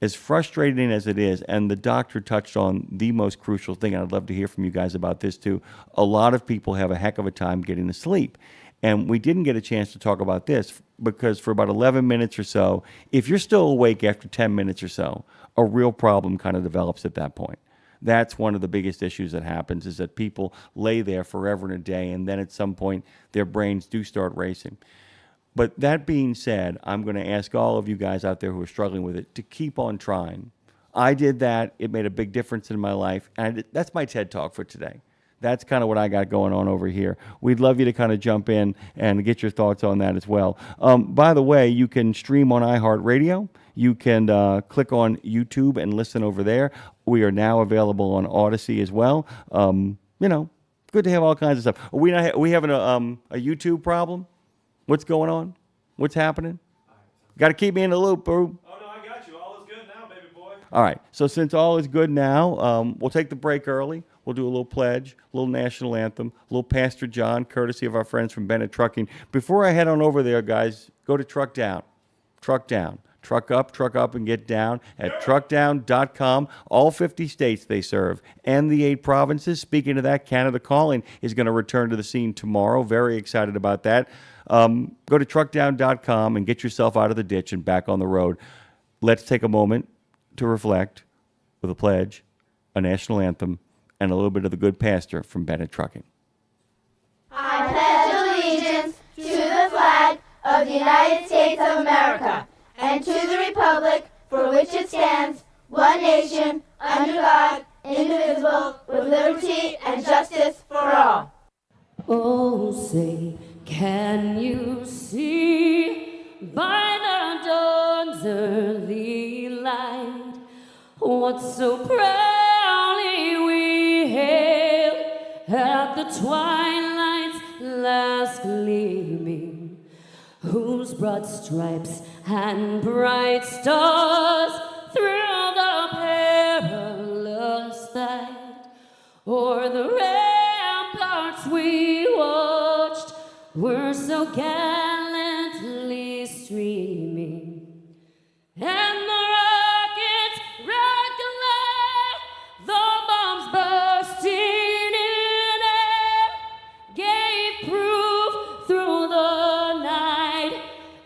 as frustrating as it is, and the doctor touched on the most crucial thing, and I'd love to hear from you guys about this too. A lot of people have a heck of a time getting to sleep. And we didn't get a chance to talk about this because for about 11 minutes or so, if you're still awake after 10 minutes or so, a real problem kind of develops at that point. That's one of the biggest issues that happens, is that people lay there forever and a day, and then at some point their brains do start racing. But that being said, I'm going to ask all of you guys out there who are struggling with it to keep on trying. I did that. It made a big difference in my life. And that's my TED Talk for today. That's kind of what I got going on over here. We'd love you to kind of jump in and get your thoughts on that as well. By the way, you can stream on iHeartRadio. You can click on YouTube and listen over there. We are now available on Odyssey as well. Good to have all kinds of stuff. Are we having a YouTube problem? What's going on? What's happening? Got to keep me in the loop, bro. Oh, no, I got you. All is good now, baby boy. All right. So since all is good now, we'll take the break early. We'll do a little pledge, a little national anthem, a little Pastor John, courtesy of our friends from Bennett Trucking. Before I head on over there, guys, go to Truck Down. Truck Down. Truck up, and get down at truckdown.com. All 50 states they serve and the 8 provinces. Speaking of that, Canada Calling is going to return to the scene tomorrow. Very excited about that. Go to truckdown.com and get yourself out of the ditch and back on the road. Let's take a moment to reflect with a pledge, a national anthem, and a little bit of the good pastor from Bennett Trucking. I pledge allegiance to the flag of the United States of America and to the republic for which it stands, one nation, under God, indivisible, with liberty and justice for all. Oh, say, can you see by the dawn's early light what so proudly we hailed at the twilight's last gleaming, whose broad stripes and bright stars through the perilous fight o'er the ramparts we watched were so gallantly streaming, and the rockets rocked away, the bombs bursting in air gave proof through the night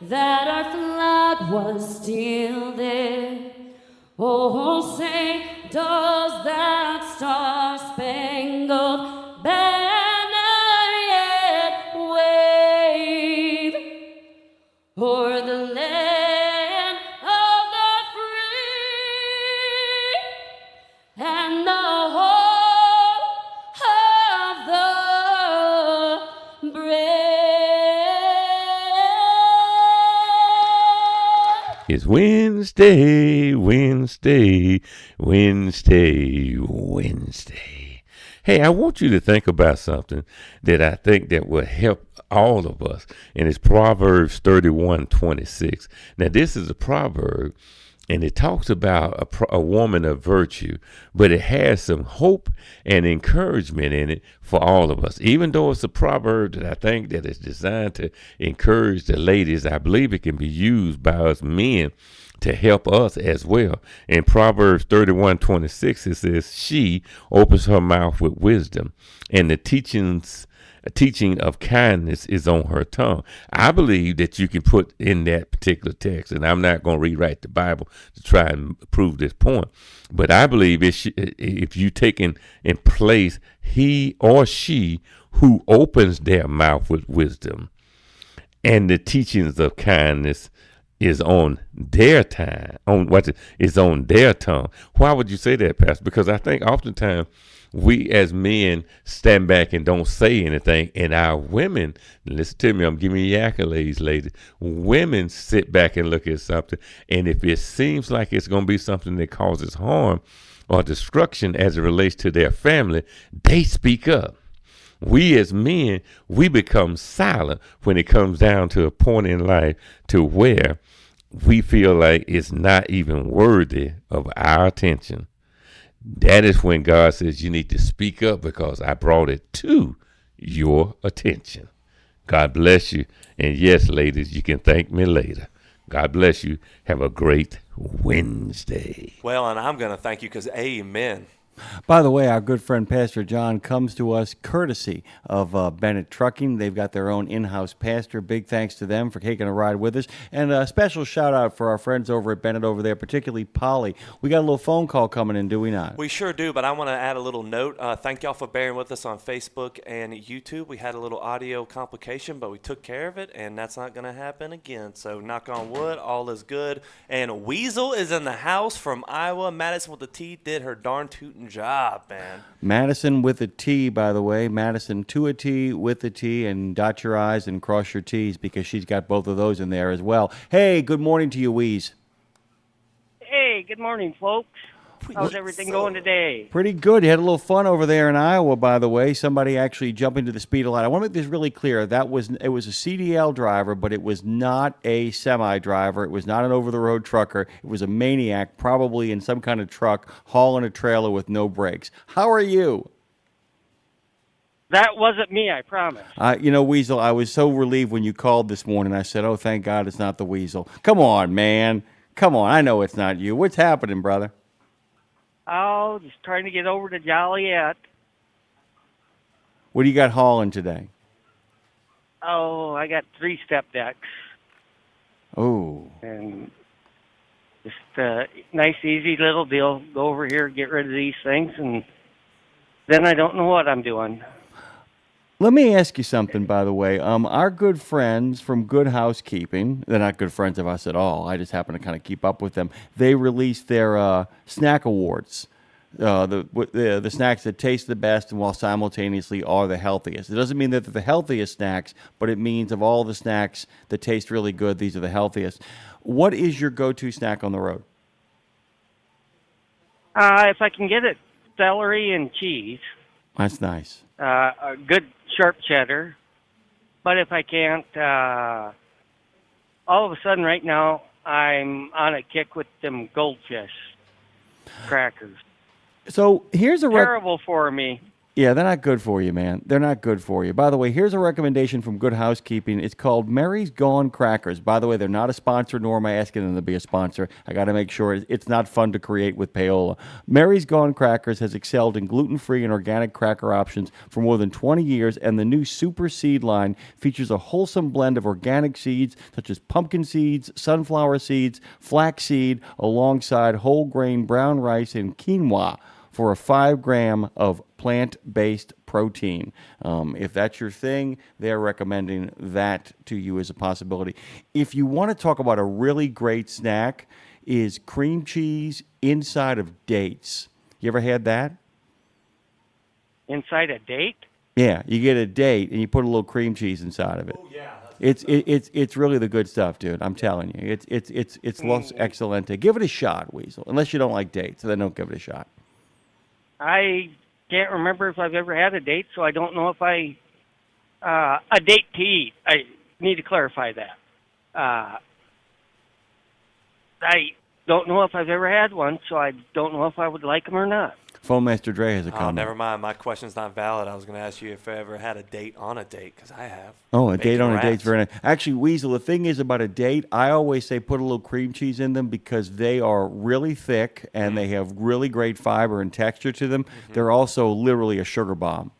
that our flag was still there. Oh, say, does that star-spangled banner yet wave o'er the land of the free and the home of the brave? It's Wednesday. Hey, I want you to think about something that I think that will help all of us, and it's Proverbs 31:26. Now, this is a proverb, and it talks about a woman of virtue, but it has some hope and encouragement in it for all of us. Even though it's a proverb that I think that is designed to encourage the ladies, I believe it can be used by us men to help us as well. In Proverbs 31:26, it says, she opens her mouth with wisdom, and the teaching of kindness is on her tongue. I believe that you can put in that particular text, and I'm not going to rewrite the Bible to try and prove this point, but I believe if you take in place he or she who opens their mouth with wisdom, and the teachings of kindness is on their time, is on their tongue. Why would you say that, Pastor? Because I think oftentimes we as men stand back and don't say anything, and our women, listen to me, I'm giving you accolades, ladies. Women sit back and look at something, and if it seems like it's going to be something that causes harm or destruction as it relates to their family, they speak up. We as men, we become silent when it comes down to a point in life to where we feel like it's not even worthy of our attention. That is when God says you need to speak up, because I brought it to your attention. God bless you. And yes, ladies, you can thank me later. God bless you. Have a great Wednesday. Well, and I'm going to thank you because amen. By the way, our good friend Pastor John comes to us courtesy of Bennett Trucking. They've got their own in-house pastor. Big thanks to them for taking a ride with us. And a special shout-out for our friends over at Bennett over there, particularly Polly. We got a little phone call coming in, do we not? We sure do, but I want to add a little note. Thank y'all for bearing with us on Facebook and YouTube. We had a little audio complication, but we took care of it, and that's not going to happen again. So knock on wood, all is good. And Weasel is in the house from Iowa. Madison with the T did her darn tootin' job, man. Madison with a T, by the way. Madison to a T with a T, and dot your I's and cross your T's because she's got both of those in there as well. Hey, good morning to you, Weeze. Hey, good morning, folks. How's everything going today? Pretty good. You had a little fun over there in Iowa, by the way. Somebody actually jumped into the speed of light. I want to make this really clear. It was a CDL driver, but it was not a semi driver. It was not an over-the-road trucker. It was a maniac, probably in some kind of truck, hauling a trailer with no brakes. How are you? That wasn't me, I promise. Weasel, I was so relieved when you called this morning. I said, oh, thank God it's not the Weasel. Come on, man. Come on. I know it's not you. What's happening, brother? Oh, just trying to get over to Joliet. What do you got hauling today? Oh, I got 3 step decks. Oh. And just a nice, easy little deal. Go over here, get rid of these things, and then I don't know what I'm doing. Let me ask you something, by the way. Our good friends from Good Housekeeping, they're not good friends of us at all. I just happen to kind of keep up with them. They released their snack awards, the snacks that taste the best and while simultaneously are the healthiest. It doesn't mean that they're the healthiest snacks, but it means of all the snacks that taste really good, these are the healthiest. What is your go-to snack on the road? If I can get it, celery and cheese. That's nice. A good sharp cheddar. But if I can't, all of a sudden right now, I'm on a kick with them goldfish crackers. So here's a terrible for me. Yeah, they're not good for you, man. They're not good for you. By the way, here's a recommendation from Good Housekeeping. It's called Mary's Gone Crackers. By the way, they're not a sponsor, nor am I asking them to be a sponsor. I got to make sure it's not fun to create with payola. Mary's Gone Crackers has excelled in gluten-free and organic cracker options for more than 20 years, and the new Super Seed line features a wholesome blend of organic seeds such as pumpkin seeds, sunflower seeds, flaxseed, alongside whole grain brown rice and quinoa for a 5 gram of plant-based protein. If that's your thing, they're recommending that to you as a possibility. If you want to talk about a really great snack, is cream cheese inside of dates. You ever had that? Inside a date? Yeah, you get a date and you put a little cream cheese inside of it. Oh yeah, it's really the good stuff, dude. I'm telling you, it's Los Excelente. Give it a shot, Weasel. Unless you don't like dates, then don't give it a shot. I can't remember if I've ever had a date, so I don't know if a date to eat. I need to clarify that. I don't know if I've ever had one, so I don't know if I would like them or not. Phone Master Dre has a Oh, comment. never mind. My question's not valid. I was going to ask you if I ever had a date on a date, because I have. Oh, a date Bacon on a wraps. date's very nice. Actually, Weasel, the thing is about a date, I always say put a little cream cheese in them because they are really thick and they have really great fiber and texture to them. They're also literally a sugar bomb,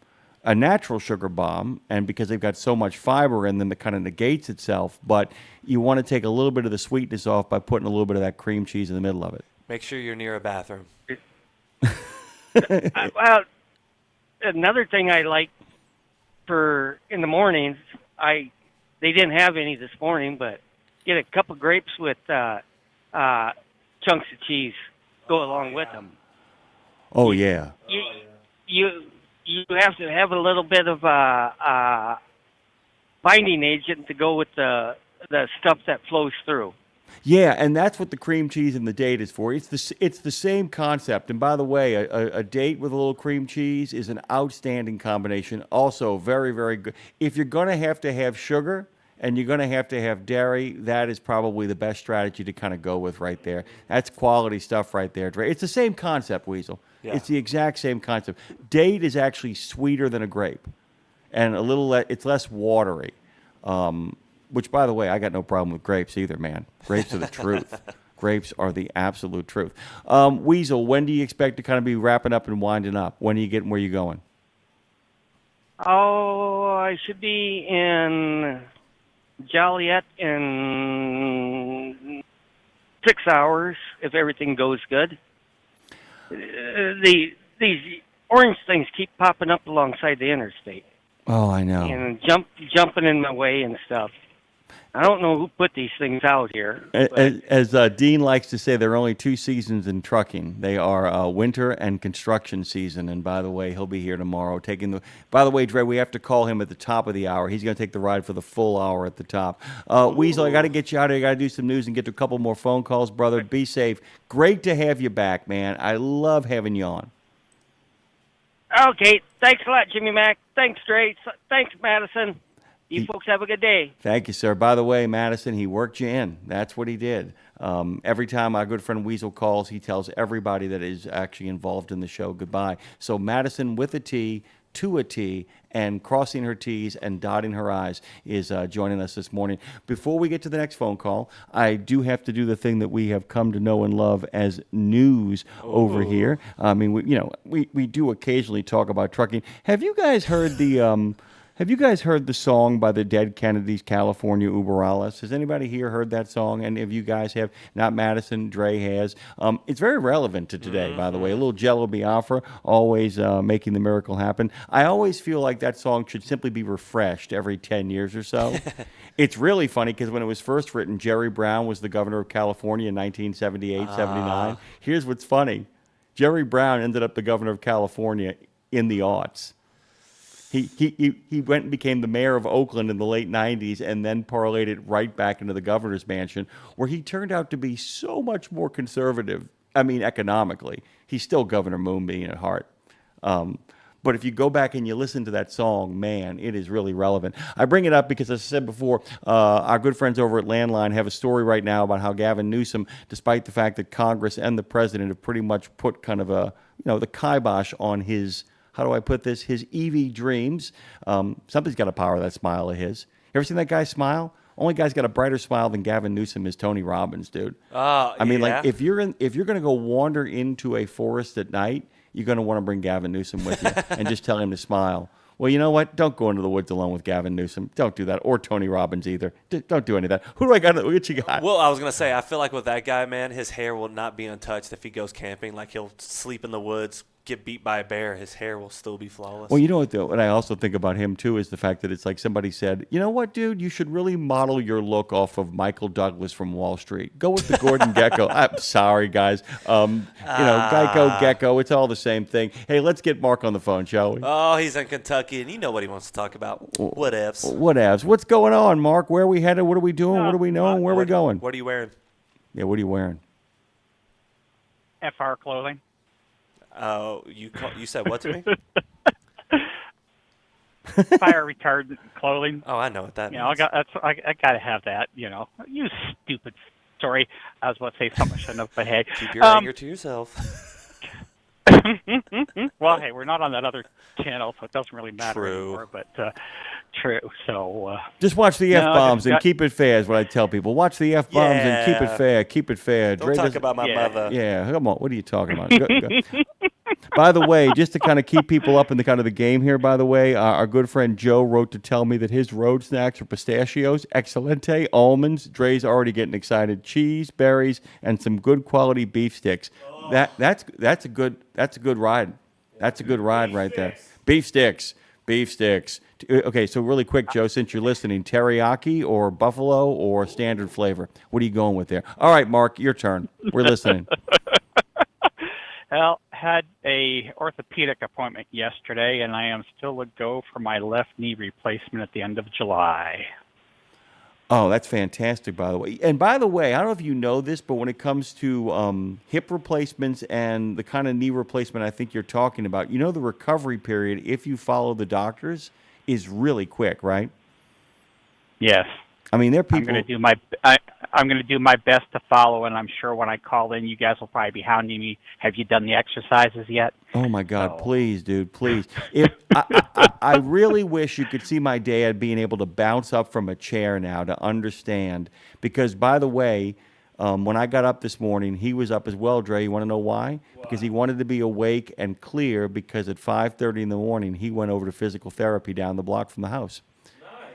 a natural sugar bomb, and because they've got so much fiber in them, it kind of negates itself. But you want to take a little bit of the sweetness off by putting a little bit of that cream cheese in the middle of it. Make sure you're near a bathroom. Well, another thing I like for in the mornings, they didn't have any this morning, but get a cup of grapes with chunks of cheese go along with them. Oh, yeah. You have to have a little bit of binding agent to go with the stuff that flows through. Yeah, and that's what the cream cheese and the date is for. It's the same concept. And by the way, a date with a little cream cheese is an outstanding combination. Also, very, very good. If you're going to have sugar and you're going to have dairy, that is probably the best strategy to kind of go with right there. That's quality stuff right there, Dre. It's the same concept, Weasel. Yeah. It's the exact same concept. Date is actually sweeter than a grape, and it's less watery. Which, by the way, I got no problem with grapes either, man. Grapes are the truth. Grapes are the absolute truth. Weasel, when do you expect to kind of be wrapping up and winding up? When are you getting where you going? Oh, I should be in Joliet in 6 hours if everything goes good. These orange things keep popping up alongside the interstate Oh, I know. and jumping in my way and stuff. I don't know who put these things out here. But As Dean likes to say, there are only two seasons in trucking. They are winter and construction season. And by the way, he'll be here tomorrow taking the. By the way, Dre, we have to call him at the top of the hour. He's going to take the ride for the full hour at the top. Weasel, I got to get you out of here. I got to do some news and get to a couple more phone calls, brother. Be safe. Great to have you back, man. I love having you on. okay, thanks a lot, Jimmy Mack. Thanks, Dre. Thanks, Madison. You folks have a good day. Thank you, sir. By the way, Madison, he worked you in. That's what he did. Every time our good friend Weasel calls, he tells everybody that is actually involved in the show goodbye. So Madison with a T, to a T, and crossing her T's and dotting her I's is joining us this morning. Before we get to the next phone call, I do have to do the thing that we have come to know and love as news over here. I mean, we do occasionally talk about trucking. Have you guys heard the song by the Dead Kennedys, California Uberalis? Has anybody here heard that song? And if you guys have, not Madison, Dre has. It's very relevant to today, by the way. A little Jello Biafra, always making the miracle happen. I always feel like that song should simply be refreshed every 10 years or so. It's really funny because when it was first written, Jerry Brown was the governor of California in 1978, 79. Here's what's funny. Jerry Brown ended up the governor of California in the aughts. He went and became the mayor of Oakland in the late 90s and then parlayed it right back into the governor's mansion, where he turned out to be so much more conservative. I mean, economically. He's still Governor Moonbeam at heart. But if you go back and you listen to that song, man, it is really relevant. I bring it up because, as I said before, our good friends over at Landline have a story right now about how Gavin Newsom, despite the fact that Congress and the president have pretty much put kind of the kibosh on his, how do I put this, his EV dreams. Somebody's got to power that smile of his. You ever seen that guy smile? Only guy's got a brighter smile than Gavin Newsom is Tony Robbins, dude. I mean, like if you're going to go wander into a forest at night, you're going to want to bring Gavin Newsom with you and just tell him to smile. Well, you know what? Don't go into the woods alone with Gavin Newsom. Don't do that. Or Tony Robbins either. Don't do any of that. Who do I got? What you got? Well, I was going to say, I feel like with that guy, man, his hair will not be untouched if he goes camping. Like, he'll sleep in the woods, get beat by a bear, his hair will still be flawless. Well, you know what, though? And I also think about him, too, is the fact that it's like somebody said, you know what, dude? You should really model your look off of Michael Douglas from Wall Street. Go with the Gordon Gekko. I'm sorry, guys. Geico, Gecko, it's all the same thing. Hey, let's get Mark on the phone, shall we? Oh, he's in Kentucky, and you know what he wants to talk about. Whatevs. Whatevs. What's going on, Mark? Where are we headed? What are we doing? What do we know? Where are we going? What are you wearing? Yeah, what are you wearing? FR clothing. You said what to me? Fire retardant clothing. Oh, I know what that You means. know, I gotta have that. You know, you stupid story. I was about to say something I shouldn't have, but hey. Keep your anger to yourself. Well, hey, we're not on that other channel, so it doesn't really matter True. anymore. But true. So Just watch the No, F-bombs and got- keep it fair is what I tell people. Watch the F-bombs and keep it Yeah. fair. Keep it fair. Don't Dre talk doesn't- about my Yeah. mother. Yeah, come on. What are you talking about? Go. By the way, just to kind of keep people up in the kind of the game here, by the way, our good friend Joe wrote to tell me that his road snacks are pistachios, excelente, almonds. Dre's already getting excited. Cheese, berries, and some good quality beef sticks. That's a good ride. That's a good ride right there. Beef sticks. Beef sticks. Okay, so really quick, Joe, since you're listening, teriyaki or buffalo or standard flavor? What are you going with there? All right, Mark, your turn. We're listening. well, had a orthopedic appointment yesterday, and I am still a go for my left knee replacement at the end of July. Oh, that's fantastic, by the way. And by the way, I don't know if you know this, but when it comes to hip replacements and the kind of knee replacement I think you're talking about, you know the recovery period, if you follow the doctors, is really quick, right? Yes. I mean, there are I'm people... going to do my I'm going to do my best to follow, and I'm sure when I call in, you guys will probably be hounding me. Have you done the exercises yet? Oh my God! So- Please, dude, please. If I really wish you could see my dad being able to bounce up from a chair now to understand. Because, by the way, When I got up this morning, he was up as well, Dre. You want to know why? Because he wanted to be awake and clear because at 5:30 in the morning, he went over to physical therapy down the block from the house.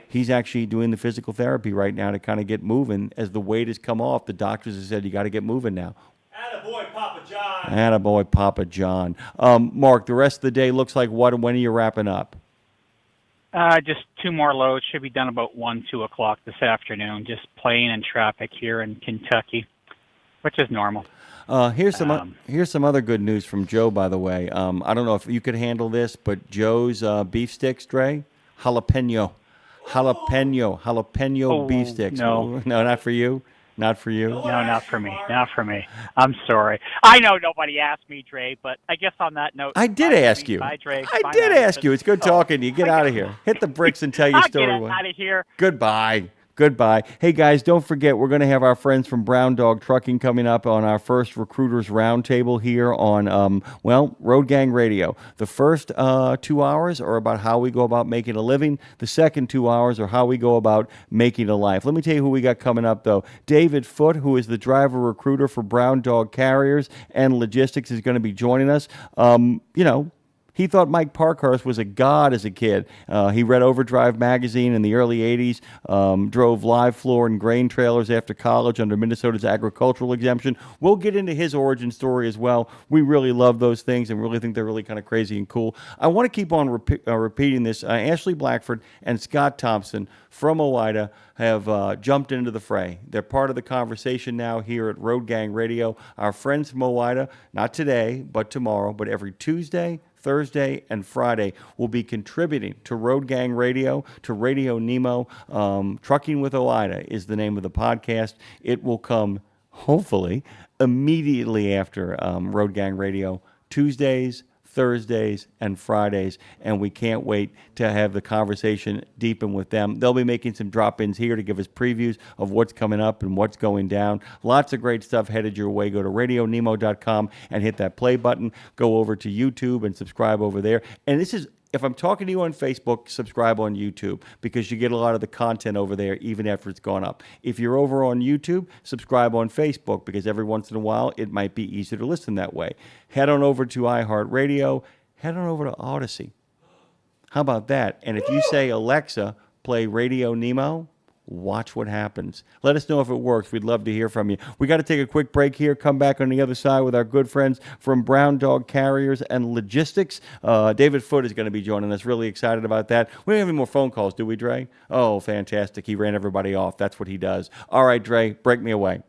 He's actually doing the physical therapy right now to kind of get moving. As the weight has come off, the doctors have said, you got to get moving now. Attaboy, Papa John. Attaboy, Papa John. Mark, the rest of the day looks like what, and when are you wrapping up? Just 2 more loads. Should be done about 2 o'clock this afternoon. Just playing in traffic here in Kentucky, which is normal. Here's some other good news from Joe, by the way. I don't know if you could handle this, but Joe's beef sticks, Dre, jalapeno beef sticks. No, not for you. Not for you. No, not for me. Not for me. I'm sorry. I know nobody asked me, Dre, but I guess on that note, I did ask you. Bye, Dre. I did ask you. It's good talking to you. Get out of here. Hit the bricks and tell your story. Get out of here. Goodbye. Goodbye. Hey, guys, don't forget, we're going to have our friends from Brown Dog Trucking coming up on our first Recruiters Roundtable here on, Road Gang Radio. The first 2 hours are about how we go about making a living. The second 2 hours are how we go about making a life. Let me tell you who we got coming up, though. David Foote, who is the driver recruiter for Brown Dog Carriers and Logistics, is going to be joining us. He thought Mike Parkhurst was a god as a kid. He read Overdrive magazine in the early 80s, drove live floor and grain trailers after college under Minnesota's agricultural exemption. We'll get into his origin story as well. We really love those things and really think they're really kind of crazy and cool. I want to keep on repeating this. Ashley Blackford and Scott Thompson from Owida have jumped into the fray. They're part of the conversation now here at Road Gang Radio. Our friends from Owida, not today, but tomorrow, but every Tuesday, Thursday, and Friday will be contributing to Road Gang Radio, to Radio Nemo. Trucking with Owida is the name of the podcast. It will come, hopefully, immediately after Road Gang Radio, Tuesdays, Thursdays, and Fridays, and we can't wait to have the conversation deepen with them. They'll be making some drop-ins here to give us previews of what's coming up and what's going down. Lots of great stuff headed your way. Go to RadioNemo.com and hit that play button. Go over to YouTube and subscribe over there. And this is, if I'm talking to you on Facebook, subscribe on YouTube because you get a lot of the content over there even after it's gone up. If you're over on YouTube, subscribe on Facebook because every once in a while it might be easier to listen that way. Head on over to iHeartRadio. Head on over to Odyssey. How about that? And if you say, Alexa, play Radio Nemo, watch what happens. Let us know if it works. We'd love to hear from you. We got to take a quick break here. Come back on the other side with our good friends from Brown Dog Carriers and Logistics. David Foote is going to be joining us. Really excited about that. We don't have any more phone calls, do we, Dre? Oh, fantastic. He ran everybody off. That's what he does. All right, Dre, break me away.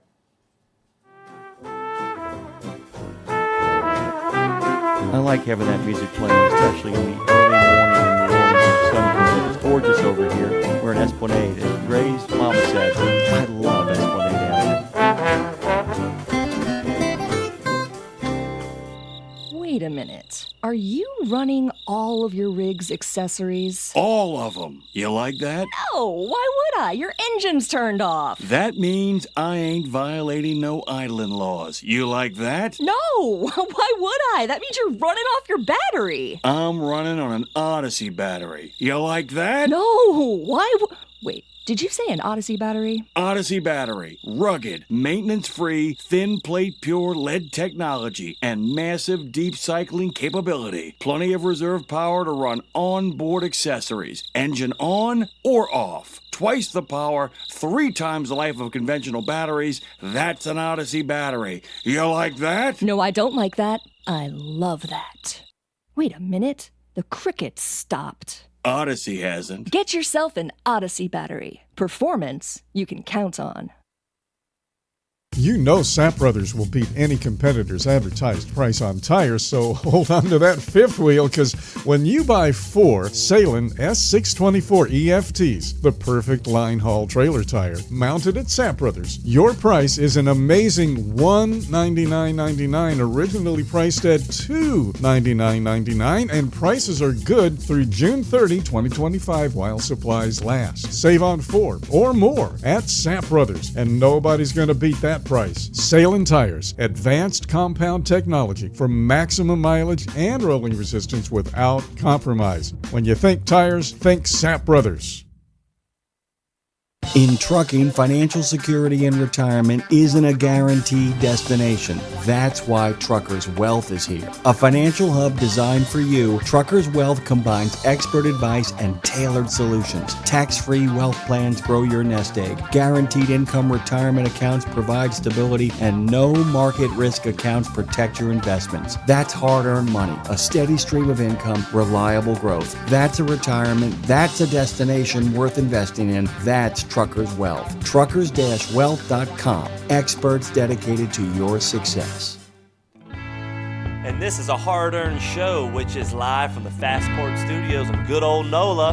I like having that music playing, especially in the early morning in New Orleans when the sun comes up. It's gorgeous over here. We're in Esplanade. As Dre's mama said, I love Esplanade Avenue. Wait a minute. Are you running all of your rig's accessories? All of them. You like that? No, why would I? Your engine's turned off. That means I ain't violating no idling laws. You like that? No, why would I? That means you're running off your battery. I'm running on an Odyssey battery. You like that? No, why wait, did you say an Odyssey battery? Odyssey battery. Rugged, maintenance-free, thin plate pure lead technology, and massive deep cycling capability. Plenty of reserve power to run onboard accessories. Engine on or off. Twice the power, 3 times the life of conventional batteries. That's an Odyssey battery. You like that? No, I don't like that. I love that. Wait a minute. The crickets stopped. Odyssey hasn't. Get yourself an Odyssey battery. Performance you can count on. You know Sap Brothers will beat any competitor's advertised price on tires, so hold on to that fifth wheel, because when you buy 4 Salem S624 EFTs, the perfect line haul trailer tire, mounted at Sap Brothers, your price is an amazing $199.99, originally priced at $299.99, and prices are good through June 30, 2025 while supplies last. Save on 4 or more at Sap Brothers, and nobody's going to beat that price. Salem Tires, advanced compound technology for maximum mileage and rolling resistance without compromise. When you think tires, think Sap Brothers. In trucking, financial security and retirement isn't a guaranteed destination. That's why Truckers Wealth is here. A financial hub designed for you, Truckers Wealth combines expert advice and tailored solutions. Tax-free wealth plans grow your nest egg. Guaranteed income retirement accounts provide stability, and no market risk accounts protect your investments. That's hard-earned money, a steady stream of income, reliable growth. That's a retirement. That's a destination worth investing in. That's Truckers Wealth. Truckers-wealth.com. Experts dedicated to your success. And this is a hard-earned show, which is live from the Fastport Studios in good old NOLA.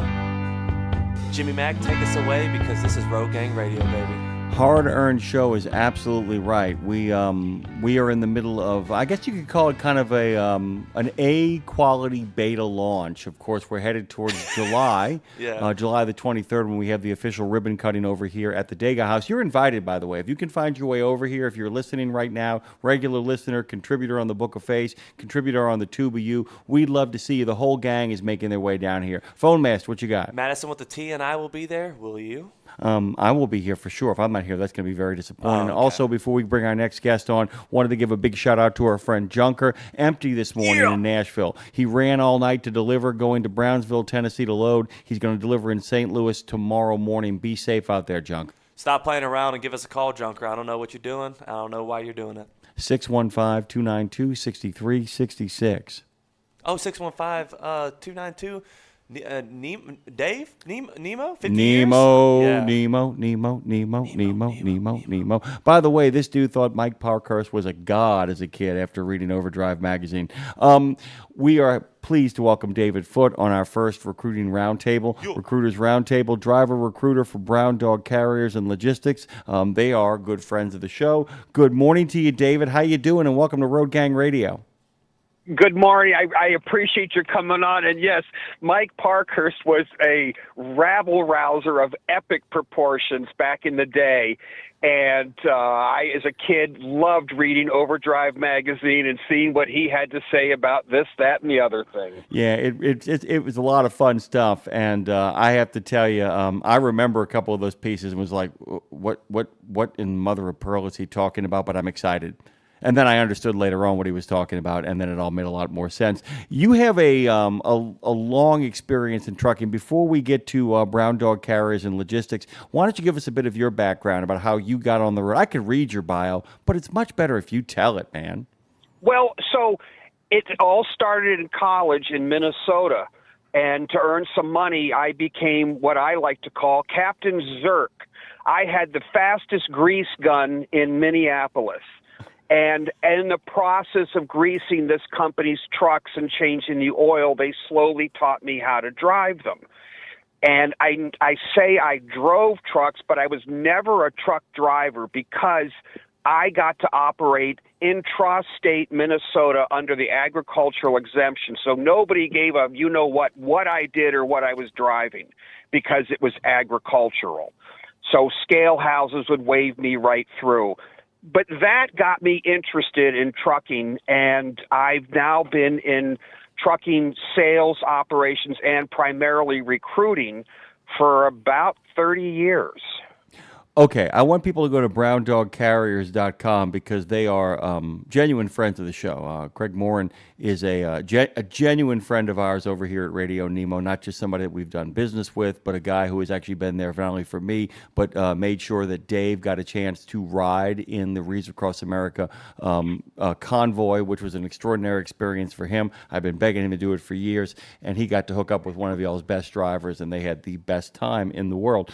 Jimmy Mack, take us away because this is Road Gang Radio, baby. Hard-earned show is absolutely right. We are in the middle of, I guess you could call it kind of an A-quality beta launch. Of course, we're headed towards July, July the 23rd, when we have the official ribbon cutting over here at the Dega House. You're invited, by the way. If you can find your way over here, if you're listening right now, regular listener, contributor on the Book of Face, contributor on the Tuba U, we'd love to see you. The whole gang is making their way down here. Phone Master, what you got? Madison with the T and I will be there. Will you? I will be here for sure. If I'm not here, that's going to be very disappointing. Oh, okay. Also, before we bring our next guest on, wanted to give a big shout out to our friend Junker. Empty this morning in Nashville. He ran all night to deliver, going to Brownsville, Tennessee to load. He's going to deliver in St. Louis tomorrow morning. Be safe out there, Junk. Stop playing around and give us a call, Junker. I don't know what you're doing. I don't know why you're doing it. 615-292-6366. Oh, 615-292. Dave? Nemo? 50 Nemo, years? Yeah. Nemo. By the way, this dude thought Mike Parkhurst was a god as a kid after reading Overdrive magazine. We are pleased to welcome David Foote on our first recruiting roundtable. Recruiters Roundtable, driver recruiter for Brown Dog Carriers and Logistics. They are good friends of the show. Good morning to you, David. How you doing? And welcome to Road Gang Radio. Good morning. I appreciate your coming on. And yes, Mike Parkhurst was a rabble-rouser of epic proportions back in the day. And I, as a kid, loved reading Overdrive magazine and seeing what he had to say about this, that, and the other thing. Yeah, it was a lot of fun stuff. And I have to tell you, I remember a couple of those pieces and was like, what in mother of pearl is he talking about? But I'm excited. And then I understood later on what he was talking about, and then it all made a lot more sense. You have a long experience in trucking. Before we get to Brown Dog Carriers and Logistics, why don't you give us a bit of your background about how you got on the road? I could read your bio, but it's much better if you tell it, man. Well, so it all started in college in Minnesota, and to earn some money, I became what I like to call Captain Zerk. I had the fastest grease gun in Minneapolis. And in the process of greasing this company's trucks and changing the oil, they slowly taught me how to drive them. And I say I drove trucks, but I was never a truck driver because I got to operate intrastate Minnesota under the agricultural exemption. So nobody gave a what I did or what I was driving because it was agricultural. So scale houses would wave me right through. But that got me interested in trucking, and I've now been in trucking sales operations and primarily recruiting for about 30 years. Okay, I want people to go to browndogcarriers.com because they are genuine friends of the show. Craig Morin is a genuine friend of ours over here at Radio Nemo, not just somebody that we've done business with, but a guy who has actually been there not only for me, but made sure that Dave got a chance to ride in the Reads Across America convoy, which was an extraordinary experience for him. I've been begging him to do it for years, and he got to hook up with one of y'all's best drivers, and they had the best time in the world.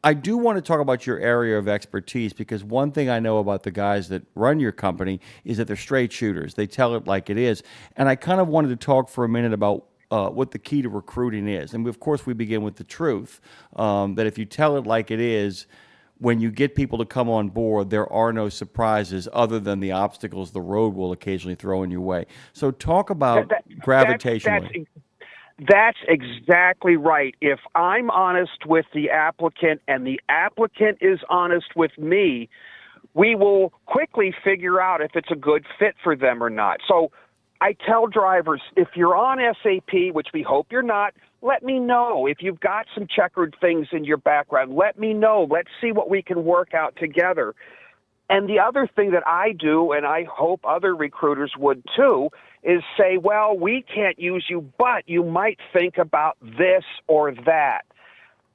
I do want to talk about your area of expertise because one thing I know about the guys that run your company is that they're straight shooters. They tell it like it is. And I kind of wanted to talk for a minute about what the key to recruiting is. And of course, we begin with the truth, that if you tell it like it is, when you get people to come on board, there are no surprises other than the obstacles the road will occasionally throw in your way. So talk about gravitationally. That's exactly right. If I'm honest with the applicant and the applicant is honest with me, we will quickly figure out if it's a good fit for them or not. So I tell drivers, if you're on SAP, which we hope you're not, let me know. If you've got some checkered things in your background, let me know. Let's see what we can work out together. And the other thing that I do, and I hope other recruiters would too, is say, well, we can't use you, but you might think about this or that.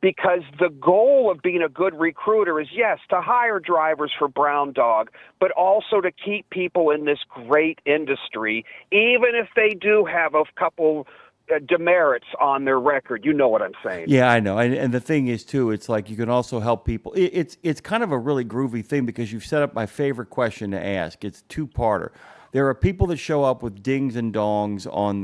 Because the goal of being a good recruiter is, yes, to hire drivers for Brown Dog, but also to keep people in this great industry, even if they do have a couple demerits on their record. You know what I'm saying? Yeah, I know. And the thing is, too, it's like you can also help people. It's kind of a really groovy thing because you've set up my favorite question to ask. It's two-parter. There are people that show up with dings and dongs on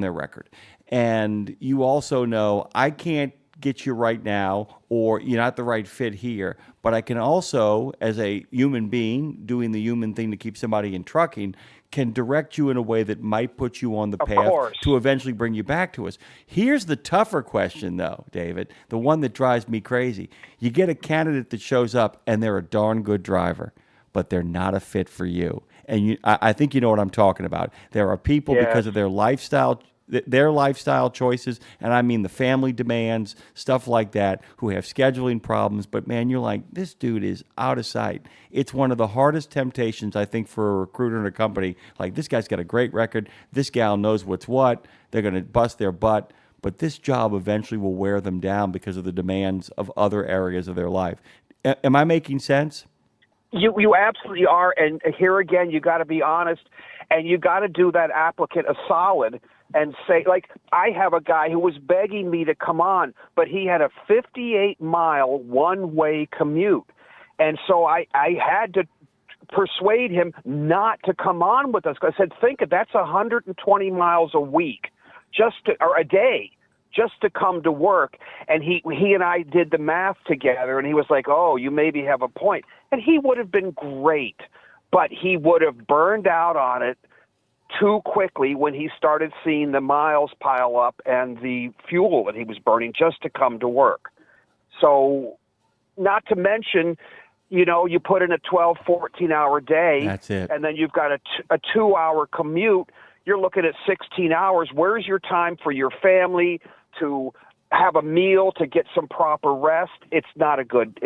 their record. And you also know, I can't get you right now, or you're not the right fit here. But I can also, as a human being, doing the human thing to keep somebody in trucking, can direct you in a way that might put you on the path to eventually bring you back to us. Here's the tougher question, though, David, the one that drives me crazy. You get a candidate that shows up, and they're a darn good driver, but they're not a fit for you. And I think you know what I'm talking about. There are people, because of their lifestyle choices, and I mean the family demands, stuff like that, who have scheduling problems. But man, you're like, this dude is out of sight. It's one of the hardest temptations, I think, for a recruiter in a company. Like, this guy's got a great record. This gal knows what's what. They're going to bust their butt. But this job eventually will wear them down because of the demands of other areas of their life. Am I making sense? You absolutely are. And here again, you got to be honest, and you got to do that applicant a solid and say, like, I have a guy who was begging me to come on, but he had a 58-mile one-way commute. And so I had to persuade him not to come on with us. I said, think of that's 120 miles a week, or a day, just to come to work. And he and I did the math together, and he was like, oh, you maybe have a point. And he would have been great, but he would have burned out on it too quickly when he started seeing the miles pile up and the fuel that he was burning just to come to work. So not to mention, you put in a 12, 14-hour day. That's it. And then you've got a 2-hour commute. You're looking at 16 hours. Where's your time for your family, to have a meal, to get some proper rest? It's not a good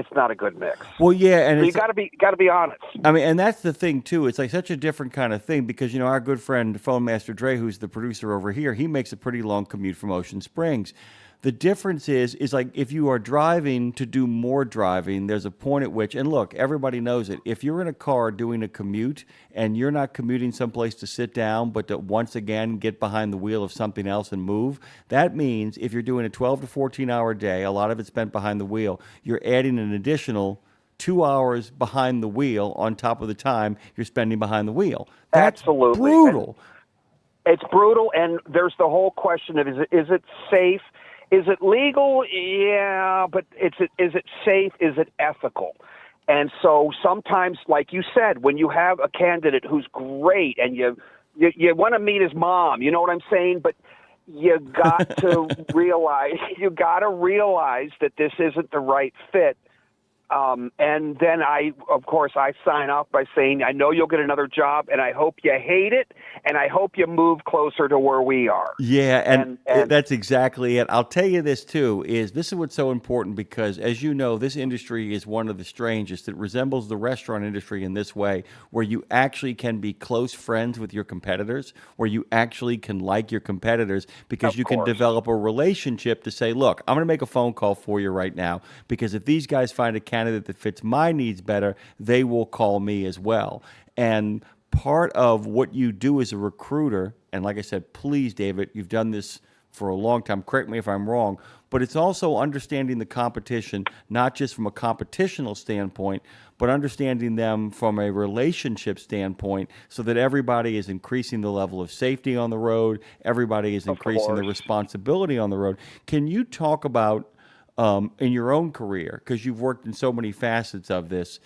mix. Well, yeah, and so you got to be honest. I mean, and that's the thing too. It's like such a different kind of thing because our good friend Phone Master Dre, who's the producer over here, he makes a pretty long commute from Ocean Springs. The difference is like if you are driving to do more driving, there's a point at which, and look, everybody knows it. If you're in a car doing a commute and you're not commuting someplace to sit down, but to once again get behind the wheel of something else and move, that means if you're doing a 12 to 14-hour day, a lot of it's spent behind the wheel, you're adding an additional 2 hours behind the wheel on top of the time you're spending behind the wheel. That's absolutely brutal. It's brutal, and there's the whole question of is it safe? Is it legal? Yeah, but is it safe? Is it ethical? And so sometimes, like you said, when you have a candidate who's great and you want to meet his mom, you know what I'm saying? But you got to realize that this isn't the right fit. And then I sign off by saying, I know you'll get another job, and I hope you hate it, and I hope you move closer to where we are. Yeah, and that's exactly it. I'll tell you this, too, this is what's so important because, as you know, this industry is one of the strangest. It resembles the restaurant industry in this way, where you actually can be close friends with your competitors, where you actually can like your competitors because you can develop a relationship to say, look, I'm going to make a phone call for you right now because if these guys find a candidate that fits my needs better, they will call me as well. And part of what you do as a recruiter, and like I said, please, David, you've done this for a long time. Correct me if I'm wrong, but it's also understanding the competition, not just from a competitional standpoint, but understanding them from a relationship standpoint so that everybody is increasing the level of safety on the road, everybody is increasing the responsibility on the road. Can you talk about in your own career, because you've worked in so many facets of this,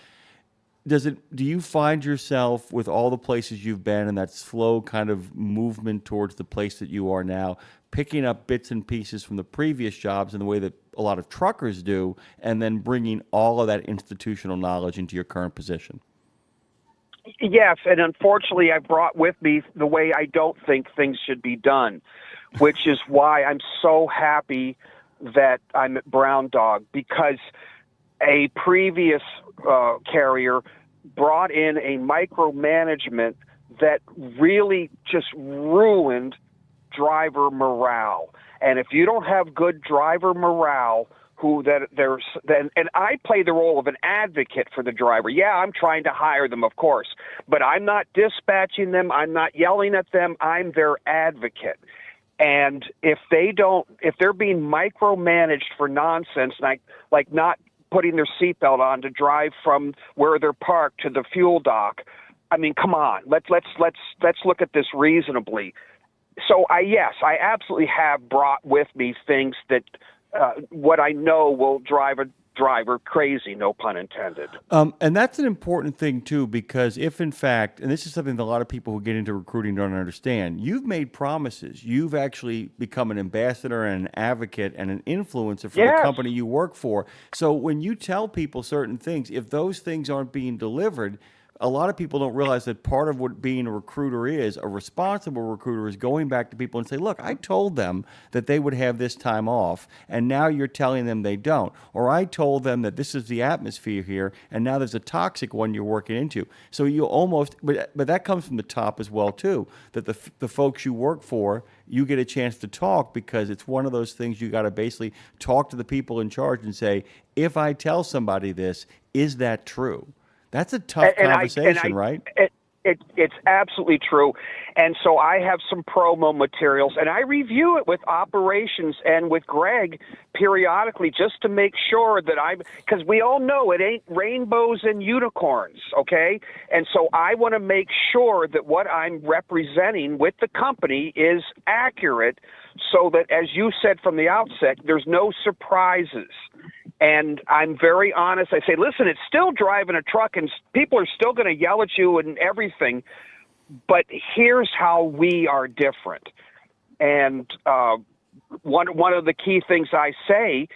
do you find yourself with all the places you've been and that slow kind of movement towards the place that you are now, picking up bits and pieces from the previous jobs in the way that a lot of truckers do, and then bringing all of that institutional knowledge into your current position? Yes, and unfortunately I brought with me the way I don't think things should be done, which is why I'm so happy that I'm at Brown Dog, because a previous carrier brought in a micromanagement that really just ruined driver morale. And if you don't have good driver morale, and I play the role of an advocate for the driver. Yeah, I'm trying to hire them, of course, but I'm not dispatching them. I'm not yelling at them. I'm their advocate. And if they're being micromanaged for nonsense, like not putting their seatbelt on to drive from where they're parked to the fuel dock, I mean, come on, let's look at this reasonably. So I absolutely have brought with me things that what I know will drive a driver crazy, no pun intended. And that's an important thing too, because if in fact, and this is something that a lot of people who get into recruiting don't understand, you've made promises. You've actually become an ambassador and an advocate and an influencer for the company you work for. So when you tell people certain things, if those things aren't being delivered, a lot of people don't realize that part of what being a recruiter is, a responsible recruiter, is going back to people and say, look, I told them that they would have this time off, and now you're telling them they don't. Or I told them that this is the atmosphere here, and now there's a toxic one you're working into. So you almost, but that comes from the top as well, too, that the folks you work for, you get a chance to talk, because it's one of those things you got to basically talk to the people in charge and say, if I tell somebody this, is that true? That's a tough conversation, right? It's absolutely true. And so I have some promo materials, and I review it with operations and with Greg periodically, just to make sure that because we all know it ain't rainbows and unicorns, okay? And so I want to make sure that what I'm representing with the company is accurate, so that, as you said from the outset, there's no surprises. And I'm very honest. I say, listen, it's still driving a truck, and people are still going to yell at you and everything, but here's how we are different. And one of the key things I say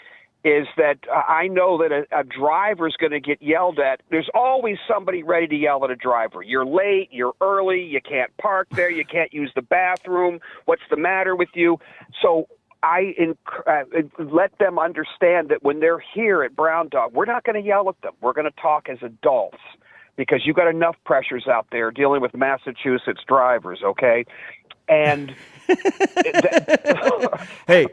is that I know that a driver's going to get yelled at. There's always somebody ready to yell at a driver. You're late, you're early, you can't park there, you can't use the bathroom, what's the matter with you? So I let them understand that when they're here at Brown Dog, we're not going to yell at them. We're going to talk as adults, because you've got enough pressures out there dealing with Massachusetts drivers, okay? And hey,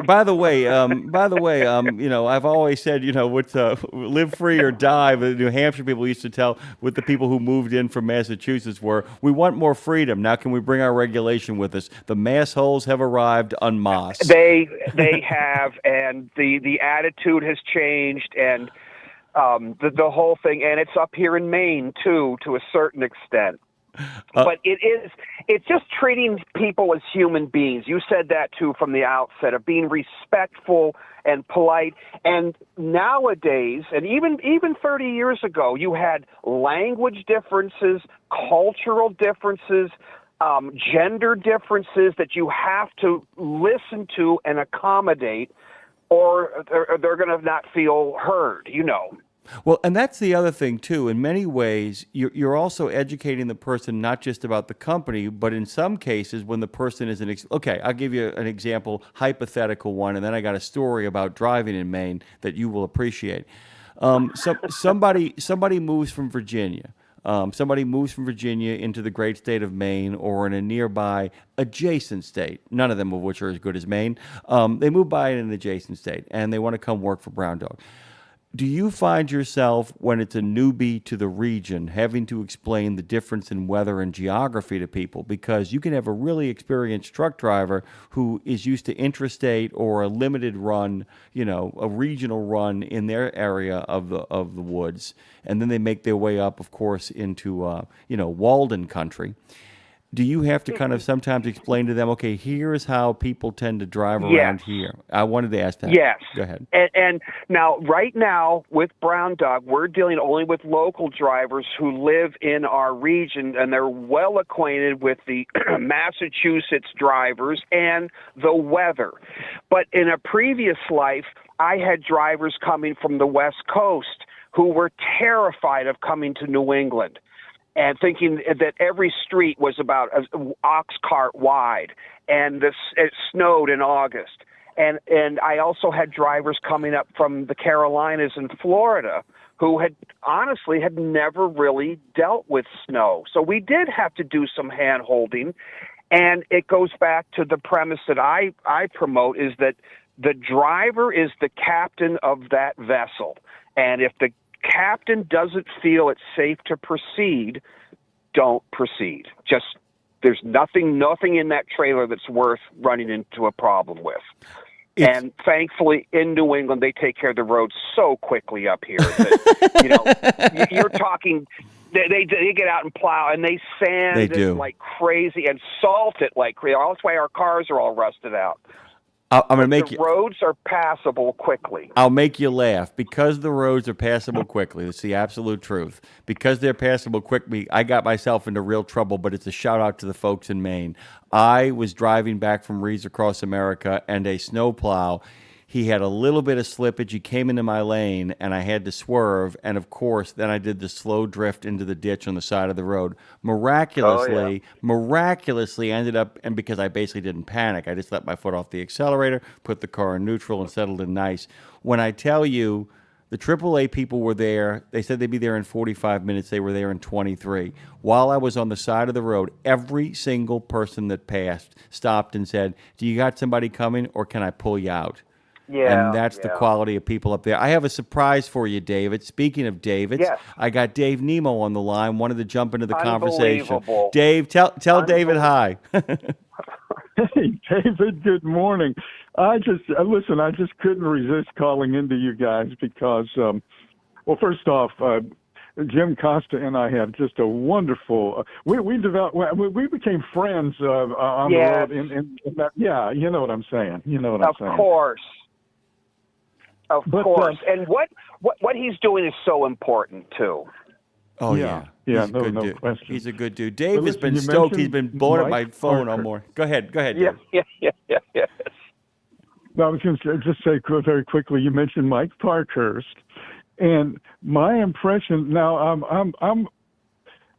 by the way, you know, I've always said, you know, with live free or die, the New Hampshire people used to tell with the people who moved in from Massachusetts were, we want more freedom. Now can we bring our regulation with us? The massholes have arrived en masse. They have, and the attitude has changed, and the whole thing, and it's up here in Maine too, to a certain extent. But it's just treating people as human beings. You said that too from the outset, of being respectful and polite. And nowadays, and even 30 years ago, you had language differences, cultural differences, gender differences that you have to listen to and accommodate, or they're going to not feel heard, you know. Well, and that's the other thing, too. In many ways, you're also educating the person not just about the company, but in some cases when the person is okay, I'll give you an example, hypothetical one, and then I got a story about driving in Maine that you will appreciate. Somebody moves from Virginia. Somebody moves from Virginia into the great state of Maine, or in a nearby adjacent state, none of them of which are as good as Maine. They move by in an adjacent state, and they want to come work for Brown Dog. Do you find yourself, when it's a newbie to the region, having to explain the difference in weather and geography to people? Because you can have a really experienced truck driver who is used to intrastate or a limited run, you know, a regional run in their area of the woods, and then they make their way up, of course, into Walden country. Do you have to kind of sometimes explain to them, okay, here's how people tend to drive around here? I wanted to ask that. Yes. Go ahead. And now, right now, with Brown Dog, we're dealing only with local drivers who live in our region, and they're well acquainted with the Massachusetts drivers and the weather. But in a previous life, I had drivers coming from the West Coast who were terrified of coming to New England. and thinking that every street was about an ox cart wide, and it snowed in August. And I also had drivers coming up from the Carolinas and Florida who had never really dealt with snow. So we did have to do some hand holding. And it goes back to the premise that I promote, is that the driver is the captain of that vessel. And if the captain doesn't feel it's safe to proceed, don't proceed. There's nothing in that trailer that's worth running into a problem with. And thankfully, in New England, they take care of the roads so quickly up here that, you're talking. They get out and plow, and they sand it like crazy and salt it like crazy. That's why our cars are all rusted out. I'm going to make the roads are passable quickly. I'll make you laugh. Because the roads are passable quickly, that's the absolute truth. Because they're passable quickly, I got myself into real trouble, but it's a shout-out to the folks in Maine. I was driving back from Reeds Across America, and a snowplow, he had a little bit of slippage. He came into my lane, and I had to swerve. And, of course, then I did the slow drift into the ditch on the side of the road. Miraculously, ended up, and because I basically didn't panic, I just let my foot off the accelerator, put the car in neutral, and settled in nice. When I tell you, the AAA people were there. They said they'd be there in 45 minutes. They were there in 23. While I was on the side of the road, every single person that passed stopped and said, "Do you got somebody coming, or can I pull you out?" Yeah, and that's the quality of people up there. I have a surprise for you, David. Speaking of Davids, I got Dave Nemo on the line, wanted to jump into the conversation. Dave, tell David hi. Hey, David, good morning. I just couldn't resist calling into you guys because, first off, Jim Costa and I had just a wonderful. We became friends on the road. In that, you know what I'm saying. Of course. Of course. And what he's doing is so important too. Oh yeah. No question. He's a good dude. Dave has been stoked. He's been blowing up my phone all morning. Go ahead. Dave. Yeah. Well, I was going to just say very quickly. You mentioned Mike Parkhurst, and my impression. Now,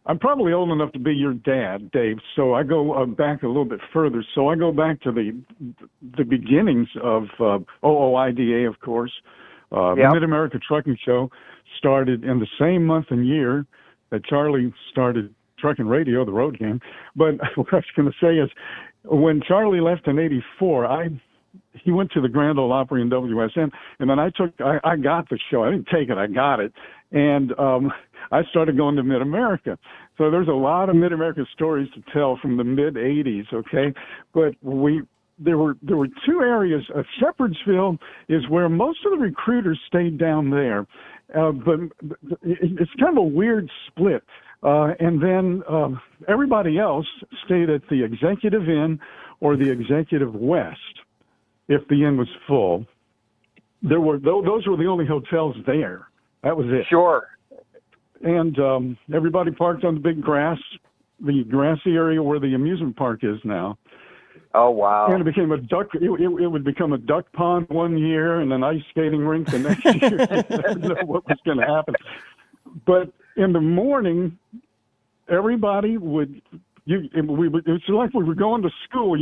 I'm probably old enough to be your dad, Dave. So I go back a little bit further. So I go back to the beginnings of OOIDA, of course. The Mid-America Trucking Show started in the same month and year that Charlie started Trucking Radio, the road game. But what I was going to say is, when Charlie left in '84, he went to the Grand Ole Opry in WSN, and then I got the show. I didn't take it, I got it. And I started going to Mid-America. So there's a lot of Mid-America stories to tell from the mid-'80s, okay? But there were two areas. Shepherdsville is where most of the recruiters stayed down there. But it's kind of a weird split. And then everybody else stayed at the Executive Inn or the Executive West if the inn was full. Those were the only hotels there. That was it. Sure. And everybody parked on the big the grassy area where the amusement park is now. Oh, wow. And it became a duck. It would become a duck pond one year and an ice skating rink the next year. You never know what was going to happen. But in the morning, everybody would. It's like we were going to school.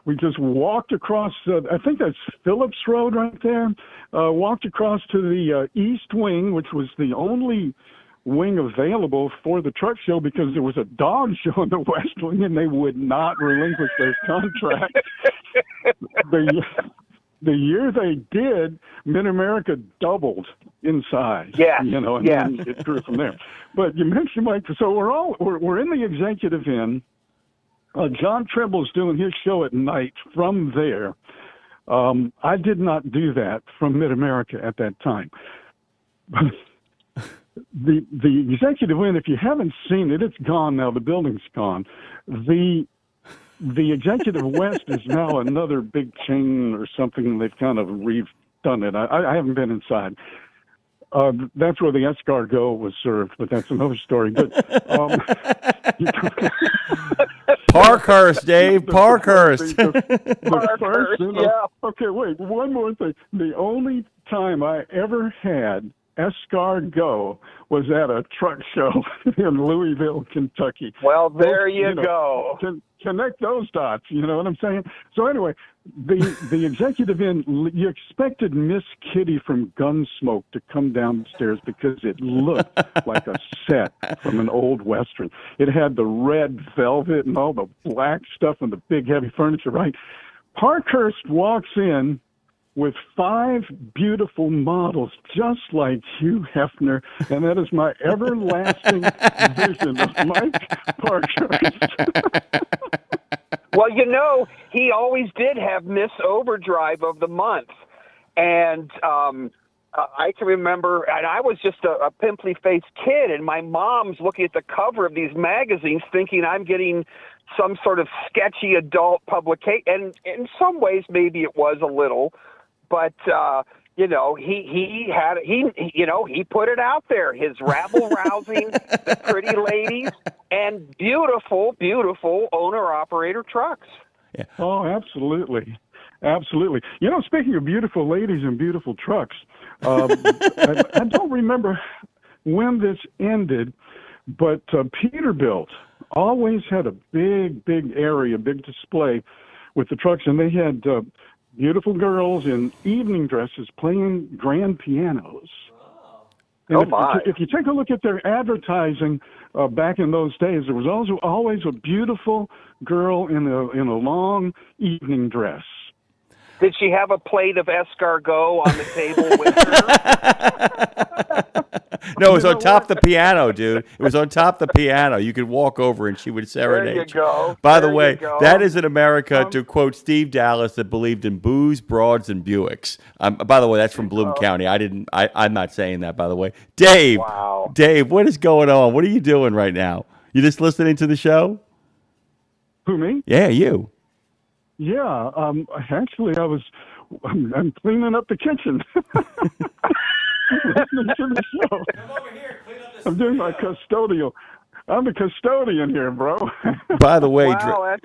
We just walked across. I think that's Phillips Road right there. Walked across to the East Wing, which was the only wing available for the truck show because there was a dog show in the West Wing and they would not relinquish their contract. The year they did, Mid-America doubled in size. Yeah. Then it grew from there. But you mentioned Mike, so we're in the Executive Inn. John Trimble's doing his show at night from there. I did not do that from Mid-America at that time. The Executive Inn, if you haven't seen it, it's gone now. The building's gone. The Executive West is now another big chain or something. They've kind of redone it. I haven't been inside. That's where the escargot was served, but that's another story. But Parkhurst, Dave. Parkhurst. Parkhurst, yeah. Okay, wait. One more thing. The only time I ever had escargot was at a truck show in Louisville, Kentucky. Well, there you know, go. Connect those dots. You know what I'm saying? So anyway, the executive inn, you expected Miss Kitty from Gunsmoke to come downstairs because it looked like a set from an old Western. It had the red velvet and all the black stuff and the big heavy furniture, right? Parkhurst walks in with 5 beautiful models just like Hugh Hefner, and that is my everlasting vision of Mike Parkhurst. Well, you know, he always did have Miss Overdrive of the month. And I can remember, and I was just a pimply-faced kid, and my mom's looking at the cover of these magazines thinking I'm getting some sort of sketchy adult publication. And in some ways, maybe it was a little. But you know, he put it out there. His rabble rousing, the pretty ladies, and beautiful, beautiful owner operator trucks. Yeah. Oh, absolutely, absolutely. You know, speaking of beautiful ladies and beautiful trucks, I don't remember when this ended, but Peterbilt always had a big area, big display with the trucks, and they had beautiful girls in evening dresses playing grand pianos. And if you take a look at their advertising back in those days, there was also always a beautiful girl in a long evening dress. Did she have a plate of escargot on the table with her? No, it was on top of the piano, dude. It was on top of the piano. You could walk over and she would serenade There you go. By the There way, you go. that is in America, to quote Steve Dallas, that believed in booze, broads, and Buicks. By the way, that's from Bloom County. I'm not saying that, by the way. Dave, Wow. Dave, what is going on? What are you doing right now? You just listening to the show? Who, me? Yeah, you. Yeah, actually, I'm cleaning up the kitchen. Listening to the show. Come over here, clean up this I'm doing my custodial. I'm the custodian here, bro. By the way, Wow,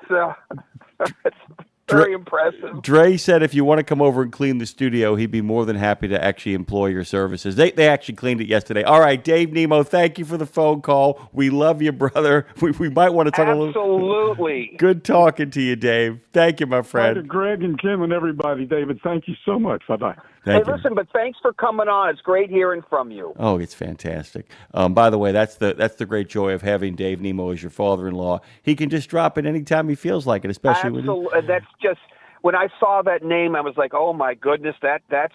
that's very impressive. Dre said if you want to come over and clean the studio, he'd be more than happy to actually employ your services. They actually cleaned it yesterday. All right, Dave Nemo, thank you for the phone call. We love you, brother. We might want to talk a little. Absolutely. Good talking to you, Dave. Thank you, my Hi to friend. Greg and Jim and everybody, David. Thank you so much. Bye-bye. Thank Hey, you. listen, but thanks for coming on. It's great hearing from you. Oh, it's fantastic. By the way, that's the great joy of having Dave Nemo as your father-in-law. He can just drop it anytime he feels like it, especially when Absolutely. That's just, when I saw that name, I was like, oh my goodness, that's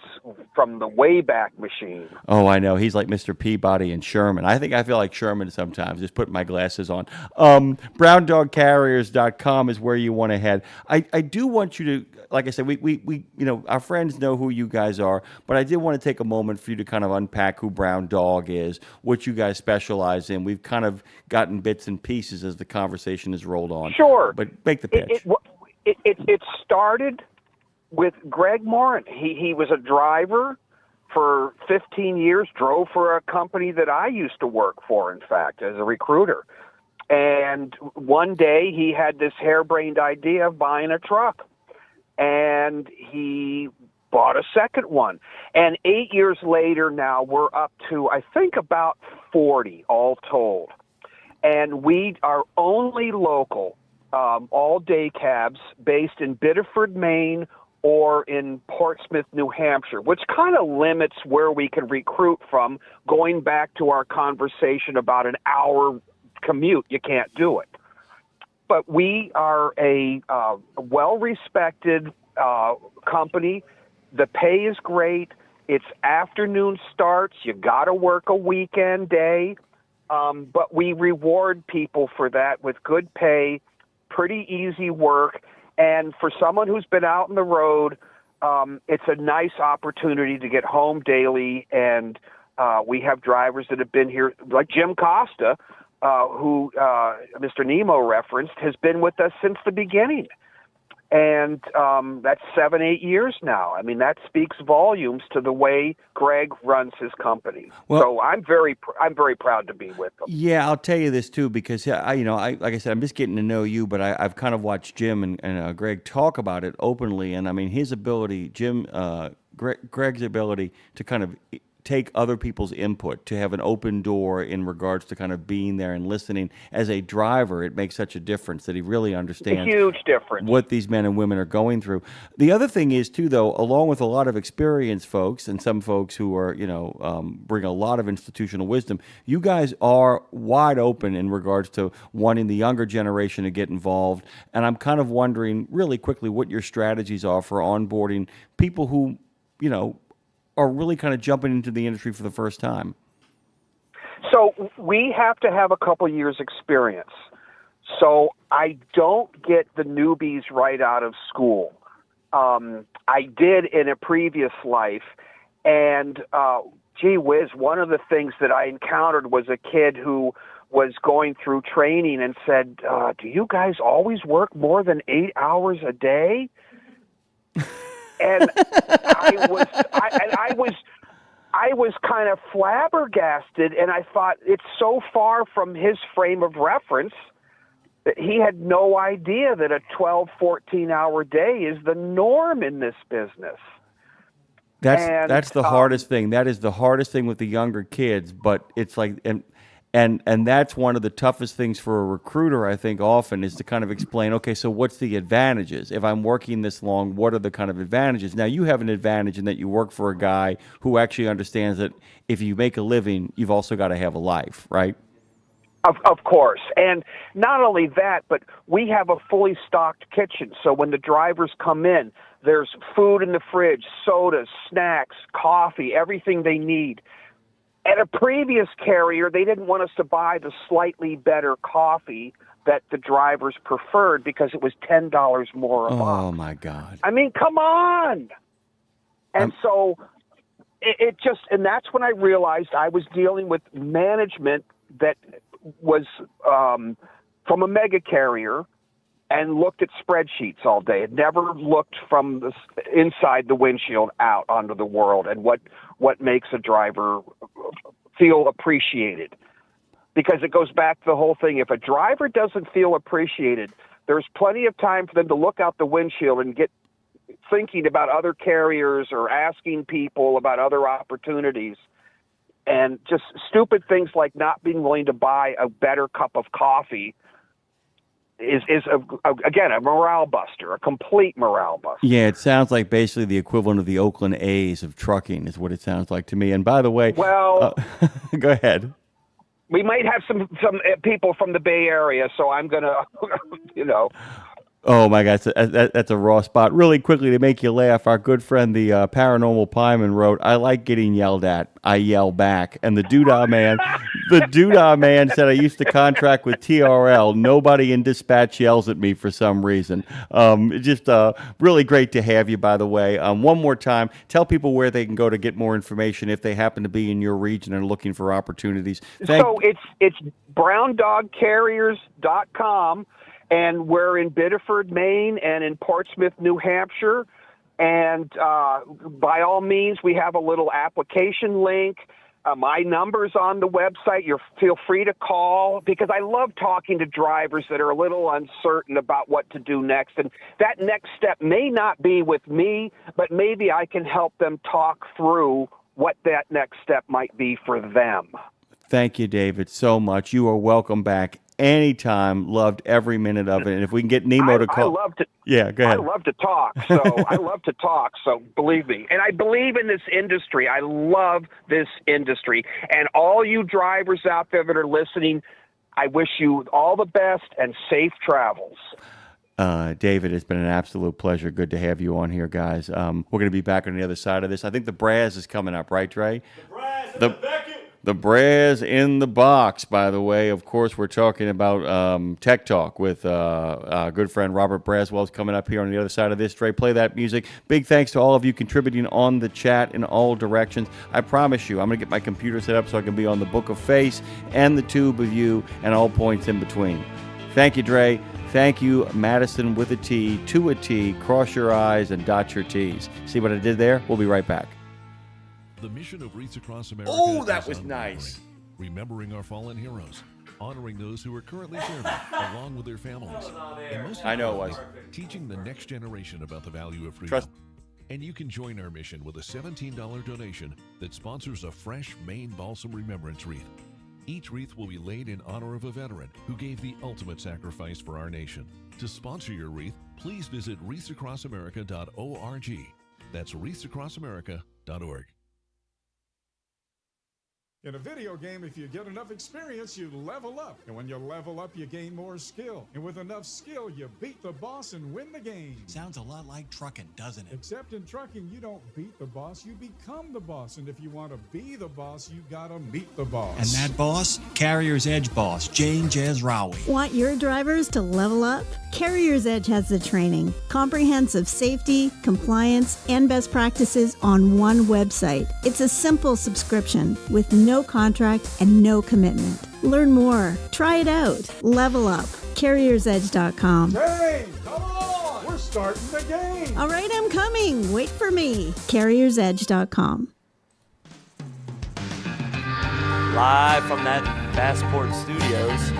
from the Wayback Machine. Oh, I know. He's like Mr. Peabody and Sherman. I think I feel like Sherman sometimes, just putting my glasses on. BrownDogCarriers.com is where you want to head. I do want you to, like I said, we our friends know who you guys are, but I did want to take a moment for you to kind of unpack who Brown Dog is, what you guys specialize in. We've kind of gotten bits and pieces as the conversation has rolled on. Sure. But make the pitch. It started with Greg Morin. He was a driver for 15 years, drove for a company that I used to work for, in fact, as a recruiter. And one day he had this harebrained idea of buying a truck. And he bought a second one. And 8 years later now, we're up to, I think, about 40 all told. And we are only local all-day cabs based in Biddeford, Maine, or in Portsmouth, New Hampshire, which kind of limits where we can recruit from. Going back to our conversation about an hour commute, you can't do it. But we are a well-respected company. The pay is great. It's afternoon starts. You got to work a weekend day. But we reward people for that with good pay, pretty easy work. And for someone who's been out on the road, it's a nice opportunity to get home daily. And we have drivers that have been here, like Jim Costa, who Mr. Nemo referenced, has been with us since the beginning. And that's 7-8 years now. I mean, that speaks volumes to the way Greg runs his company. Well, so I'm very proud to be with him. Yeah, I'll tell you this too, because like I said, I'm just getting to know you, but I've kind of watched Jim and Greg talk about it openly, and I mean his ability, Greg's ability to kind of take other people's input, to have an open door in regards to kind of being there and listening. As a driver, it makes such a difference that he really understands A huge difference. what these men and women are going through. The other thing is, too, though, along with a lot of experienced folks and some folks who are, bring a lot of institutional wisdom, you guys are wide open in regards to wanting the younger generation to get involved. And I'm kind of wondering really quickly what your strategies are for onboarding people who, are really kind of jumping into the industry for the first time. So we have to have a couple years experience. So I don't get the newbies right out of school. I did in a previous life, and gee whiz, one of the things that I encountered was a kid who was going through training and said, do you guys always work more than 8 hours a day? And I was kind of flabbergasted, and I thought it's so far from his frame of reference that he had no idea that a 12, 14-hour day is the norm in this business. That's the hardest thing. That is the hardest thing with the younger kids, but it's like and that's one of the toughest things for a recruiter, I think, often, is to kind of explain, okay, so what's the advantages? If I'm working this long, what are the kind of advantages? Now, you have an advantage in that you work for a guy who actually understands that if you make a living, you've also got to have a life, right? Of course. And not only that, but we have a fully stocked kitchen. So when the drivers come in, there's food in the fridge, sodas, snacks, coffee, everything they need. At a previous carrier, they didn't want us to buy the slightly better coffee that the drivers preferred because it was $10 more a box. Oh, my God. I mean, come on. And so it just, and that's when I realized I was dealing with management that was from a mega carrier and looked at spreadsheets all day. It never looked from the inside the windshield out onto the world and what makes a driver feel appreciated. Because it goes back to the whole thing. If a driver doesn't feel appreciated, there's plenty of time for them to look out the windshield and get thinking about other carriers or asking people about other opportunities. And just stupid things like not being willing to buy a better cup of coffee is again, a morale buster, a complete morale buster. Yeah, it sounds like basically the equivalent of the Oakland A's of trucking is what it sounds like to me. And by the way, well, go ahead. We might have some people from the Bay Area, so I'm going to, Oh, my God, that's a raw spot. Really quickly, to make you laugh, our good friend, the Paranormal Pieman, wrote, I like getting yelled at. I yell back. And the Doodah Man said, I used to contract with TRL. Nobody in dispatch yells at me for some reason. Just really great to have you, by the way. One more time, tell people where they can go to get more information if they happen to be in your region and looking for opportunities. So it's browndogcarriers.com. And we're in Biddeford, Maine, and in Portsmouth, New Hampshire. And by all means, we have a little application link. My number's on the website. Feel free to call, because I love talking to drivers that are a little uncertain about what to do next. And that next step may not be with me, but maybe I can help them talk through what that next step might be for them. Thank you, David, so much. You are welcome back anytime. Loved every minute of it. And if we can get Nemo to call. Yeah, go ahead. I love to talk. So believe me. And I believe in this industry. I love this industry. And all you drivers out there that are listening, I wish you all the best and safe travels. David, it's been an absolute pleasure. Good to have you on here, guys. We're going to be back on the other side of this. I think the Braz is coming up, right, Dre? The Braz in the box, by the way. Of course, we're talking about Tech Talk with our good friend Robert Braswell's coming up here on the other side of this. Dre, play that music. Big thanks to all of you contributing on the chat in all directions. I promise you, I'm going to get my computer set up so I can be on the Book of Face and the Tube of You and all points in between. Thank you, Dre. Thank you, Madison with a T, to a T. Cross your I's and dot your T's. See what I did there? We'll be right back. The mission of Wreaths Across America. Oh, that was nice. Remembering our fallen heroes, honoring those who are currently serving, along with their families, and most I know it was. teaching the next generation about the value of freedom. And you can join our mission with a $17 donation that sponsors a fresh Maine Balsam Remembrance Wreath. Each wreath will be laid in honor of a veteran who gave the ultimate sacrifice for our nation. To sponsor your wreath, please visit wreathsacrossamerica.org. That's wreathsacrossamerica.org. In a video game, if you get enough experience, you level up. And when you level up, you gain more skill. And with enough skill, you beat the boss and win the game. Sounds a lot like trucking, doesn't it? Except in trucking, you don't beat the boss, you become the boss. And if you want to be the boss, you gotta meet the boss. And that boss? Carrier's Edge boss, Jane Jezraoui. Want your drivers to level up? Carrier's Edge has the training, comprehensive safety, compliance, and best practices on one website. It's a simple subscription with no contract and no commitment. Learn more. Try it out. Level up. CarriersEdge.com. Hey, come on! We're starting the game! All right, I'm coming. Wait for me. CarriersEdge.com. Live from that Passport Studios.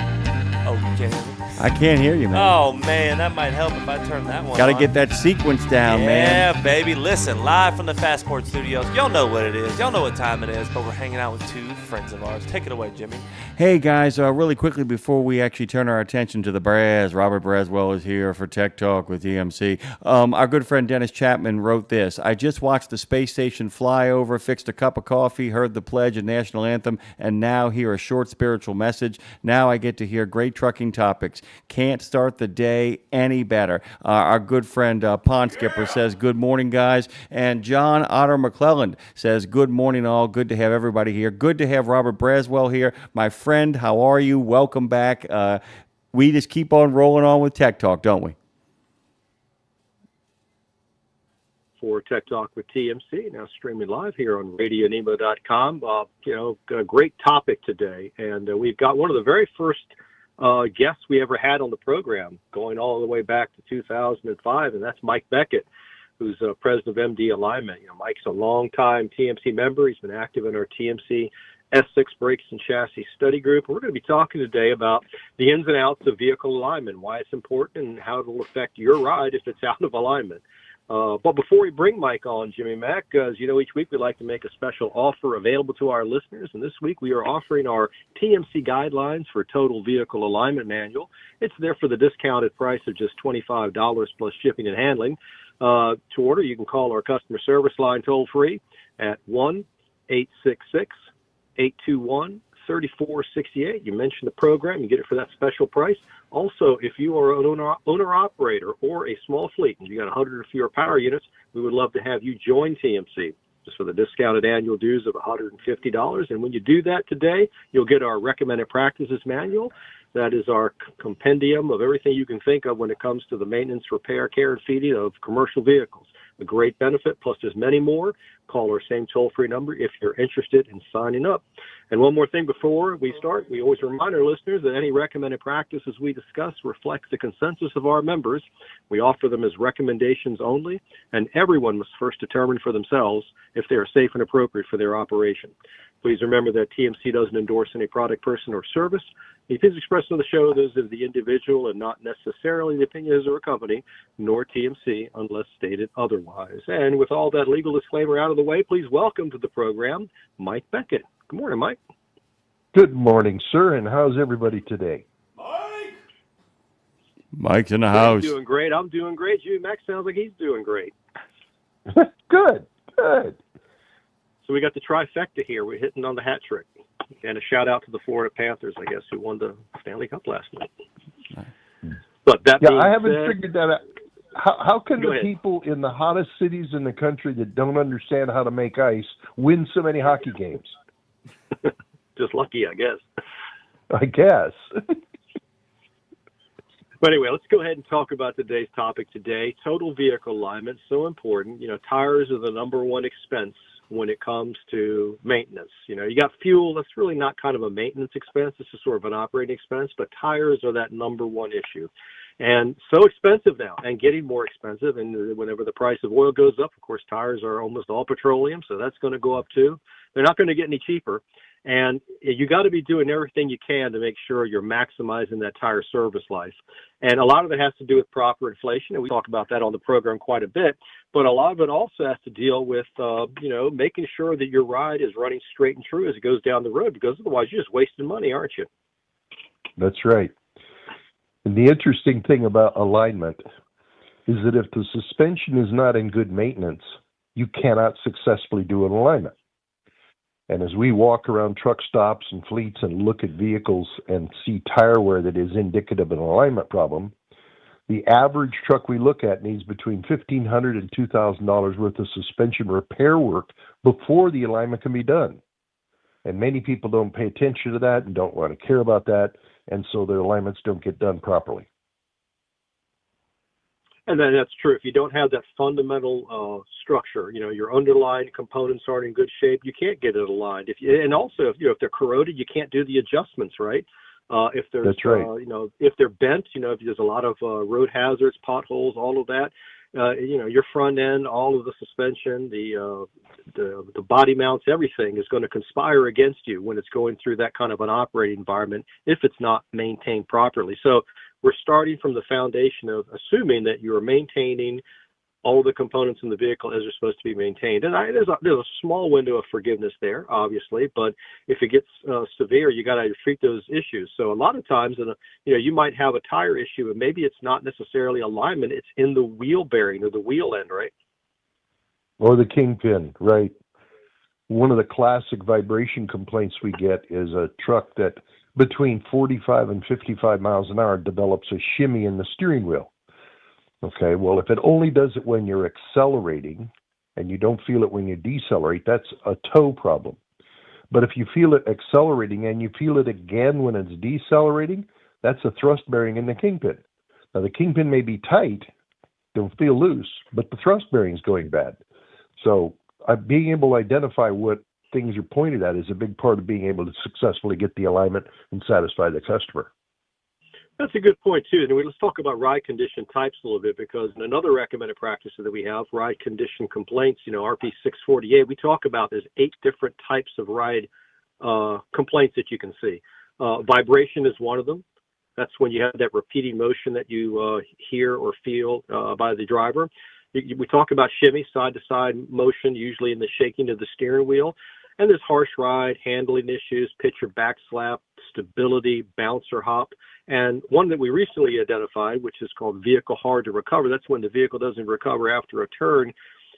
Oh, Jamie. I can't hear you, man. Oh, man, that might help if I turn that one Got to on. get that sequence down, man. Yeah, baby. Listen, live from the Passport Studios. Y'all know what it is. Y'all know what time it is, but we're hanging out with two friends of ours. Take it away, Jimmy. Hey, guys, really quickly before we actually turn our attention to the Braz, Robert Braswell is here for Tech Talk with EMC. Our good friend Dennis Chapman wrote this. I just watched the space station fly over, fixed a cup of coffee, heard the pledge and national anthem, and now hear a short spiritual message. Now I get to hear great trucking topics. Can't start the day any better. Our good friend Pond Skipper says, good morning, guys. And John Otter McClelland says, good morning, all. Good to have everybody here. Good to have Robert Braswell here. My friend, how are you? Welcome back. We just keep on rolling on with Tech Talk, don't we? For Tech Talk with TMC, now streaming live here on RadioNemo.com. A great topic today. And we've got one of the very first guests we ever had on the program, going all the way back to 2005, and that's Mike Beckett, who's president of MD Alignment. Mike's a longtime TMC member. He's been active in our TMC S6 Brakes and Chassis Study Group. We're going to be talking today about the ins and outs of vehicle alignment, why it's important, and how it'll affect your ride if it's out of alignment. But before we bring Mike on, Jimmy Mack, as you know, each week we like to make a special offer available to our listeners. And this week we are offering our TMC Guidelines for Total Vehicle Alignment Manual. It's there for the discounted price of just $25 plus shipping and handling. To order, you can call our customer service line toll free at 1-866-821-3468. You mention the program, you get it for that special price. Also, if you are an owner-operator or a small fleet and you got 100 or fewer power units, we would love to have you join TMC just for the discounted annual dues of $150. And when you do that today, you'll get our Recommended Practices Manual. That is our compendium of everything you can think of when it comes to the maintenance, repair, care, and feeding of commercial vehicles. A great benefit, plus there's many more. Call our same toll-free number if you're interested in signing up. And one more thing before we start, we always remind our listeners that any recommended practices we discuss reflects the consensus of our members. We offer them as recommendations only, and everyone must first determine for themselves if they are safe and appropriate for their operation. Please remember that TMC doesn't endorse any product, person, or service. The opinions expressed on the show, those of the individual and not necessarily the opinions of a company, nor TMC, unless stated otherwise. And with all that legal disclaimer out of the way, please welcome to the program, Mike Beckett. Good morning, Mike. Good morning, sir, and how's everybody today? Mike's in the house. Doing great. I'm doing great. Jimmy Mack sounds like he's doing great. Good. So we got the trifecta here. We're hitting on the hat trick. And a shout out to the Florida Panthers, I guess, who won the Stanley Cup last night. But that being I haven't said, figured that out. How can Go the ahead. people in the hottest cities in the country that don't understand how to make ice win so many hockey games? Just lucky, I guess. I guess. But anyway, let's go ahead and talk about today's topic today. Total vehicle alignment, so important. Tires are the number one expense when it comes to maintenance. You got fuel, that's really not kind of a maintenance expense. It's just sort of an operating expense, but tires are that number one issue. And so expensive now, and getting more expensive. And whenever the price of oil goes up, of course, tires are almost all petroleum, so that's going to go up too. They're not going to get any cheaper. And you got to be doing everything you can to make sure you're maximizing that tire service life. And a lot of it has to do with proper inflation, and we talk about that on the program quite a bit. But a lot of it also has to deal with, making sure that your ride is running straight and true as it goes down the road, because otherwise you're just wasting money, aren't you? That's right. And the interesting thing about alignment is that if the suspension is not in good maintenance, you cannot successfully do an alignment. And as we walk around truck stops and fleets and look at vehicles and see tire wear that is indicative of an alignment problem, the average truck we look at needs between $1,500 and $2,000 worth of suspension repair work before the alignment can be done. And many people don't pay attention to that and don't want to care about that, and so their alignments don't get done properly. And then that's true. If you don't have that fundamental structure, your underlying components aren't in good shape, you can't get it aligned. If they're corroded, you can't do the adjustments, right? If there's, that's right. If they're bent, if there's a lot of road hazards, potholes, all of that, your front end, all of the suspension, the body mounts, everything is going to conspire against you when it's going through that kind of an operating environment if it's not maintained properly. So we're starting from the foundation of assuming that you are maintaining all the components in the vehicle as they're supposed to be maintained. And there's a small window of forgiveness there, obviously, but if it gets severe, you got to treat those issues. So a lot of times, you might have a tire issue, and maybe it's not necessarily alignment; it's in the wheel bearing or the wheel end, right? Or the kingpin, right? One of the classic vibration complaints we get is a truck that between 45 and 55 miles an hour develops a shimmy in the steering wheel. Okay, well, if it only does it when you're accelerating and you don't feel it when you decelerate, that's a toe problem. But if you feel it accelerating and you feel it again when it's decelerating, that's a thrust bearing in the kingpin. Now, the kingpin may be tight, don't feel loose, but the thrust bearing is going bad. So being able to identify what things are pointed at is a big part of being able to successfully get the alignment and satisfy the customer. That's a good point, too. And let's talk about ride condition types a little bit, because in another recommended practice that we have, ride condition complaints, RP 648, we talk about there's 8 different types of ride complaints that you can see. Vibration is one of them. That's when you have that repeating motion that you hear or feel by the driver. We talk about shimmy, side-to-side motion, usually in the shaking of the steering wheel. And there's harsh ride, handling issues, pitch or back slap, stability, bounce or hop. And one that we recently identified, which is called vehicle hard to recover, that's when the vehicle doesn't recover after a turn,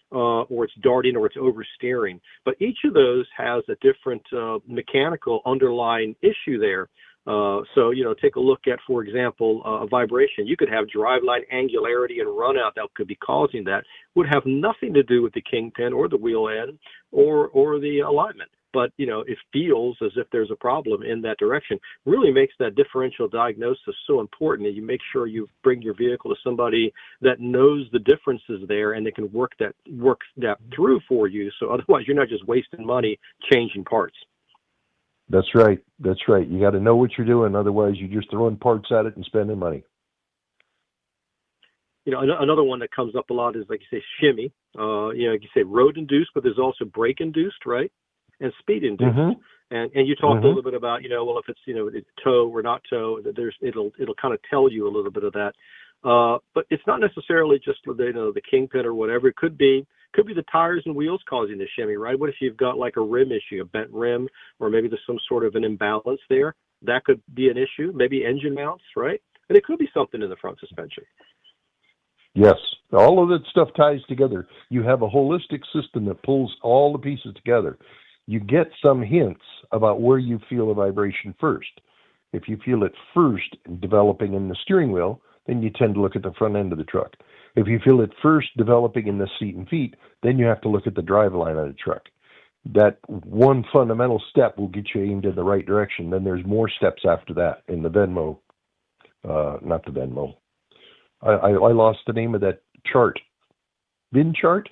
or it's darting or it's oversteering. But each of those has a different mechanical underlying issue there. So, take a look at, for example, a vibration. You could have driveline angularity and runout that could be causing that. Would have nothing to do with the kingpin or the wheel end or the alignment. But, it feels as if there's a problem in that direction. Really makes that differential diagnosis so important that you make sure you bring your vehicle to somebody that knows the differences there and they can work that through for you. So otherwise, you're not just wasting money changing parts. That's right. That's right. You got to know what you're doing. Otherwise, you're just throwing parts at it and spending money. Another one that comes up a lot is, like you say, shimmy. You say road-induced, but there's also brake-induced, right? And speed-induced. Mm-hmm. And you talked a little bit about, if it's, it's tow or not tow, it'll kind of tell you a little bit of that. But it's not necessarily just the kingpin or whatever. It could be the tires and wheels causing the shimmy, right? What if you've got like a rim issue, a bent rim, or maybe there's some sort of an imbalance there? That could be an issue. Maybe engine mounts, right? And it could be something in the front suspension. Yes, all of that stuff ties together. You have a holistic system that pulls all the pieces together. You get some hints about where you feel a vibration first. If you feel it first developing in the steering wheel, then you tend to look at the front end of the truck. If you feel it first developing in the seat and feet, then you have to look at the drive line of the truck. That one fundamental step will get you aimed in the right direction. Then there's more steps after that in the Venmo, not the Venmo. I lost the name of that chart. VIN chart?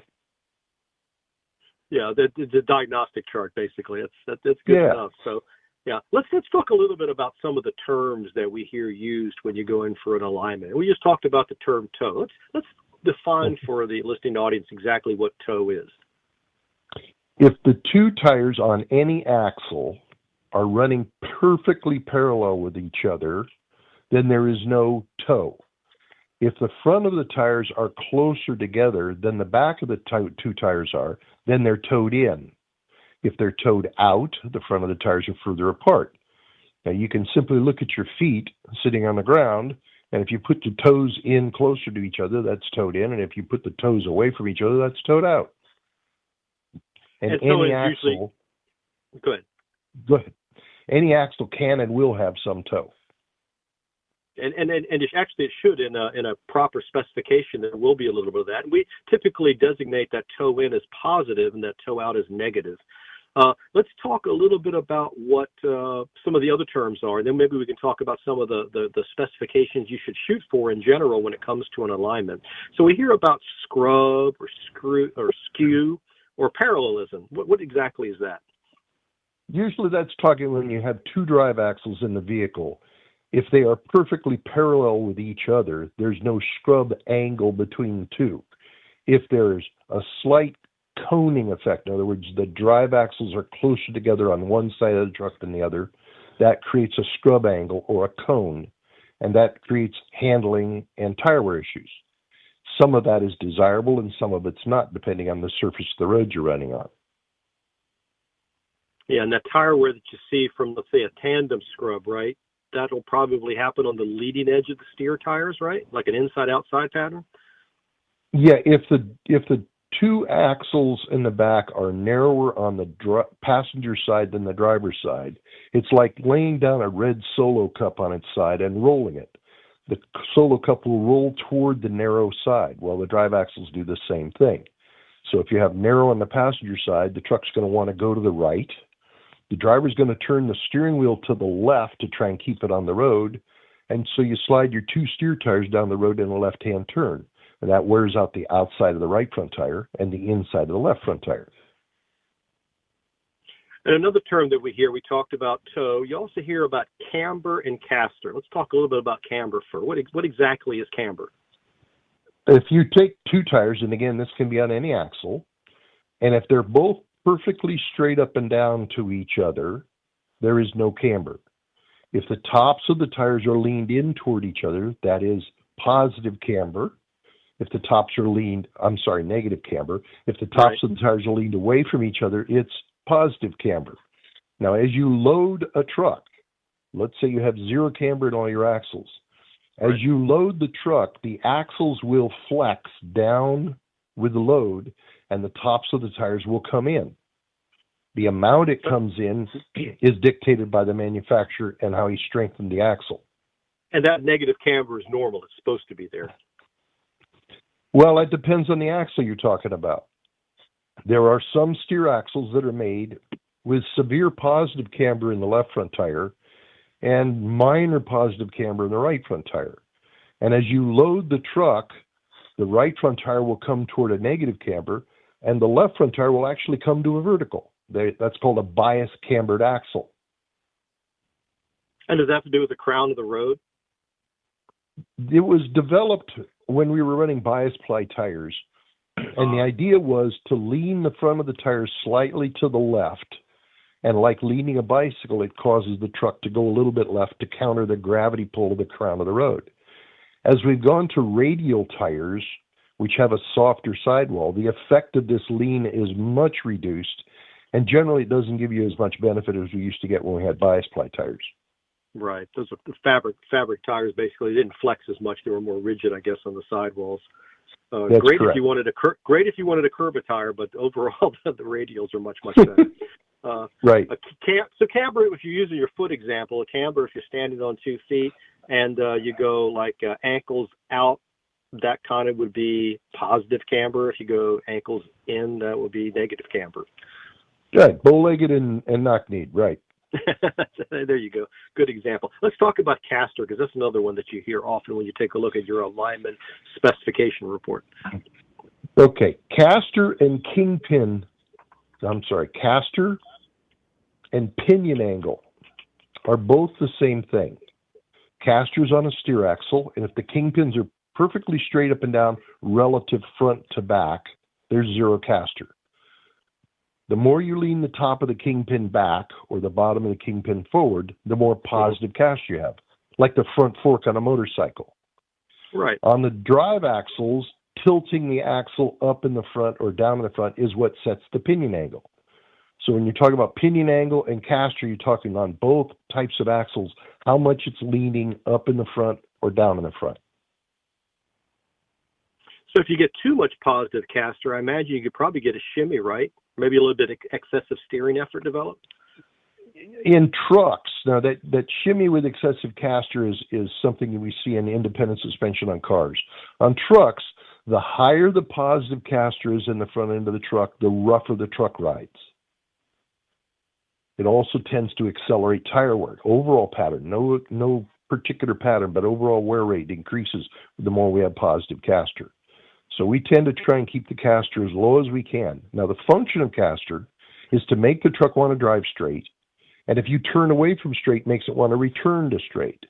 Yeah, the diagnostic chart, basically. That's good enough. So Yeah, let's talk a little bit about some of the terms that we hear used when you go in for an alignment. We just talked about the term toe. Let's define for the listening audience exactly what toe is. If the two tires on any axle are running perfectly parallel with each other, then there is no toe. If the front of the tires are closer together than the back of the two tires are, then they're towed in. If they're towed out, the front of the tires are further apart. Now, you can simply look at your feet sitting on the ground, and if you put the toes in closer to each other, that's towed in, and if you put the toes away from each other, that's towed out. And so any it's usually, axle... Go ahead. Any axle can and will have some toe. And it should in a proper specification. There will be a little bit of that. And we typically designate that toe in as positive and that toe out as negative. Let's talk a little bit about what some of the other terms are, and then maybe we can talk about some of the specifications you should shoot for in general when it comes to an alignment. So we hear about scrub or screw or skew or parallelism. What exactly is that? Usually that's talking when you have two drive axles in the vehicle. If they are perfectly parallel with each other, there's no scrub angle between the two. If there's a slight coning effect, in other words, the drive axles are closer together on one side of the truck than the other, that creates a scrub angle or a cone, and that creates handling and tire wear issues. Some of that is desirable and some of it's not, depending on the surface of the road you're running on. Yeah, and that tire wear that you see from, let's say, a tandem scrub, right? That'll probably happen on the leading edge of the steer tires, right? Like an inside-outside pattern? Yeah, if the two axles in the back are narrower on the passenger side than the driver's side, it's like laying down a red Solo cup on its side and rolling it. The Solo cup will roll toward the narrow side, while the drive axles do the same thing. So if you have narrow on the passenger side, the truck's going to want to go to the right. The driver's going to turn the steering wheel to the left to try and keep it on the road, and so you slide your two steer tires down the road in a left-hand turn, and that wears out the outside of the right front tire and the inside of the left front tire. And another term that we hear, we talked about toe. You also hear about camber and caster. Let's talk a little bit about camber first. What exactly is camber? If you take two tires, and again, this can be on any axle, and if they're both perfectly straight up and down to each other, there is no camber. If the tops of the tires are leaned in toward each other, that is positive camber. If the tops are negative camber. If the tops of the tires are leaned away from each other, it's positive camber. Now, as you load a truck, let's say you have zero camber in all your axles. As you load the truck, the axles will flex down with the load, and the tops of the tires will come in. The amount it comes in is dictated by the manufacturer and how he strengthened the axle. And that negative camber is normal. It's supposed to be there. Well, it depends on the axle you're talking about. There are some steer axles that are made with severe positive camber in the left front tire and minor positive camber in the right front tire. And as you load the truck, the right front tire will come toward a negative camber, and the left front tire will actually come to a vertical. That's called a bias cambered axle. And does that have to do with the crown of the road? It was developed when we were running bias ply tires, and the idea was to lean the front of the tires slightly to the left, and like leaning a bicycle, it causes the truck to go a little bit left to counter the gravity pull of the crown of the road. As we've gone to radial tires, which have a softer sidewall, the effect of this lean is much reduced, and generally it doesn't give you as much benefit as we used to get when we had bias ply tires. Right. Those are the fabric tires. Basically, they didn't flex as much. They were more rigid, I guess, on the sidewalls. That's great correct. if you wanted to curb a tire, but overall the radials are much better. Right. So camber, if you're using your foot example, a camber if you're standing on 2 feet and you go like ankles out, that kind of would be positive camber. If you go ankles in, that would be negative camber. Right. Bow-legged and knock-kneed. Right. There you go. Good example. Let's talk about caster, because that's another one that you hear often when you take a look at your alignment specification report. Okay. Caster and pinion angle are both the same thing. Casters on a steer axle, and if the kingpins are perfectly straight up and down relative front to back, there's zero caster. The more you lean the top of the kingpin back or the bottom of the kingpin forward, the more positive caster you have, like the front fork on a motorcycle. Right. On the drive axles, tilting the axle up in the front or down in the front is what sets the pinion angle. So when you're talking about pinion angle and caster, you're talking on both types of axles, how much it's leaning up in the front or down in the front. So if you get too much positive caster, I imagine you could probably get a shimmy, right? Maybe a little bit of excessive steering effort developed. In trucks, now that shimmy with excessive caster is something that we see in independent suspension on cars. On trucks, the higher the positive caster is in the front end of the truck, the rougher the truck rides. It also tends to accelerate tire wear. Overall pattern, no particular pattern, but overall wear rate increases the more we have positive caster. So we tend to try and keep the caster as low as we can. Now, the function of caster is to make the truck want to drive straight. And if you turn away from straight, it makes it want to return to straight.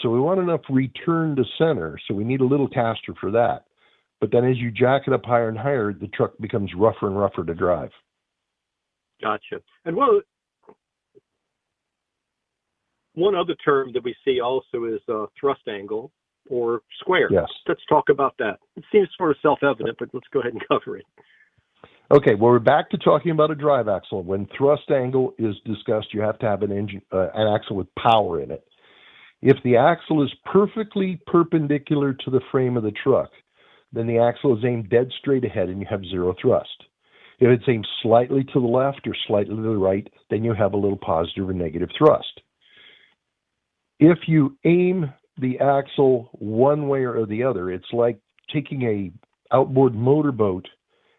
So we want enough return to center, so we need a little caster for that. But then as you jack it up higher and higher, the truck becomes rougher and rougher to drive. Gotcha. And one other term that we see also is thrust angle or square. Yes. Let's talk about that. It seems sort of self-evident, but let's go ahead and cover it. Okay, well, we're back to talking about a drive axle. When thrust angle is discussed, you have to have an axle with power in it. If the axle is perfectly perpendicular to the frame of the truck, then the axle is aimed dead straight ahead and you have zero thrust. If it's aimed slightly to the left or slightly to the right, then you have a little positive or negative thrust. If you aim the axle one way or the other, it's like taking a outboard motorboat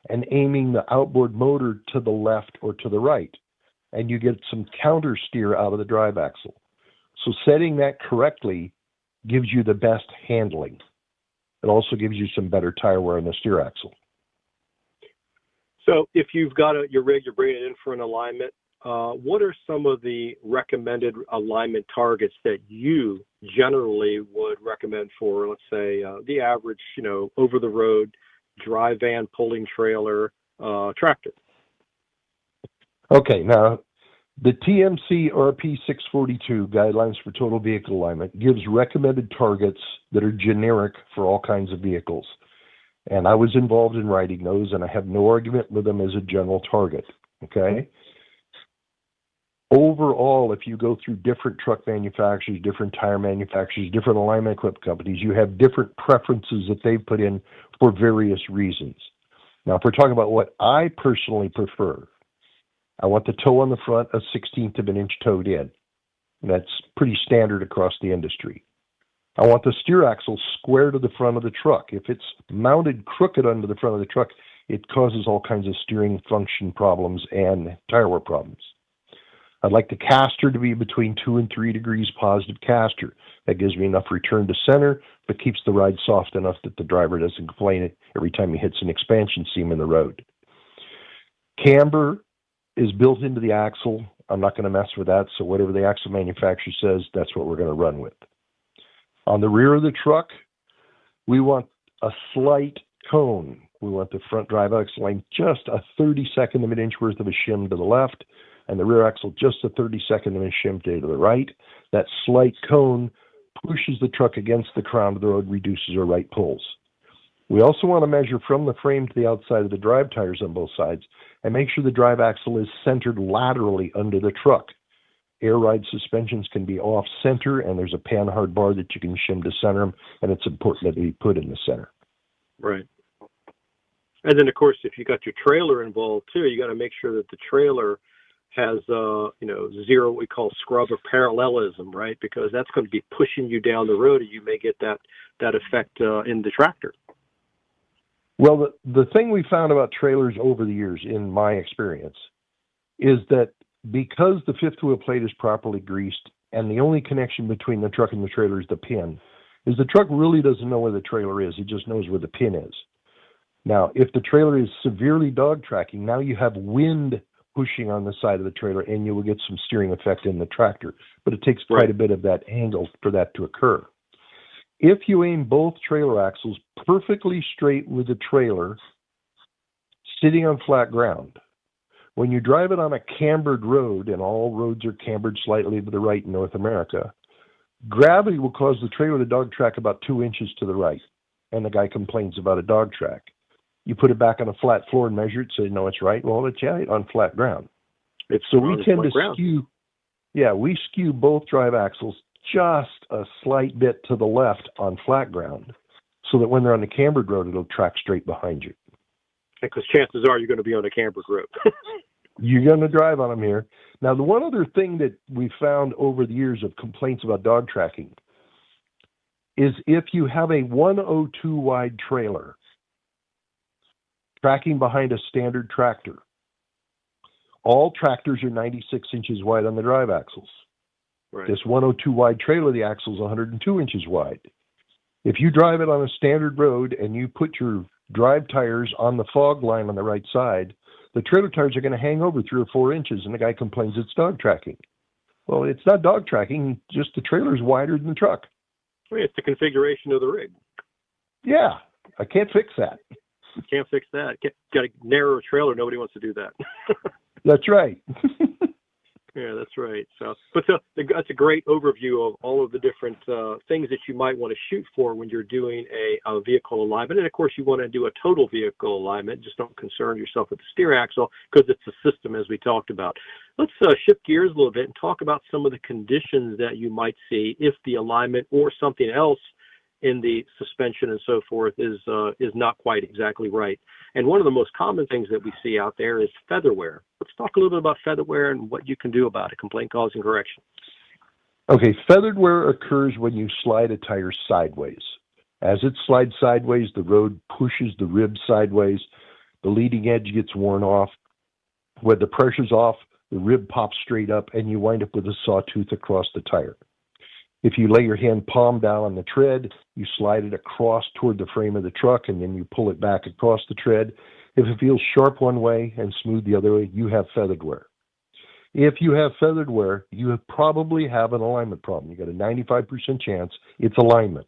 and aiming the outboard motor to the left or to the right, and you get some counter steer out of the drive axle. So setting that correctly gives you the best handling. It also gives you some better tire wear on the steer axle. So if you've got your rig, you're bringing it in for an alignment, what are some of the recommended alignment targets that you generally would recommend for, let's say, the average, over-the-road dry van, pulling trailer, tractor? Okay, now the TMC RP 642 Guidelines for Total Vehicle Alignment gives recommended targets that are generic for all kinds of vehicles. And I was involved in writing those, and I have no argument with them as a general target, okay? Overall, if you go through different truck manufacturers, different tire manufacturers, different alignment equipment companies, you have different preferences that they've put in for various reasons. Now, if we're talking about what I personally prefer, I want the toe on the front a 1/16 of an inch toed in. That's pretty standard across the industry. I want the steer axle square to the front of the truck. If it's mounted crooked under the front of the truck, it causes all kinds of steering function problems and tire wear problems. I'd like the caster to be between 2 and 3 degrees positive caster. That gives me enough return to center, but keeps the ride soft enough that the driver doesn't complain every time he hits an expansion seam in the road. Camber is built into the axle. I'm not going to mess with that, so whatever the axle manufacturer says, that's what we're going to run with. On the rear of the truck, we want a slight cone. We want the front drive axle line just a 32nd of an inch worth of a shim to the left, and the rear axle just a 32nd of a shim to the right. That slight cone pushes the truck against the crown of the road, reduces our right pulls. We also want to measure from the frame to the outside of the drive tires on both sides and make sure the drive axle is centered laterally under the truck. Air ride suspensions can be off center, and there's a panhard bar that you can shim to center them, and it's important that they be put in the center. Right. And then, of course, if you got your trailer involved too, you got to make sure that the trailer has zero what we call scrub or parallelism, right? Because that's going to be pushing you down the road, and you may get that effect in the tractor. Well, the thing we found about trailers over the years, in my experience, is that because the fifth wheel plate is properly greased and the only connection between the truck and the trailer is the pin, is the truck really doesn't know where the trailer is. He just knows where the pin is. Now, if the trailer is severely dog tracking, now you have wind pushing on the side of the trailer, and you will get some steering effect in the tractor. But it takes quite a bit of that angle for that to occur. If you aim both trailer axles perfectly straight with the trailer sitting on flat ground, when you drive it on a cambered road, and all roads are cambered slightly to the right in North America, gravity will cause the trailer to dog track about 2 inches to the right, and the guy complains about a dog track. You put it back on a flat floor and measure it, so you know it's right. Well, it's on flat ground. So we tend to skew. Yeah, we skew both drive axles just a slight bit to the left on flat ground, so that when they're on the cambered road, it'll track straight behind you. Because chances are you're going to be on a cambered road. You're going to drive on them here. Now, the one other thing that we found over the years of complaints about dog tracking is if you have a 102 wide trailer tracking behind a standard tractor. All tractors are 96 inches wide on the drive axles. Right. This 102 wide trailer, the axle is 102 inches wide. If you drive it on a standard road and you put your drive tires on the fog line on the right side, the trailer tires are going to hang over 3 or 4 inches, and the guy complains it's dog tracking. Well, it's not dog tracking, just the trailer's wider than the truck. It's the configuration of the rig. Yeah, I can't fix that. Can't fix that. Got a narrower trailer. Nobody wants to do that. That's right. Yeah, that's right. So that's a great overview of all of the different things that you might want to shoot for when you're doing a vehicle alignment. And of course, you want to do a total vehicle alignment. Just don't concern yourself with the steer axle, because it's a system, as we talked about. Let's shift gears a little bit and talk about some of the conditions that you might see if the alignment or something else in the suspension and so forth is not quite exactly right. And one of the most common things that we see out there is feather wear. Let's talk a little bit about feather wear and what you can do about it, complaint, cause, and correction. Okay, feathered wear occurs when you slide a tire sideways. As it slides sideways, the road pushes the rib sideways, the leading edge gets worn off. When the pressure's off, the rib pops straight up, and you wind up with a sawtooth across the tire. If you lay your hand palm down on the tread, you slide it across toward the frame of the truck, and then you pull it back across the tread. If it feels sharp one way and smooth the other way, you have feathered wear. If you have feathered wear, you probably have an alignment problem. You got a 95% chance it's alignment.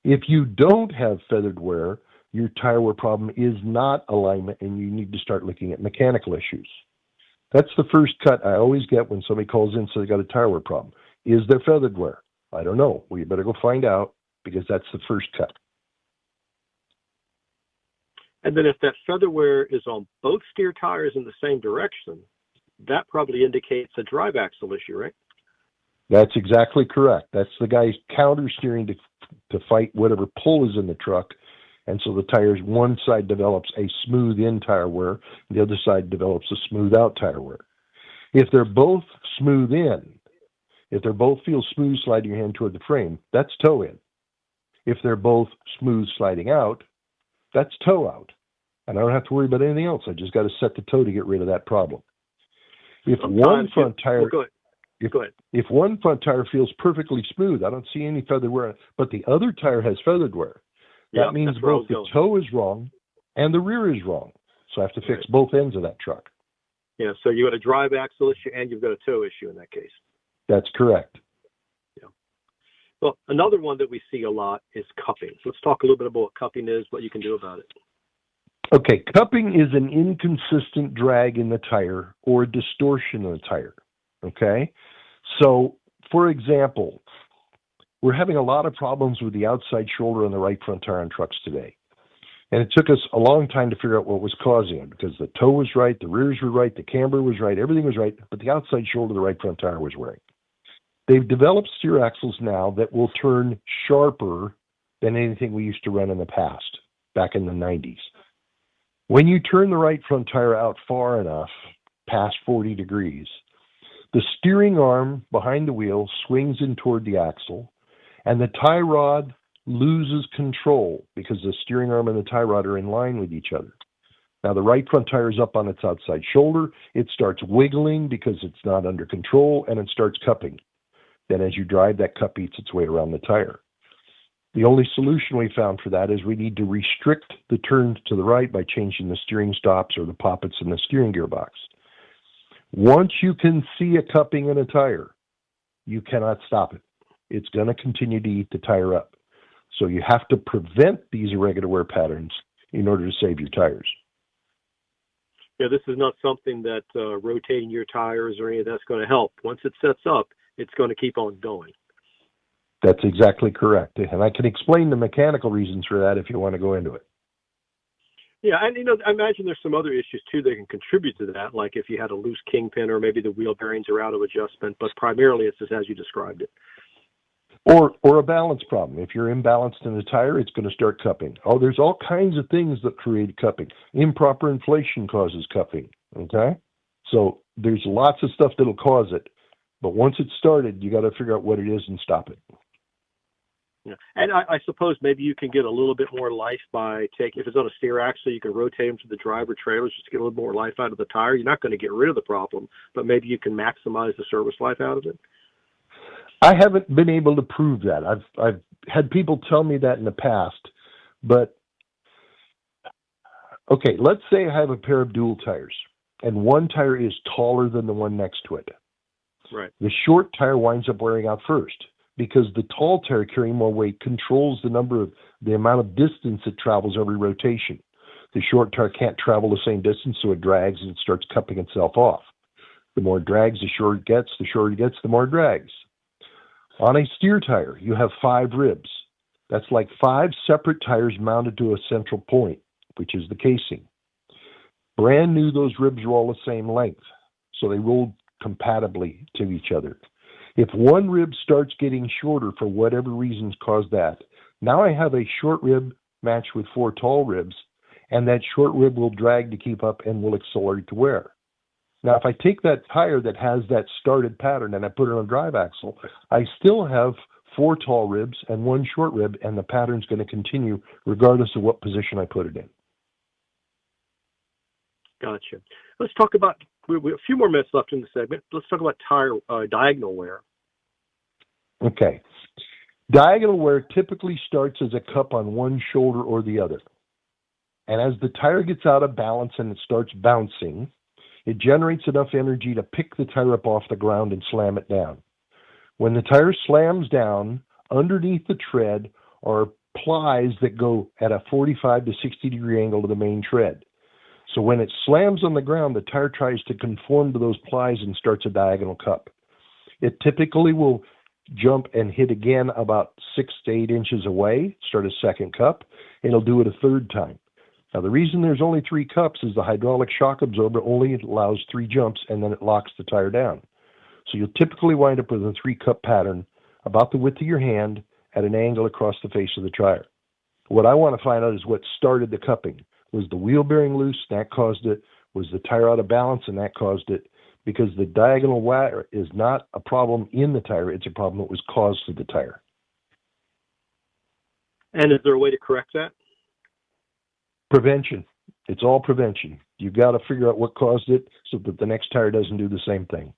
If you don't have feathered wear, your tire wear problem is not alignment, and you need to start looking at mechanical issues. That's the first cut I always get when somebody calls in and says they got a tire wear problem. Is there feathered wear? I don't know. Well, you better go find out, because that's the first cut. And then if that feather wear is on both steer tires in the same direction, that probably indicates a drive axle issue, right? That's exactly correct. That's the guy counter steering to fight whatever pull is in the truck. And so the tires, one side develops a smooth in tire wear, the other side develops a smooth out tire wear. If they're both smooth in, if they're both feel smooth sliding your hand toward the frame, that's toe in. If they're both smooth sliding out, that's toe out. And I don't have to worry about anything else. I just got to set the toe to get rid of that problem. If one front tire, go ahead. If one front tire feels perfectly smooth, I don't see any feathered wear, but the other tire has feathered wear. That means both the toe is wrong and the rear is wrong. So I have to fix both ends of that truck. Yeah, so you got a drive axle issue and you've got a toe issue in that case. That's correct. Yeah. Well, another one that we see a lot is cupping. So let's talk a little bit about what cupping is, what you can do about it. Okay, cupping is an inconsistent drag in the tire or a distortion in the tire. Okay? So, for example, we're having a lot of problems with the outside shoulder on the right front tire on trucks today. And it took us a long time to figure out what was causing it, because the toe was right, the rears were right, the camber was right, everything was right, but the outside shoulder of the right front tire was wearing. They've developed steer axles now that will turn sharper than anything we used to run in the past, back in the 90s. When you turn the right front tire out far enough, past 40 degrees, the steering arm behind the wheel swings in toward the axle, and the tie rod loses control because the steering arm and the tie rod are in line with each other. Now, the right front tire is up on its outside shoulder. It starts wiggling because it's not under control, and it starts cupping. Then as you drive, that cup eats its way around the tire. The only solution we found for that is we need to restrict the turns to the right by changing the steering stops or the poppets in the steering gearbox. Once you can see a cupping in a tire, you cannot stop it. It's going to continue to eat the tire up. So you have to prevent these irregular wear patterns in order to save your tires. Yeah, this is not something that rotating your tires or any of that's going to help. Once it sets up, it's going to keep on going. That's exactly correct. And I can explain the mechanical reasons for that if you want to go into it. Yeah, and I imagine there's some other issues too that can contribute to that, like if you had a loose kingpin or maybe the wheel bearings are out of adjustment, but primarily it's just as you described it. Or a balance problem. If you're imbalanced in the tire, it's going to start cupping. Oh, there's all kinds of things that create cupping. Improper inflation causes cupping, okay? So there's lots of stuff that'll cause it. But once it's started, you got to figure out what it is and stop it. Yeah. And I suppose maybe you can get a little bit more life by if it's on a steer axle, you can rotate them to the driver trailers just to get a little more life out of the tire. You're not going to get rid of the problem, but maybe you can maximize the service life out of it. I haven't been able to prove that. I've had people tell me that in the past, but okay, let's say I have a pair of dual tires and one tire is taller than the one next to it. Right. The short tire winds up wearing out first because the tall tire carrying more weight controls the amount of distance it travels every rotation. The short tire can't travel the same distance, so it drags and it starts cupping itself off. The more it drags, the shorter it gets. The shorter it gets, the more it drags. On a steer tire, you have 5 ribs. That's like 5 separate tires mounted to a central point, which is the casing. Brand new, those ribs are all the same length, so they roll compatibly to each other. If one rib starts getting shorter for whatever reasons caused that, now I have a short rib matched with 4 tall ribs, and that short rib will drag to keep up and will accelerate to wear. Now, if I take that tire that has that started pattern and I put it on a drive axle, I still have 4 tall ribs and 1 short rib, and the pattern's going to continue regardless of what position I put it in. Gotcha. Let's talk about, we have a few more minutes left in the segment. Let's talk about tire diagonal wear. Okay. Diagonal wear typically starts as a cup on one shoulder or the other. And as the tire gets out of balance and it starts bouncing, it generates enough energy to pick the tire up off the ground and slam it down. When the tire slams down, underneath the tread are plies that go at a 45 to 60 degree angle to the main tread. So when it slams on the ground, the tire tries to conform to those plies and starts a diagonal cup. It typically will jump and hit again about 6 to 8 inches away, start a second cup, and it'll do it a third time. Now, the reason there's only 3 cups is the hydraulic shock absorber only allows 3 jumps, and then it locks the tire down. So you'll typically wind up with a 3-cup pattern about the width of your hand at an angle across the face of the tire. What I want to find out is what started the cupping. Was the wheel bearing loose? That caused it. Was the tire out of balance? And that caused it. Because the diagonal wear is not a problem in the tire. It's a problem that was caused to the tire. And is there a way to correct that? Prevention. It's all prevention. You've got to figure out what caused it so that the next tire doesn't do the same thing.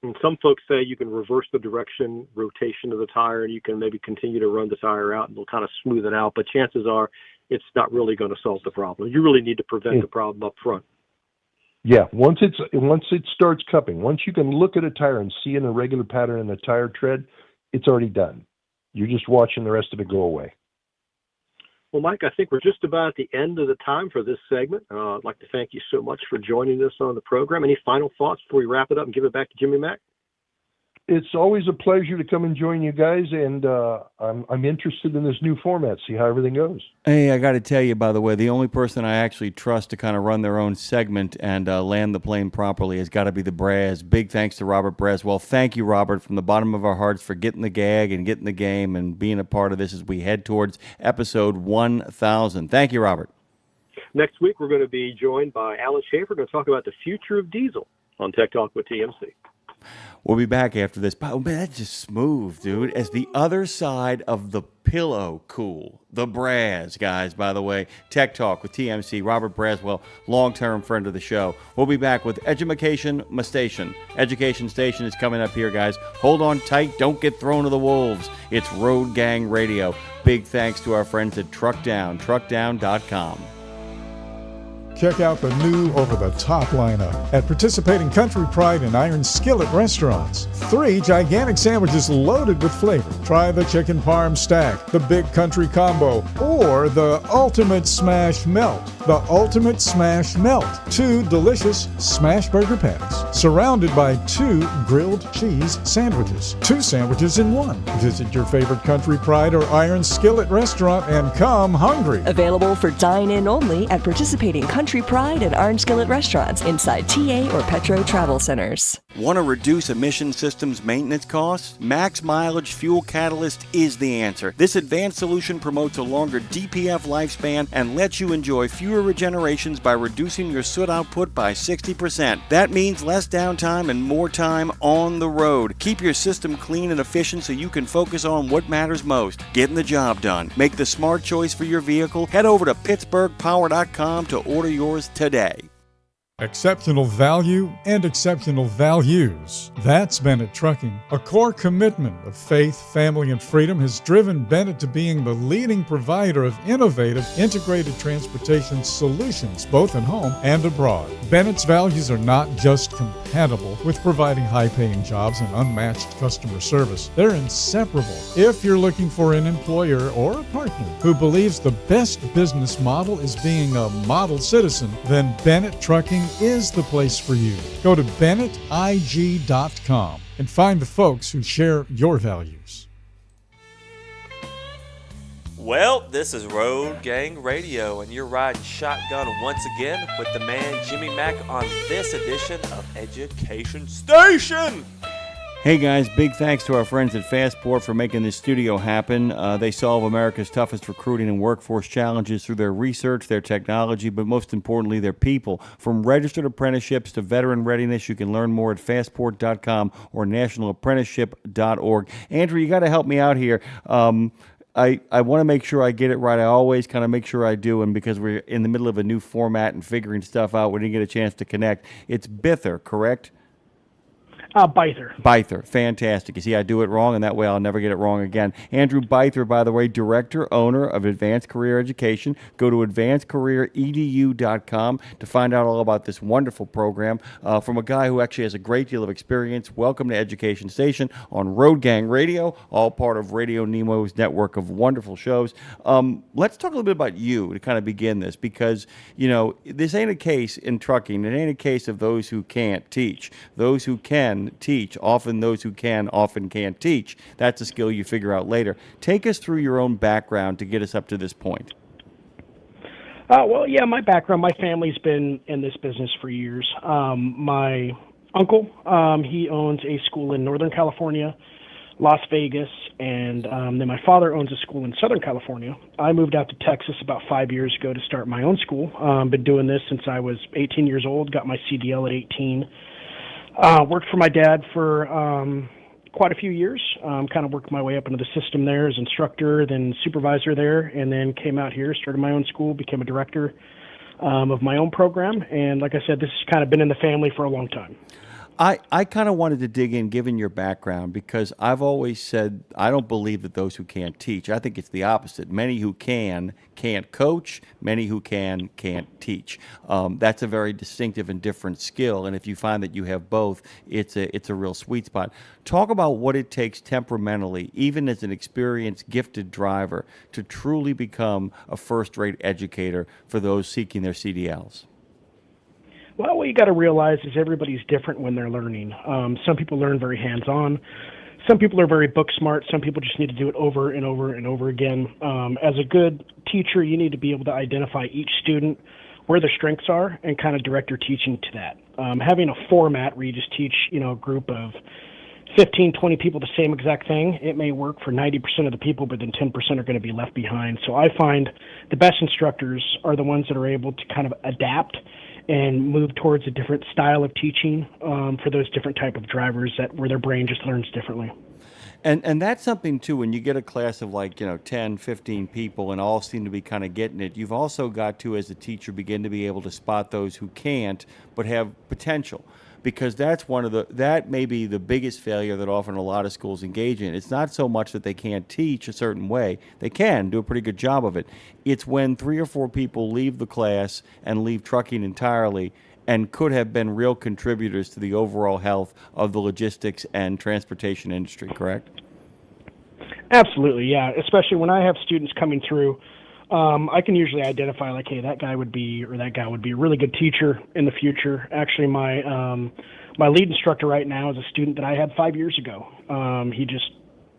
And some folks say you can reverse the rotation of the tire, and you can maybe continue to run the tire out, and it'll kind of smooth it out. But chances are it's not really going to solve the problem. You really need to prevent the problem up front. Yeah, once it starts cupping, once you can look at a tire and see an irregular pattern in the tire tread, it's already done. You're just watching the rest of it go away. Well, Mike, I think we're just about at the end of the time for this segment. I'd like to thank you so much for joining us on the program. Any final thoughts before we wrap it up and give it back to Jimmy Mack? It's always a pleasure to come and join you guys, and I'm interested in this new format, see how everything goes. Hey, I got to tell you, by the way, the only person I actually trust to kind of run their own segment and land the plane properly has got to be the Braz. Big thanks to Robert Braswell. Thank you, Robert, from the bottom of our hearts for getting the gag and getting the game and being a part of this as we head towards episode 1000. Thank you, Robert. Next week, we're going to be joined by Alan Schaefer. We're going to talk about the future of diesel on Tech Talk with TMC. We'll be back after this. Oh, man, that's just smooth, dude. As the other side of the pillow cool. The Braz, guys, by the way. Tech Talk with TMC. Robert Braswell, long-term friend of the show. We'll be back with Education Station. Education Station is coming up here, guys. Hold on tight. Don't get thrown to the wolves. It's Road Gang Radio. Big thanks to our friends at truckdown.com. Check out the new over-the-top lineup at participating Country Pride and Iron Skillet restaurants. 3 gigantic sandwiches loaded with flavor. Try the chicken parm stack, the big country combo, or the ultimate smash melt. The ultimate smash melt. 2 delicious smash burger patties, surrounded by 2 grilled cheese sandwiches. 2 sandwiches in 1. Visit your favorite Country Pride or Iron Skillet restaurant and come hungry. Available for dine-in only at participating Country Pride and Iron Skillet restaurants inside TA or Petro Travel Centers. Want to reduce emission systems maintenance costs? Max Mileage Fuel Catalyst is the answer. This advanced solution promotes a longer DPF lifespan and lets you enjoy fewer regenerations by reducing your soot output by 60%. That means less downtime and more time on the road. Keep your system clean and efficient so you can focus on what matters most, getting the job done. Make the smart choice for your vehicle. Head over to PittsburghPower.com to order yours today. Exceptional value and exceptional values. That's Bennett Trucking. A core commitment of faith, family, and freedom has driven Bennett to being the leading provider of innovative, integrated transportation solutions, both at home and abroad. Bennett's values are not just compatible with providing high-paying jobs and unmatched customer service. They're inseparable. If you're looking for an employer or a partner who believes the best business model is being a model citizen, then Bennett Trucking is the place for you. Go to BennettIG.com and find the folks who share your values. Well, this is Road Gang Radio, and you're riding shotgun once again with the man Jimmy Mack on this edition of Education Station. Hey guys, big thanks to our friends at Fastport for making this studio happen. They solve America's toughest recruiting and workforce challenges through their research, their technology, but most importantly, their people. From registered apprenticeships to veteran readiness, you can learn more at fastport.com or nationalapprenticeship.org. Andrew, you got to help me out here. I want to make sure I get it right. I always kind of make sure I do, and because we're in the middle of a new format and figuring stuff out, we didn't get a chance to connect. It's Bither, correct? Byther. Byther. Fantastic. You see, I do it wrong, and that way I'll never get it wrong again. Andrew Byther, by the way, director, owner of Advanced Career Education. Go to advancedcareeredu.com to find out all about this wonderful program from a guy who actually has a great deal of experience. Welcome to Education Station on Road Gang Radio, all part of RadioNemo's network of wonderful shows. Let's talk a little bit about you to kind of begin this, because, you know, this ain't a case in trucking. It ain't a case of those who can't teach. Those who can teach. Often those who can often can't teach. That's a skill you figure out later. Take us through your own background to get us up to this point. Well, yeah, my background, my family's been in this business for years. My uncle, he owns a school in Northern California, Las Vegas, and then my father owns a school in Southern California. I moved out to Texas about 5 years ago to start my own school. Been doing this since I was 18 years old, got my CDL at 18. Worked for my dad for quite a few years, kind of worked my way up into the system there as instructor, then supervisor there, and then came out here, started my own school, became a director of my own program. And like I said, this has kind of been in the family for a long time. I kind of wanted to dig in, given your background, because I've always said I don't believe that those who can't teach. I think it's the opposite. Many who can can't coach. Many who can can't teach. That's a very distinctive and different skill. And if you find that you have both, it's a real sweet spot. Talk about what it takes temperamentally, even as an experienced, gifted driver, to truly become a first-rate educator for those seeking their CDLs. Well, what you got to realize is everybody's different when they're learning. Some people learn very hands-on. Some people are very book smart. Some people just need to do it over and over and over again. As a good teacher, you need to be able to identify each student, where their strengths are, and kind of direct your teaching to that. Having a format where you just teach, a group of 15, 20 people the same exact thing, it may work for 90% of the people, but then 10% are going to be left behind. So I find the best instructors are the ones that are able to kind of adapt and move towards a different style of teaching for those different type of drivers where their brain just learns differently. And that's something too, when you get a class of 10, 15 people and all seem to be kind of getting it, you've also got to, as a teacher, begin to be able to spot those who can't but have potential. Because that may be the biggest failure that often a lot of schools engage in. It's not so much that they can't teach a certain way. They can do a pretty good job of it. It's when 3 or 4 people leave the class and leave trucking entirely and could have been real contributors to the overall health of the logistics and transportation industry, correct? Absolutely, yeah. Especially when I have students coming through, I can usually identify like, hey, that guy would be a really good teacher in the future. Actually, my lead instructor right now is a student that I had 5 years ago. He just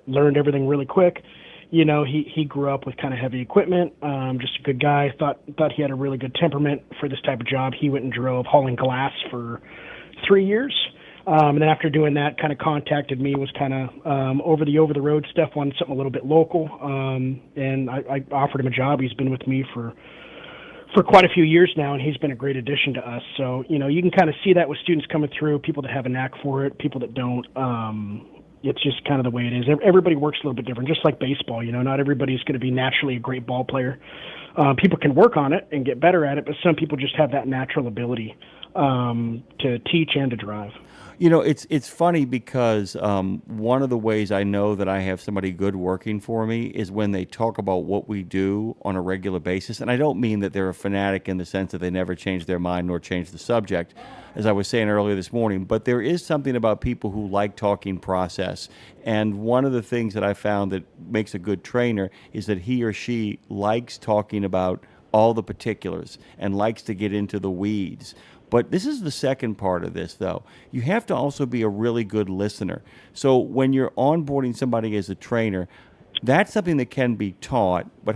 learned everything really quick. You know, he grew up with kind of heavy equipment, just a good guy, thought he had a really good temperament for this type of job. He went and drove hauling glass for 3 years. And then after doing that, kind of contacted me, was kind of over the road stuff, wanted something a little bit local. And I offered him a job. He's been with me for quite a few years now, and he's been a great addition to us. So, you know, you can kind of see that with students coming through, people that have a knack for it, people that don't. It's just kind of the way it is. Everybody works a little bit different, just like baseball. You know, not everybody's going to be naturally a great ball player. People can work on it and get better at it, but some people just have that natural ability to teach and to drive. You know, it's funny because one of the ways I know that I have somebody good working for me is when they talk about what we do on a regular basis. And I don't mean that they're a fanatic in the sense that they never change their mind nor change the subject, as I was saying earlier this morning. But there is something about people who like talking process. And one of the things that I found that makes a good trainer is that he or she likes talking about all the particulars and likes to get into the weeds. But this is the second part of this, though. You have to also be a really good listener. So when you're onboarding somebody as a trainer, that's something that can be taught. But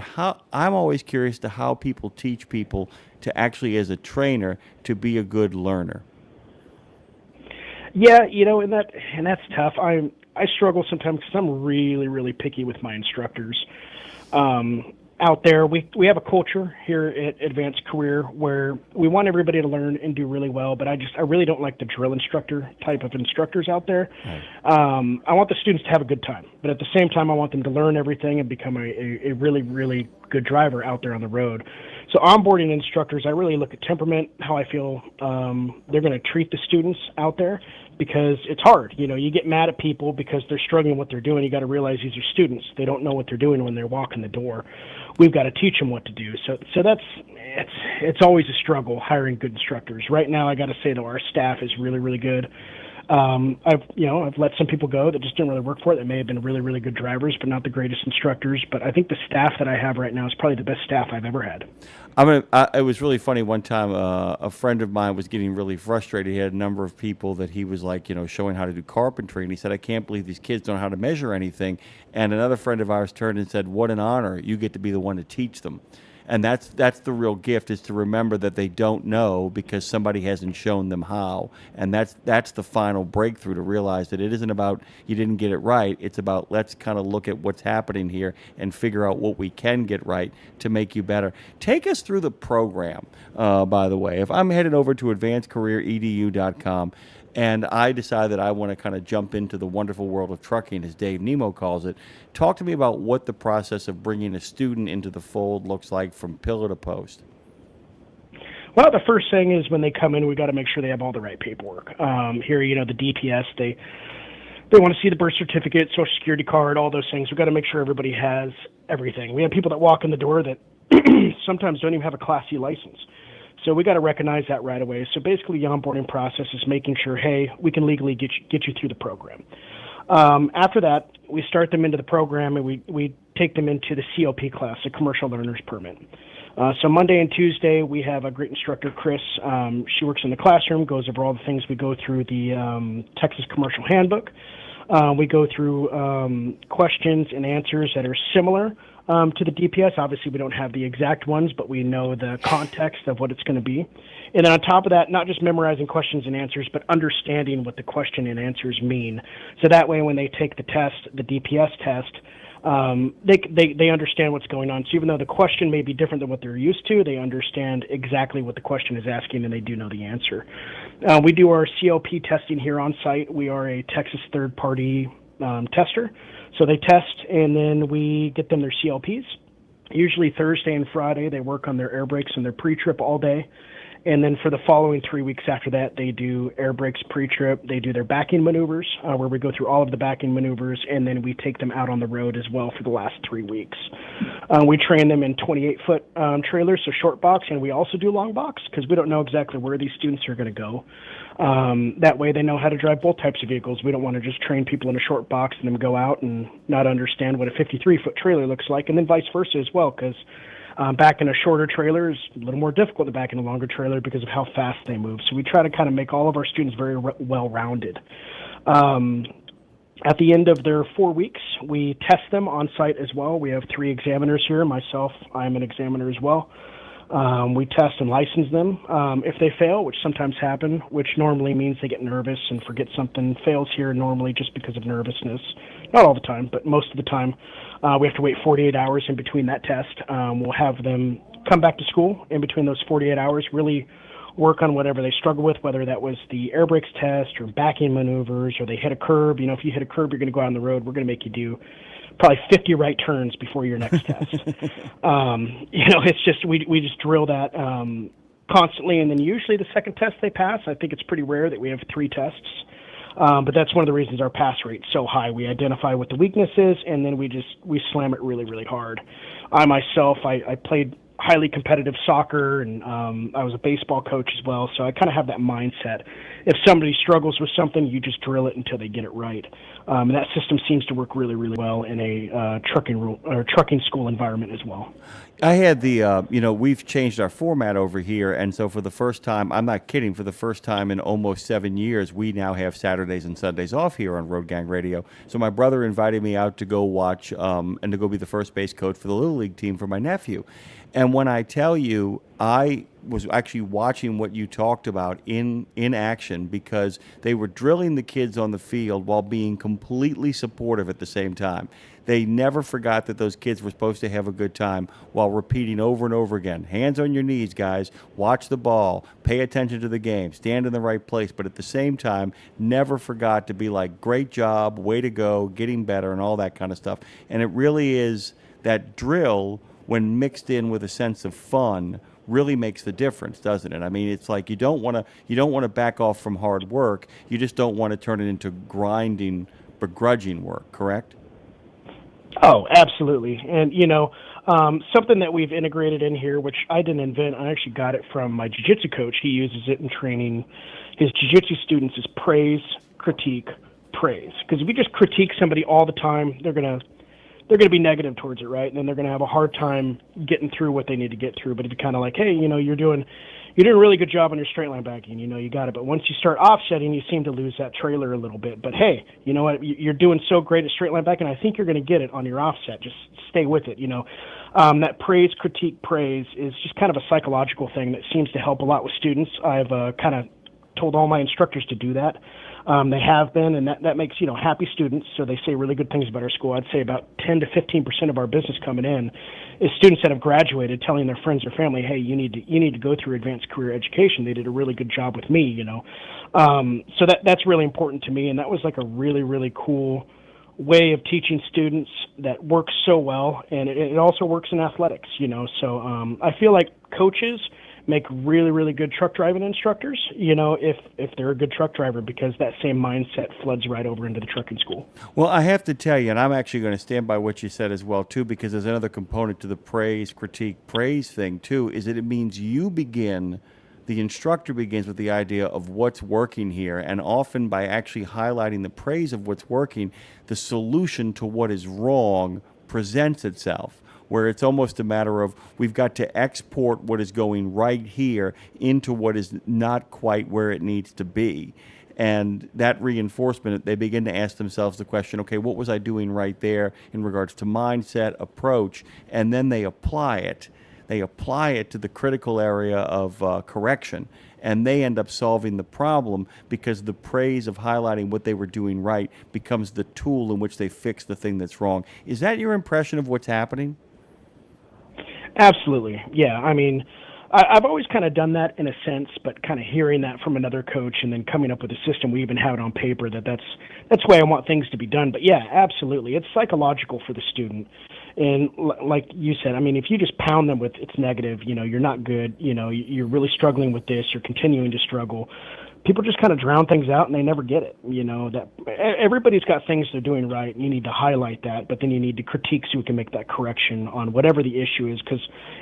I'm always curious to how people teach people to actually, as a trainer, to be a good learner. Yeah, you know, and that's tough. I struggle sometimes because I'm really, really picky with my instructors. Out there, we have a culture here at Advanced Career where we want everybody to learn and do really well, but I really don't like the drill instructor type of instructors out there. Right. I want the students to have a good time, but at the same time, I want them to learn everything and become a really, really good driver out there on the road. So onboarding instructors, I really look at temperament, how I feel they're going to treat the students out there, because it's hard. You know, you get mad at people because they're struggling with what they're doing. You got to realize these are students. They don't know what they're doing when they're walking the door. We've got to teach them what to do. So it's always a struggle hiring good instructors. Right now, I got to say though, our staff is really, really good. I've let some people go that just didn't really work for it. That may have been really, really good drivers, but not the greatest instructors. But I think the staff that I have right now is probably the best staff I've ever had. It was really funny. One time, a friend of mine was getting really frustrated. He had a number of people that he was showing how to do carpentry, and he said, "I can't believe these kids don't know how to measure anything." And another friend of ours turned and said, "What an honor! You get to be the one to teach them." And that's the real gift, is to remember that they don't know because somebody hasn't shown them how. And that's the final breakthrough, to realize that it isn't about you didn't get it right. It's about, let's kind of look at what's happening here and figure out what we can get right to make you better. Take us through the program, by the way. If I'm headed over to advancedcareeredu.com and I decide that I want to kind of jump into the wonderful world of trucking, as Dave Nemo calls it, talk to me about what the process of bringing a student into the fold looks like from pillar to post. Well, the first thing is when they come in, we got to make sure they have all the right paperwork. Here, you know, the DPS, they want to see the birth certificate, social security card, all those things. We've got to make sure everybody has everything. We have people that walk in the door that sometimes don't even have a Class C license. So we got to recognize that right away. So basically, the onboarding process is making sure, hey, we can legally get you through the program. After that, we start them into the program, and we take them into the CLP class, the Commercial Learner's Permit. So Monday and Tuesday, we have a great instructor, Chris. She works in the classroom, goes over all the things. We go through the Texas Commercial Handbook. We go through questions and answers that are similar to the DPS. Obviously, we don't have the exact ones, but we know the context of what it's going to be. And then on top of that, not just memorizing questions and answers, but understanding what the question and answers mean. So that way, when they take the test, the DPS test, they understand what's going on. So even though the question may be different than what they're used to, they understand exactly what the question is asking, and they do know the answer. We do our CLP testing here on site. We are a Texas third-party tester. So they test, and then we get them their CLPs. Usually Thursday and Friday, they work on their air brakes and their pre-trip all day. And then for the following 3 weeks after that, they do air brakes pre-trip. They do their backing maneuvers, where we go through all of the backing maneuvers, and then we take them out on the road as well for the last 3 weeks. We train them in 28-foot trailers, so short box, and we also do long box because we don't know exactly where these students are going to go. That way they know how to drive both types of vehicles. We don't want to just train people in a short box and then go out and not understand what a 53-foot trailer looks like, and then vice versa as well, because back in a shorter trailer is a little more difficult than back in a longer trailer because of how fast they move. So we try to kind of make all of our students very well-rounded. At the end of their 4 weeks, we test them on site as well. We have 3 examiners here. Myself, I'm an examiner as well. We test and license them. If they fail, which sometimes happen, which normally means they get nervous and forget something, fails here normally just because of nervousness. Not all the time, but most of the time. We have to wait 48 hours in between that test. We'll have them come back to school in between those 48 hours, really work on whatever they struggle with, whether that was the air brakes test or backing maneuvers or they hit a curb. You know, if you hit a curb, you're going to go out on the road. We're going to make you do probably 50 right turns before your next test. It's just, we just drill that constantly. And then usually the second test they pass. I think it's pretty rare that we have 3 tests. But that's one of the reasons our pass rate's so high. We identify what the weakness is, and then we slam it really, really hard. I myself, I played highly competitive soccer, and I was a baseball coach as well, so I kind of have that mindset. If somebody struggles with something, you just drill it until they get it right. And that system seems to work really, really well in a trucking school environment as well. I had the, we've changed our format over here, and so for the first time, I'm not kidding, for the first time in almost 7 years, we now have Saturdays and Sundays off here on Road Gang Radio. So my brother invited me out to go watch and to go be the first base coach for the Little League team for my nephew. And when I tell you, I was actually watching what you talked about in action because they were drilling the kids on the field while being completely supportive at the same time. They never forgot that those kids were supposed to have a good time while repeating over and over again, hands on your knees, guys, watch the ball, pay attention to the game, stand in the right place, but at the same time, never forgot to be like, great job, way to go, getting better, and all that kind of stuff. And it really is that drill, when mixed in with a sense of fun, really makes the difference, doesn't it? I mean, it's like you don't want to back off from hard work. You just don't want to turn it into grinding, begrudging work, correct? Oh, absolutely. And, something that we've integrated in here, which I didn't invent, I actually got it from my jiu-jitsu coach. He uses it in training his jiu-jitsu students, is praise, critique, praise. Because if you just critique somebody all the time, they're going to be negative towards it, right? And then they're going to have a hard time getting through what they need to get through. But if you're kind of like, hey, you're doing a really good job on your straight line backing, you got it. But once you start offsetting, you seem to lose that trailer a little bit. But hey, you know what? You're doing so great at straight line backing. I think you're going to get it on your offset. Just stay with it. That praise, critique, praise is just kind of a psychological thing that seems to help a lot with students. I've kind of told all my instructors to do that. They have been, and that makes, happy students, so they say really good things about our school. I'd say about 10 to 15% of our business coming in is students that have graduated telling their friends or family, hey, you need to go through advanced career education. They did a really good job with me, So that's really important to me, and that was like a really, really cool way of teaching students that works so well, and it also works in athletics, So I feel like coaches make really, really good truck driving instructors, if they're a good truck driver, because that same mindset floods right over into the trucking school. Well, I have to tell you, and I'm actually going to stand by what you said as well, too, because there's another component to the praise, critique, praise thing, too, is that it means the instructor begins with the idea of what's working here, and often by actually highlighting the praise of what's working, the solution to what is wrong presents itself, where it's almost a matter of we've got to export what is going right here into what is not quite where it needs to be. And that reinforcement, they begin to ask themselves the question, okay, what was I doing right there in regards to mindset, approach, and then they apply it. They apply it to the critical area of correction, and they end up solving the problem because the praise of highlighting what they were doing right becomes the tool in which they fix the thing that's wrong. Is that your impression of what's happening? Absolutely. Yeah. I mean, I've always kind of done that in a sense, but kind of hearing that from another coach and then coming up with a system, we even have it on paper that's the way I want things to be done. But yeah, absolutely, it's psychological for the student. And like you said, I mean, if you just pound them with it's negative, you're not good, you're really struggling with this, you're continuing to struggle. People just kind of drown things out and they never get it. That everybody's got things they're doing right, and you need to highlight that, but then you need to critique so we can make that correction on whatever the issue is, because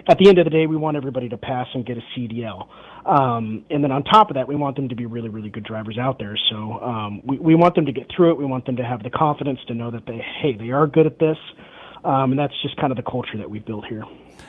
at the end of the day, we want everybody to pass and get a CDL. And then on top of that, we want them to be really, really good drivers out there. So we want them to get through it. We want them to have the confidence to know that they are good at this. And that's just kind of the culture that we've built here.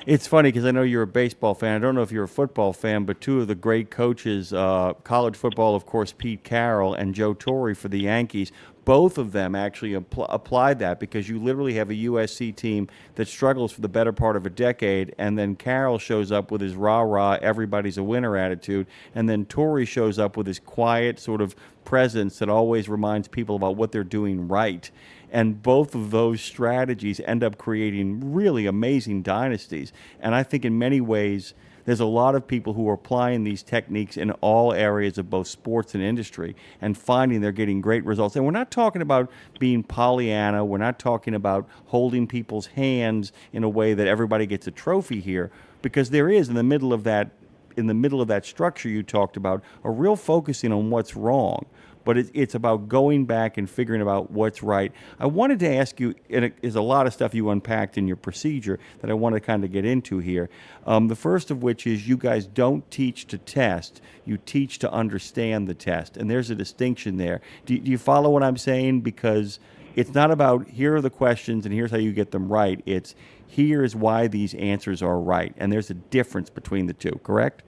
It's funny because I know you're a baseball fan. I don't know if you're a football fan, but two of the great coaches, college football, of course, Pete Carroll and Joe Torre for the Yankees, both of them actually applied that, because you literally have a USC team that struggles for the better part of a decade, and then Carroll shows up with his rah-rah, everybody's a winner attitude, and then Torre shows up with his quiet sort of presence that always reminds people about what they're doing right. And both of those strategies end up creating really amazing dynasties. And I think in many ways, there's a lot of people who are applying these techniques in all areas of both sports and industry and finding they're getting great results. And we're not talking about being Pollyanna. We're not talking about holding people's hands in a way that everybody gets a trophy here, because there is in the middle of that structure you talked about, a real focusing on what's wrong. But it's about going back and figuring out what's right. I wanted to ask you, and there's a lot of stuff you unpacked in your procedure that I want to kind of get into here. The first of which is you guys don't teach to test. You teach to understand the test. And there's a distinction there. Do you follow what I'm saying? Because it's not about here are the questions and here's how you get them right. It's here is why these answers are right. And there's a difference between the two, correct?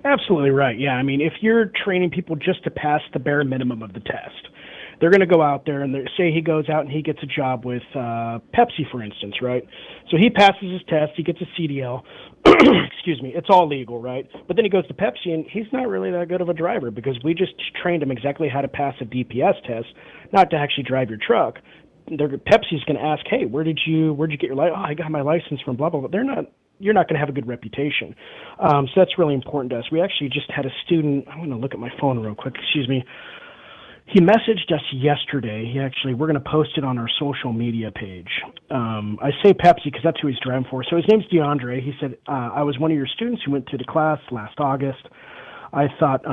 Absolutely right. Yeah, I mean, if you're training people just to pass the bare minimum of the test, they're going to go out there and say he goes out and he gets a job with Pepsi, for instance, right? So he passes his test, he gets a CDL. Excuse me, it's all legal, right? But then he goes to Pepsi and he's not really that good of a driver, because we just trained him exactly how to pass a DPS test, not to actually drive your truck. Pepsi's going to ask, hey, where'd you get your license? Oh, I got my license from blah, blah, blah. You're not going to have a good reputation. So that's really important to us. We actually just had a student, I'm going to look at my phone real quick, excuse me. He messaged us yesterday. We're going to post it on our social media page. I say Pepsi because that's who he's driving for. So his name's DeAndre. He said, I was one of your students who went to the class last August. I thought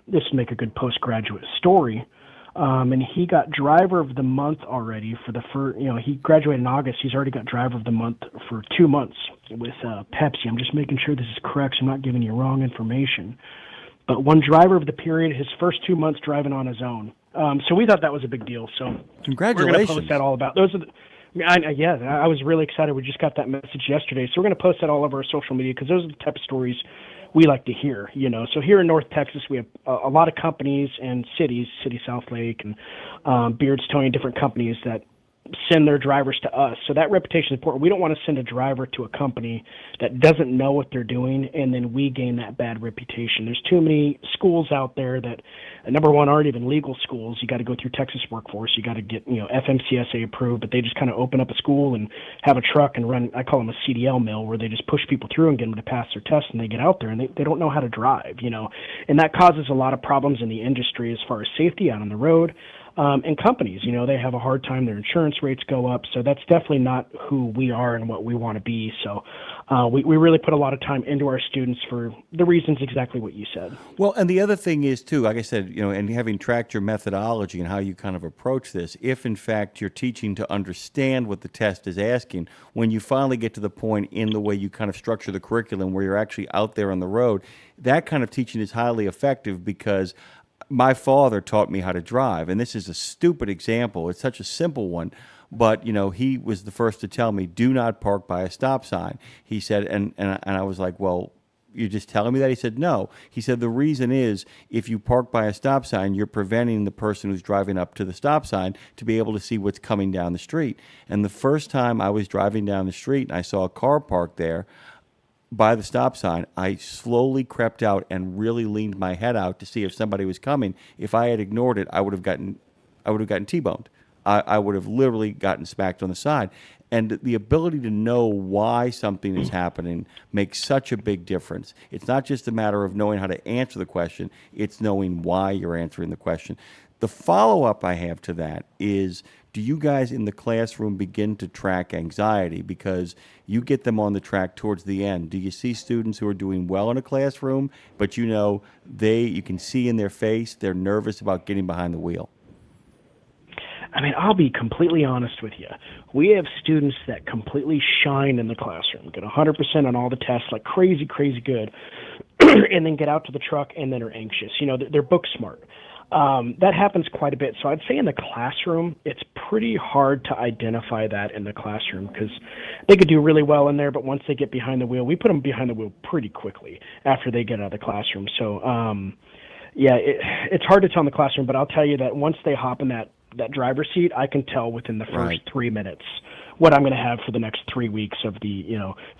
this would make a good postgraduate story. And he got driver of the month already for the first, he graduated in August. He's already got driver of the month for 2 months with Pepsi. I'm just making sure this is correct, so I'm not giving you wrong information. But won driver of the period his first 2 months driving on his own. So we thought that was a big deal. So congratulations. We're going to post that all about. Those are I was really excited. We just got that message yesterday. So we're going to post that all over our social media, because those are the type of stories we like to hear, So here in North Texas, we have a lot of companies and cities, City South Lake and Beards Towing, different companies that send their drivers to us. So that reputation is important. We don't want to send a driver to a company that doesn't know what they're doing, and then we gain that bad reputation. There's too many schools out there that, number one, aren't even legal schools. You got to go through Texas Workforce. You got to get, FMCSA approved, but they just kind of open up a school and have a truck and run, I call them a CDL mill, where they just push people through and get them to pass their test, and they get out there and they don't know how to drive, and that causes a lot of problems in the industry as far as safety out on the road. And companies, they have a hard time. Their insurance rates go up. So that's definitely not who we are and what we want to be. So we really put a lot of time into our students for the reasons exactly what you said. Well, and the other thing is, too, like I said, and having tracked your methodology and how you kind of approach this, if, in fact, you're teaching to understand what the test is asking, when you finally get to the point in the way you kind of structure the curriculum where you're actually out there on the road, that kind of teaching is highly effective, because my father taught me how to drive, and this is a stupid example. It's such a simple one, but he was the first to tell me, do not park by a stop sign. He said, and I was like, well, you're just telling me that? He said, no. He said, the reason is if you park by a stop sign, you're preventing the person who's driving up to the stop sign to be able to see what's coming down the street. And the first time I was driving down the street and I saw a car parked there by the stop sign, I slowly crept out and really leaned my head out to see if somebody was coming. If I had ignored it, I would have gotten T-boned. I would have literally gotten smacked on the side. And the ability to know why something is happening makes such a big difference. It's not just a matter of knowing how to answer the question, it's knowing why you're answering the question. The follow-up I have to that is, do you guys in the classroom begin to track anxiety? Because you get them on the track towards the end. Do you see students who are doing well in a classroom, but you can see in their face they're nervous about getting behind the wheel? I mean, I'll be completely honest with you. We have students that completely shine in the classroom, get 100% on all the tests, like crazy, crazy good, and then get out to the truck and then are anxious. They're book smart. That happens quite a bit. So I'd say in the classroom, it's pretty hard to identify that in the classroom because they could do really well in there, but once they get behind the wheel, we put them behind the wheel pretty quickly after they get out of the classroom. So, it's hard to tell in the classroom, but I'll tell you that once they hop in that driver's seat, I can tell within the first 3 minutes what I'm going to have for the next 3 weeks of the,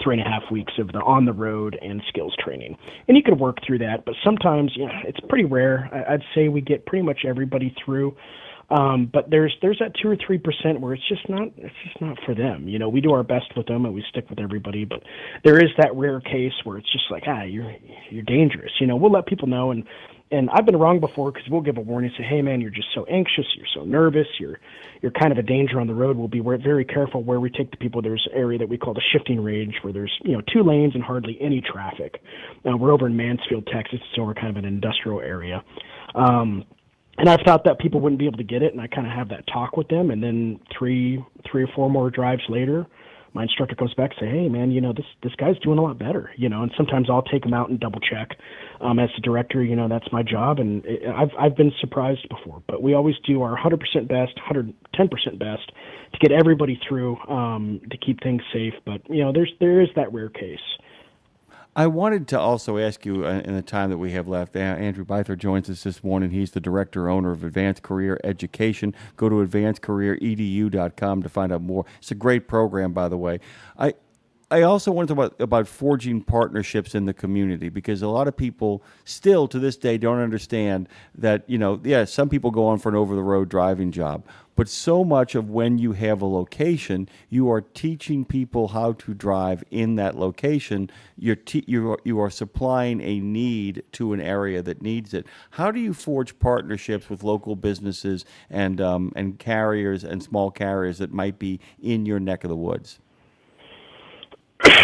3.5 weeks of the on the road and skills training. And you can work through that, but sometimes, it's pretty rare. I'd say we get pretty much everybody through. But there's that 2 or 3% where it's just not for them. We do our best with them and we stick with everybody, but there is that rare case where it's just like, you're dangerous. We'll let people know, and I've been wrong before because we'll give a warning, say, hey man, you're just so anxious, you're so nervous, you're kind of a danger on the road. We'll be very careful where we take the people. There's an area that we call the shifting range where there's 2 lanes and hardly any traffic. We're over in Mansfield, Texas, so we're kind of an industrial area. And I've thought that people wouldn't be able to get it, and I kind of have that talk with them, and then three or four more drives later, my instructor comes back and say, hey, man, this guy's doing a lot better, and sometimes I'll take him out and double check. As the director, that's my job, and I've been surprised before. But we always do our 100% best, 110% best to get everybody through, to keep things safe. But, there is that rare case. I wanted to also ask you, in the time that we have left, Andrew Byther joins us this morning. He's the director owner of Advanced Career Education. Go to advancedcareeredu.com to find out more. It's a great program, by the way. I also want to talk about forging partnerships in the community, because a lot of people still to this day don't understand that, some people go on for an over-the-road driving job, but so much of when you have a location, you are teaching people how to drive in that location. You are supplying a need to an area that needs it. How do you forge partnerships with local businesses and carriers and small carriers that might be in your neck of the woods?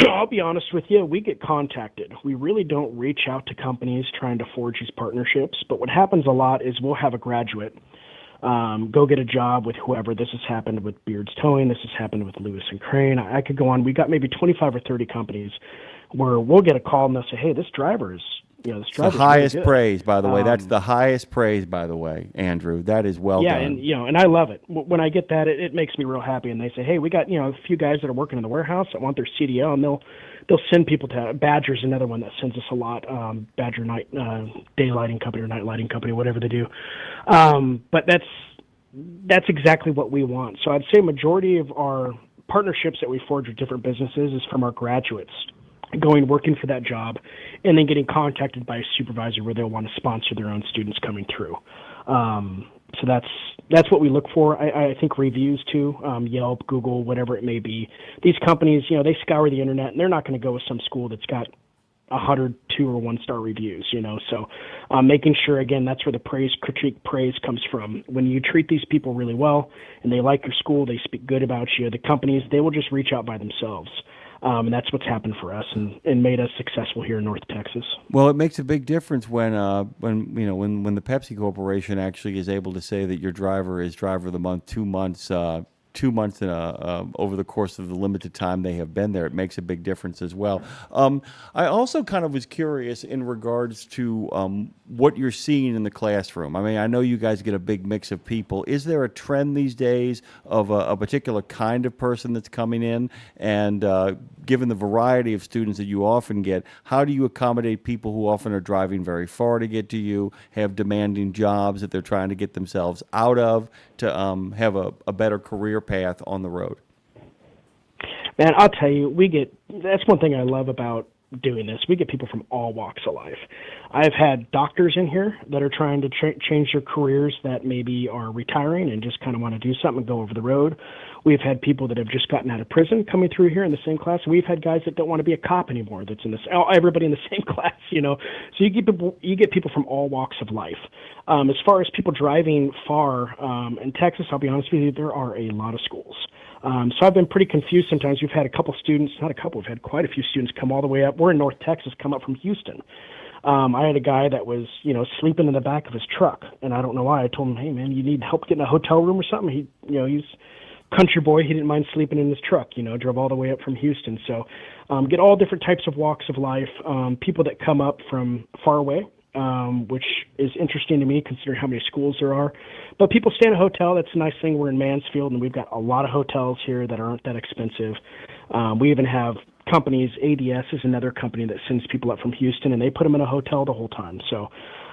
I'll be honest with you, we get contacted. We really don't reach out to companies trying to forge these partnerships, but what happens a lot is we'll have a graduate go get a job with whoever. This has happened with Beards Towing. This has happened with Lewis and Crane. I could go on. We got maybe 25 or 30 companies where we'll get a call and they'll say, hey, this driver's this driver's the highest really good. praise, by the way. That's the highest praise, by the way, Andrew. That is well done. And and I love it. When I get that, it makes me real happy. And they say, hey, we got a few guys that are working in the warehouse that want their CDL, and they'll send people to Badger's another one that sends us a lot. Badger Night Day Lighting Company or Night Lighting Company, whatever they do. But that's exactly what we want. So I'd say majority of our partnerships that we forge with different businesses is from our graduates working for that job, and then getting contacted by a supervisor where they'll want to sponsor their own students coming through. So that's what we look for. I think reviews too, Yelp, Google, whatever it may be. These companies, they scour the internet, and they're not going to go with some school that's got 100 2 or 1 star reviews. So making sure, again, that's where the critique praise comes from. When you treat these people really well and they like your school, they speak good about you, the companies, they will just reach out by themselves. And that's what's happened for us and made us successful here in North Texas. Well, it makes a big difference when the Pepsi Corporation actually is able to say that your driver is driver of the month 2 months. 2 months over the course of the limited time they have been there. It makes a big difference as well. I also kind of was curious in regards to what you're seeing in the classroom. I mean, I know you guys get a big mix of people. Is there a trend these days of a particular kind of person that's coming in? And given the variety of students that you often get, how do you accommodate people who often are driving very far to get to you, have demanding jobs that they're trying to get themselves out of to have a better career path on the road? Man, I'll tell you, that's one thing I love about doing this. We get people from all walks of life. I've had doctors in here that are trying to change their careers that maybe are retiring and just kind of want to do something and go over the road. We've had people that have just gotten out of prison coming through here in the same class. We've had guys that don't want to be a cop anymore. That's in this, everybody in the same class, you know. So you get people from all walks of life. As far as people driving far in Texas, I'll be honest with you, there are a lot of schools. So I've been pretty confused sometimes. We've had a couple students, not a couple, we've had quite a few students come all the way up. We're in North Texas, come up from Houston. I had a guy that was, you know, sleeping in the back of his truck, and I don't know why. I told him, hey, man, you need help getting a hotel room or something? He, you know, he's country boy. He didn't mind sleeping in his truck, you know, drove all the way up from Houston. So get all different types of walks of life, people that come up from far away. Which is interesting to me considering how many schools there are. But people stay in a hotel. That's a nice thing. We're in Mansfield, and we've got a lot of hotels here that aren't that expensive. We even have companies. ADS is another company that sends people up from Houston, and they put them in a hotel the whole time. So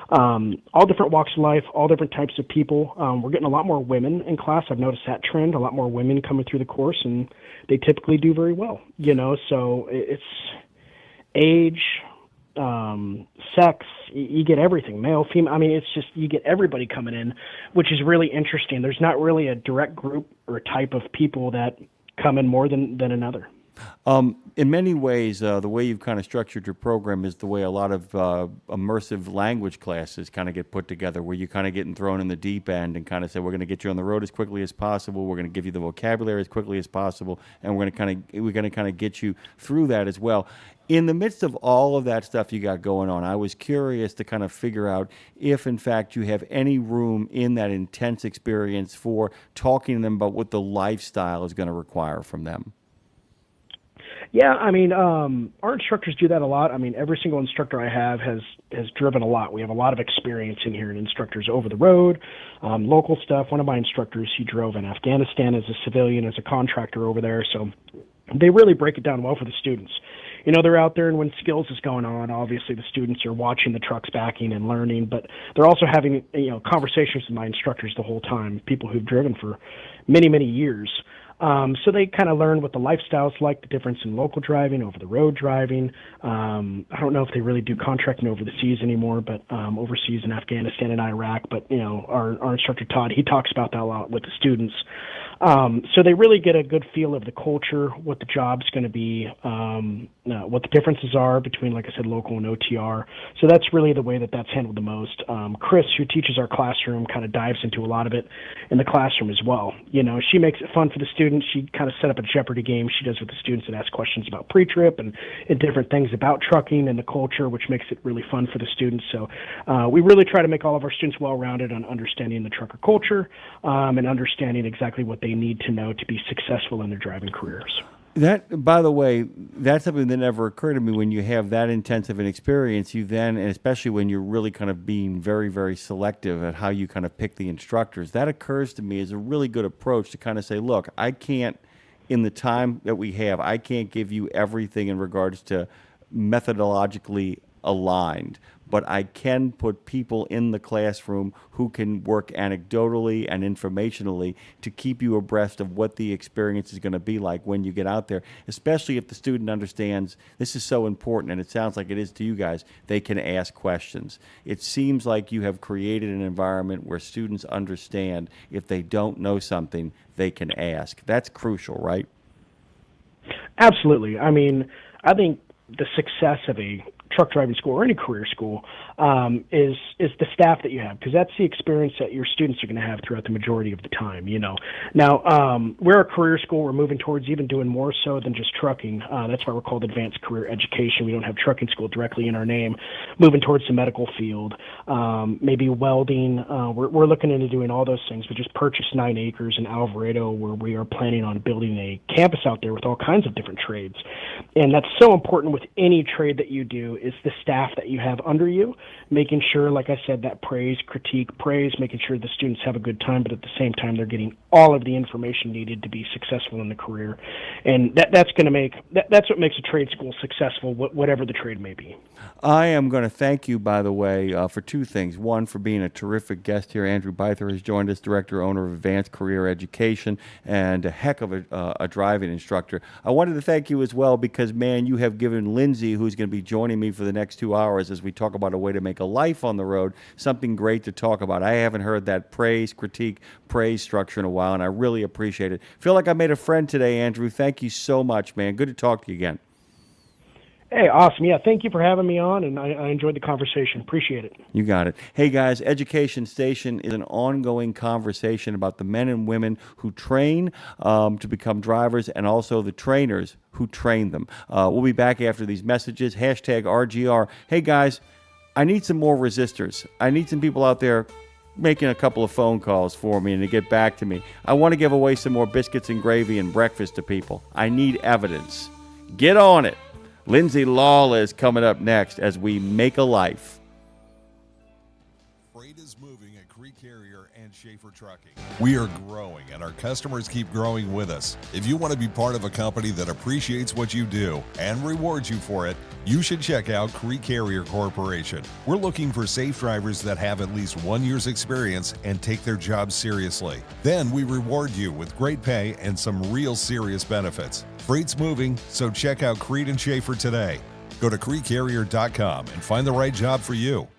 all different walks of life, all different types of people. We're getting a lot more women in class. I've noticed that trend, a lot more women coming through the course, and they typically do very well, you know. So it's age, sex, you get everything, male, female. I mean, it's just, you get everybody coming in, which is really interesting. There's not really a direct group or type of people that come in more than another. In many ways, the way you've kind of structured your program is the way a lot of immersive language classes kind of get put together, where you kind of getting thrown in the deep end and kind of say, we're going to get you on the road as quickly as possible, we're going to give you the vocabulary as quickly as possible, and we're going to kind of get you through that as well. In the midst of all of that stuff you got going on, I was curious to kind of figure out if, in fact, you have any room in that intense experience for talking to them about what the lifestyle is going to require from them. Yeah, I mean, our instructors do that a lot. I mean, every single instructor I have has driven a lot. We have a lot of experience in here in instructors over the road, local stuff. One of my instructors, he drove in Afghanistan as a civilian, as a contractor over there. So they really break it down well for the students. You know, they're out there, and when skills is going on, obviously the students are watching the trucks backing and learning, but they're also having, you know, conversations with my instructors the whole time, people who've driven for many, many years. So they kind of learn what the lifestyle's like, the difference in local driving, over the road driving. I don't know if they really do contracting over the seas anymore, but overseas in Afghanistan and Iraq. But, you know, our instructor Todd, he talks about that a lot with the students. So they really get a good feel of the culture, what the job's going to be, what the differences are between, like I said, local and OTR. So that's really the way that that's handled the most. Chris, who teaches our classroom, kind of dives into a lot of it in the classroom as well. You know, she makes it fun for the students. She kind of set up a Jeopardy game she does with the students and asks questions about pre-trip and different things about trucking and the culture, which makes it really fun for the students. So we really try to make all of our students well-rounded on understanding the trucker culture and understanding exactly what they need to know to be successful in their driving careers. That, by the way, that's something that never occurred to me. When you have that intensive an experience, you then, and especially when you're really kind of being very, very selective at how you kind of pick the instructors, that occurs to me as a really good approach to kind of say, look, I can't, in the time that we have, I can't give you everything in regards to methodologically aligned, but I can put people in the classroom who can work anecdotally and informationally to keep you abreast of what the experience is going to be like when you get out there, especially if the student understands this is so important, and it sounds like it is to you guys. They can ask questions. It seems like you have created an environment where students understand if they don't know something, they can ask. That's crucial, right? Absolutely. I mean, I think the success of a truck driving school or any career school is the staff that you have, because that's the experience that your students are going to have throughout the majority of the time, you know. Now, we're a career school. We're moving towards even doing more so than just trucking. That's why we're called Advanced Career Education. We don't have trucking school directly in our name. Moving towards the medical field, maybe welding. We're looking into doing all those things. We just purchased 9 acres in Alvarado, where we are planning on building a campus out there with all kinds of different trades. And that's so important with any trade that you do, is the staff that you have under you, making sure, like I said, that praise, critique, praise, making sure the students have a good time, but at the same time they're getting all of the information needed to be successful in the career. And that's what makes a trade school successful, whatever the trade may be. I am going to thank you, by the way, for two things. One, for being a terrific guest here. Andrew Byther has joined us, director, owner of Advanced Career Education, and a heck of a driving instructor. I wanted to thank you as well because, man, you have given Lindsay, who's going to be joining me for the next 2 hours as we talk about a way to make a life on the road, something great to talk about. I haven't heard that praise, critique, praise structure in a while, and I really appreciate it. Feel like I made a friend today, Andrew. Thank you so much, man. Good to talk to you again. Hey, awesome. Yeah, thank you for having me on, and I enjoyed the conversation. Appreciate it. You got it. Hey, guys, Education Station is an ongoing conversation about the men and women who train to become drivers and also the trainers who train them. We'll be back after these messages. Hashtag RGR. Hey, guys, I need some more resistors. I need some people out there making a couple of phone calls for me and to get back to me. I want to give away some more biscuits and gravy and breakfast to people. I need evidence. Get on it. Lindsay Lawler is coming up next as we make a life. Freight is moving at Creek Carrier and Schaefer Trucking. We are growing and our customers keep growing with us. If you want to be part of a company that appreciates what you do and rewards you for it, you should check out Creek Carrier Corporation. We're looking for safe drivers that have at least 1 year's experience and take their jobs seriously. Then we reward you with great pay and some real serious benefits. Freight's moving, so check out Creed and Schaefer today. Go to creekcarrier.com and find the right job for you.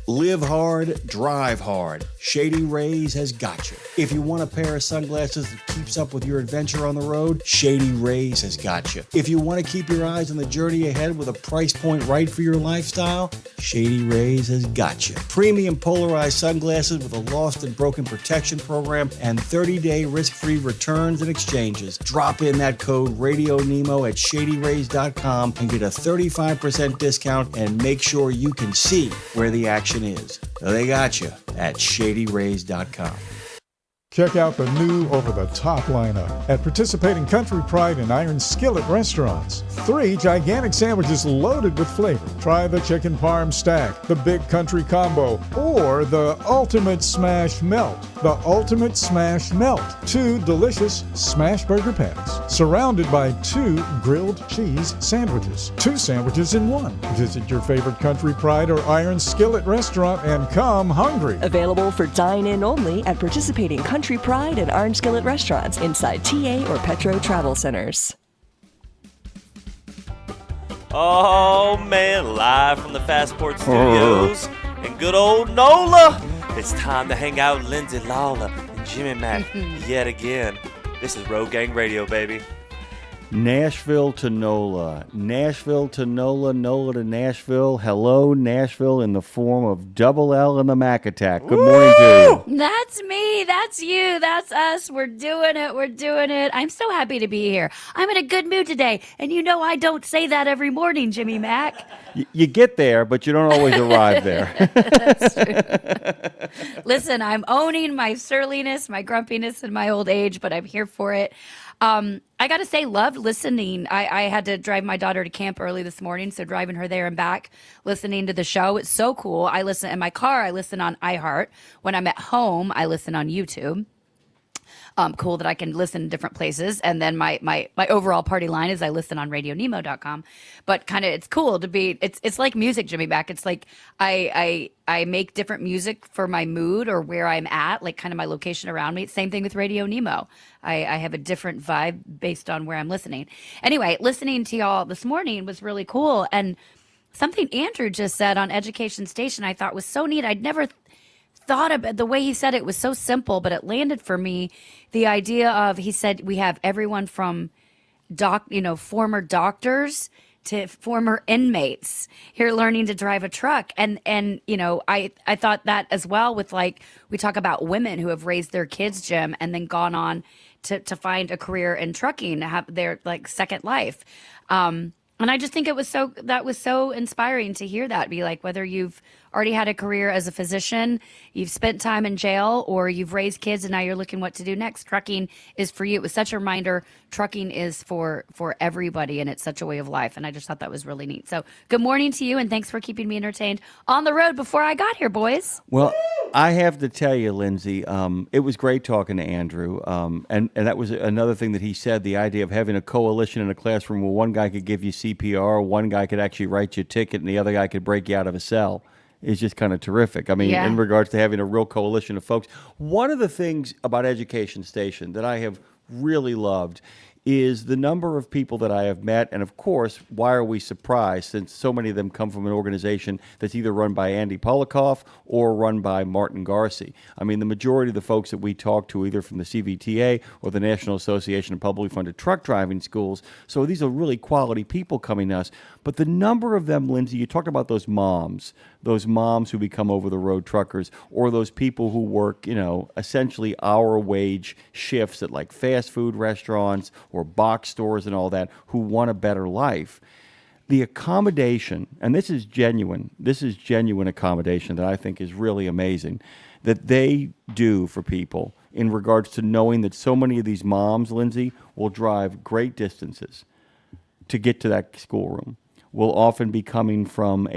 Live hard, drive hard. Shady Rays has got you. If you want a pair of sunglasses that keeps up with your adventure on the road, Shady Rays has got you. If you want to keep your eyes on the journey ahead with a price point right for your lifestyle, Shady Rays has got you. Premium polarized sunglasses with a lost and broken protection program and 30-day risk-free returns and exchanges. Drop in that code RadioNemo at ShadyRays.com and get a 35% discount and make sure you can see where the action is. They got you at ShadyRays.com. Check out the new over-the-top lineup at participating Country Pride and Iron Skillet restaurants. 3 gigantic sandwiches loaded with flavor. Try the Chicken Parm Stack, the Big Country Combo, or the Ultimate Smash Melt. The Ultimate Smash Melt. 2 delicious smash burger patties, surrounded by 2 grilled cheese sandwiches. 2 sandwiches in 1. Visit your favorite Country Pride or Iron Skillet restaurant and come hungry. Available for dine-in only at participating Country Pride and Orange Skillet restaurants inside TA or Petro Travel Centers. Oh man, live from the Fastport Studios in good old NOLA. It's time to hang out with Lindsay Lawler and Jimmy Mack yet again. This is Road Gang Radio, baby. Nashville to NOLA. Nashville to NOLA. NOLA to Nashville. Hello, Nashville, in the form of Double L and the Mac Attack. Good morning to you. That's me. That's you. That's us. We're doing it. We're doing it. I'm so happy to be here. I'm in a good mood today. And you know I don't say that every morning, Jimmy Mack. You get there, but you don't always arrive there. That's true. Listen, I'm owning my surliness, my grumpiness, and my old age, but I'm here for it. I got to say, loved listening. I had to drive my daughter to camp early this morning, so driving her there and back, listening to the show. It's so cool. I listen in my car. I listen on iHeart. When I'm at home, I listen on YouTube. Cool that I can listen in different places. And then my overall party line is I listen on RadioNemo.com. But kind of it's cool to be, it's like music, Jimmy Mack. It's like I make different music for my mood or where I'm at, like kind of my location around me. Same thing with Radio Nemo. I have a different vibe based on where I'm listening. Anyway, listening to y'all this morning was really cool. And something Andrew just said on Education Station I thought was so neat. I'd never thought about the way he said it was so simple, but it landed for me. The idea of, he said, we have everyone from former doctors to former inmates here learning to drive a truck. And I thought that as well with, like, we talk about women who have raised their kids, Jim, and then gone on to find a career in trucking, have their like second life. And I just think that was so inspiring to hear that. Be like, whether you've already had a career as a physician, you've spent time in jail, or you've raised kids and now you're looking what to do next. Trucking is for you. It was such a reminder. Trucking is for everybody, and it's such a way of life. And I just thought that was really neat. So good morning to you, and thanks for keeping me entertained on the road before I got here, boys. Well, I have to tell you, Lindsay, it was great talking to Andrew. And that was another thing that he said, the idea of having a coalition in a classroom where one guy could give you CPR, one guy could actually write you a ticket, and the other guy could break you out of a cell is just kind of terrific. I mean, Yeah. in regards to having a real coalition of folks. One of the things about Education Station that I have really loved is the number of people that I have met. And of course, why are we surprised, since so many of them come from an organization that's either run by Andy Polikoff or run by Martin Garci. I mean, the majority of the folks that we talk to, either from the CVTA or the National Association of Publicly Funded Truck Driving Schools. So these are really quality people coming to us. But the number of them, Lindsay, you talked about those moms who become over-the-road truckers, or those people who work, essentially hour-wage shifts at like fast food restaurants or box stores and all that, who want a better life. The accommodation, and this is genuine accommodation that I think is really amazing, that they do for people in regards to knowing that so many of these moms, Lindsay, will drive great distances to get to that schoolroom, will often be coming from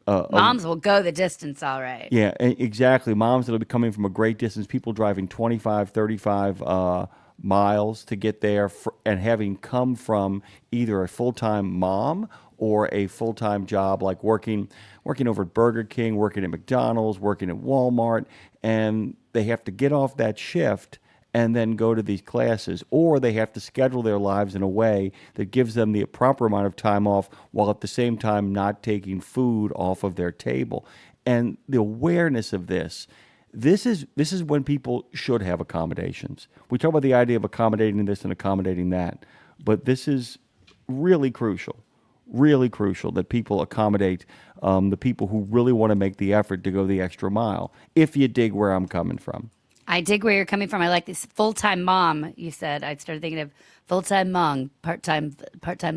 Moms will go the distance, all right. Yeah, exactly. Moms that'll be coming from a great distance, people driving 25, 35 miles to get there, and having come from either a full-time mom or a full-time job, like working over at Burger King, working at McDonald's, working at Walmart, and they have to get off that shift and then go to these classes, or they have to schedule their lives in a way that gives them the proper amount of time off while at the same time not taking food off of their table. And the awareness of this is when people should have accommodations. We talk about the idea of accommodating this and accommodating that, but this is really crucial that people accommodate the people who really want to make the effort to go the extra mile, if you dig where I'm coming from. I dig where you're coming from. I like this full-time mom. You said I started thinking of full-time mom, part-time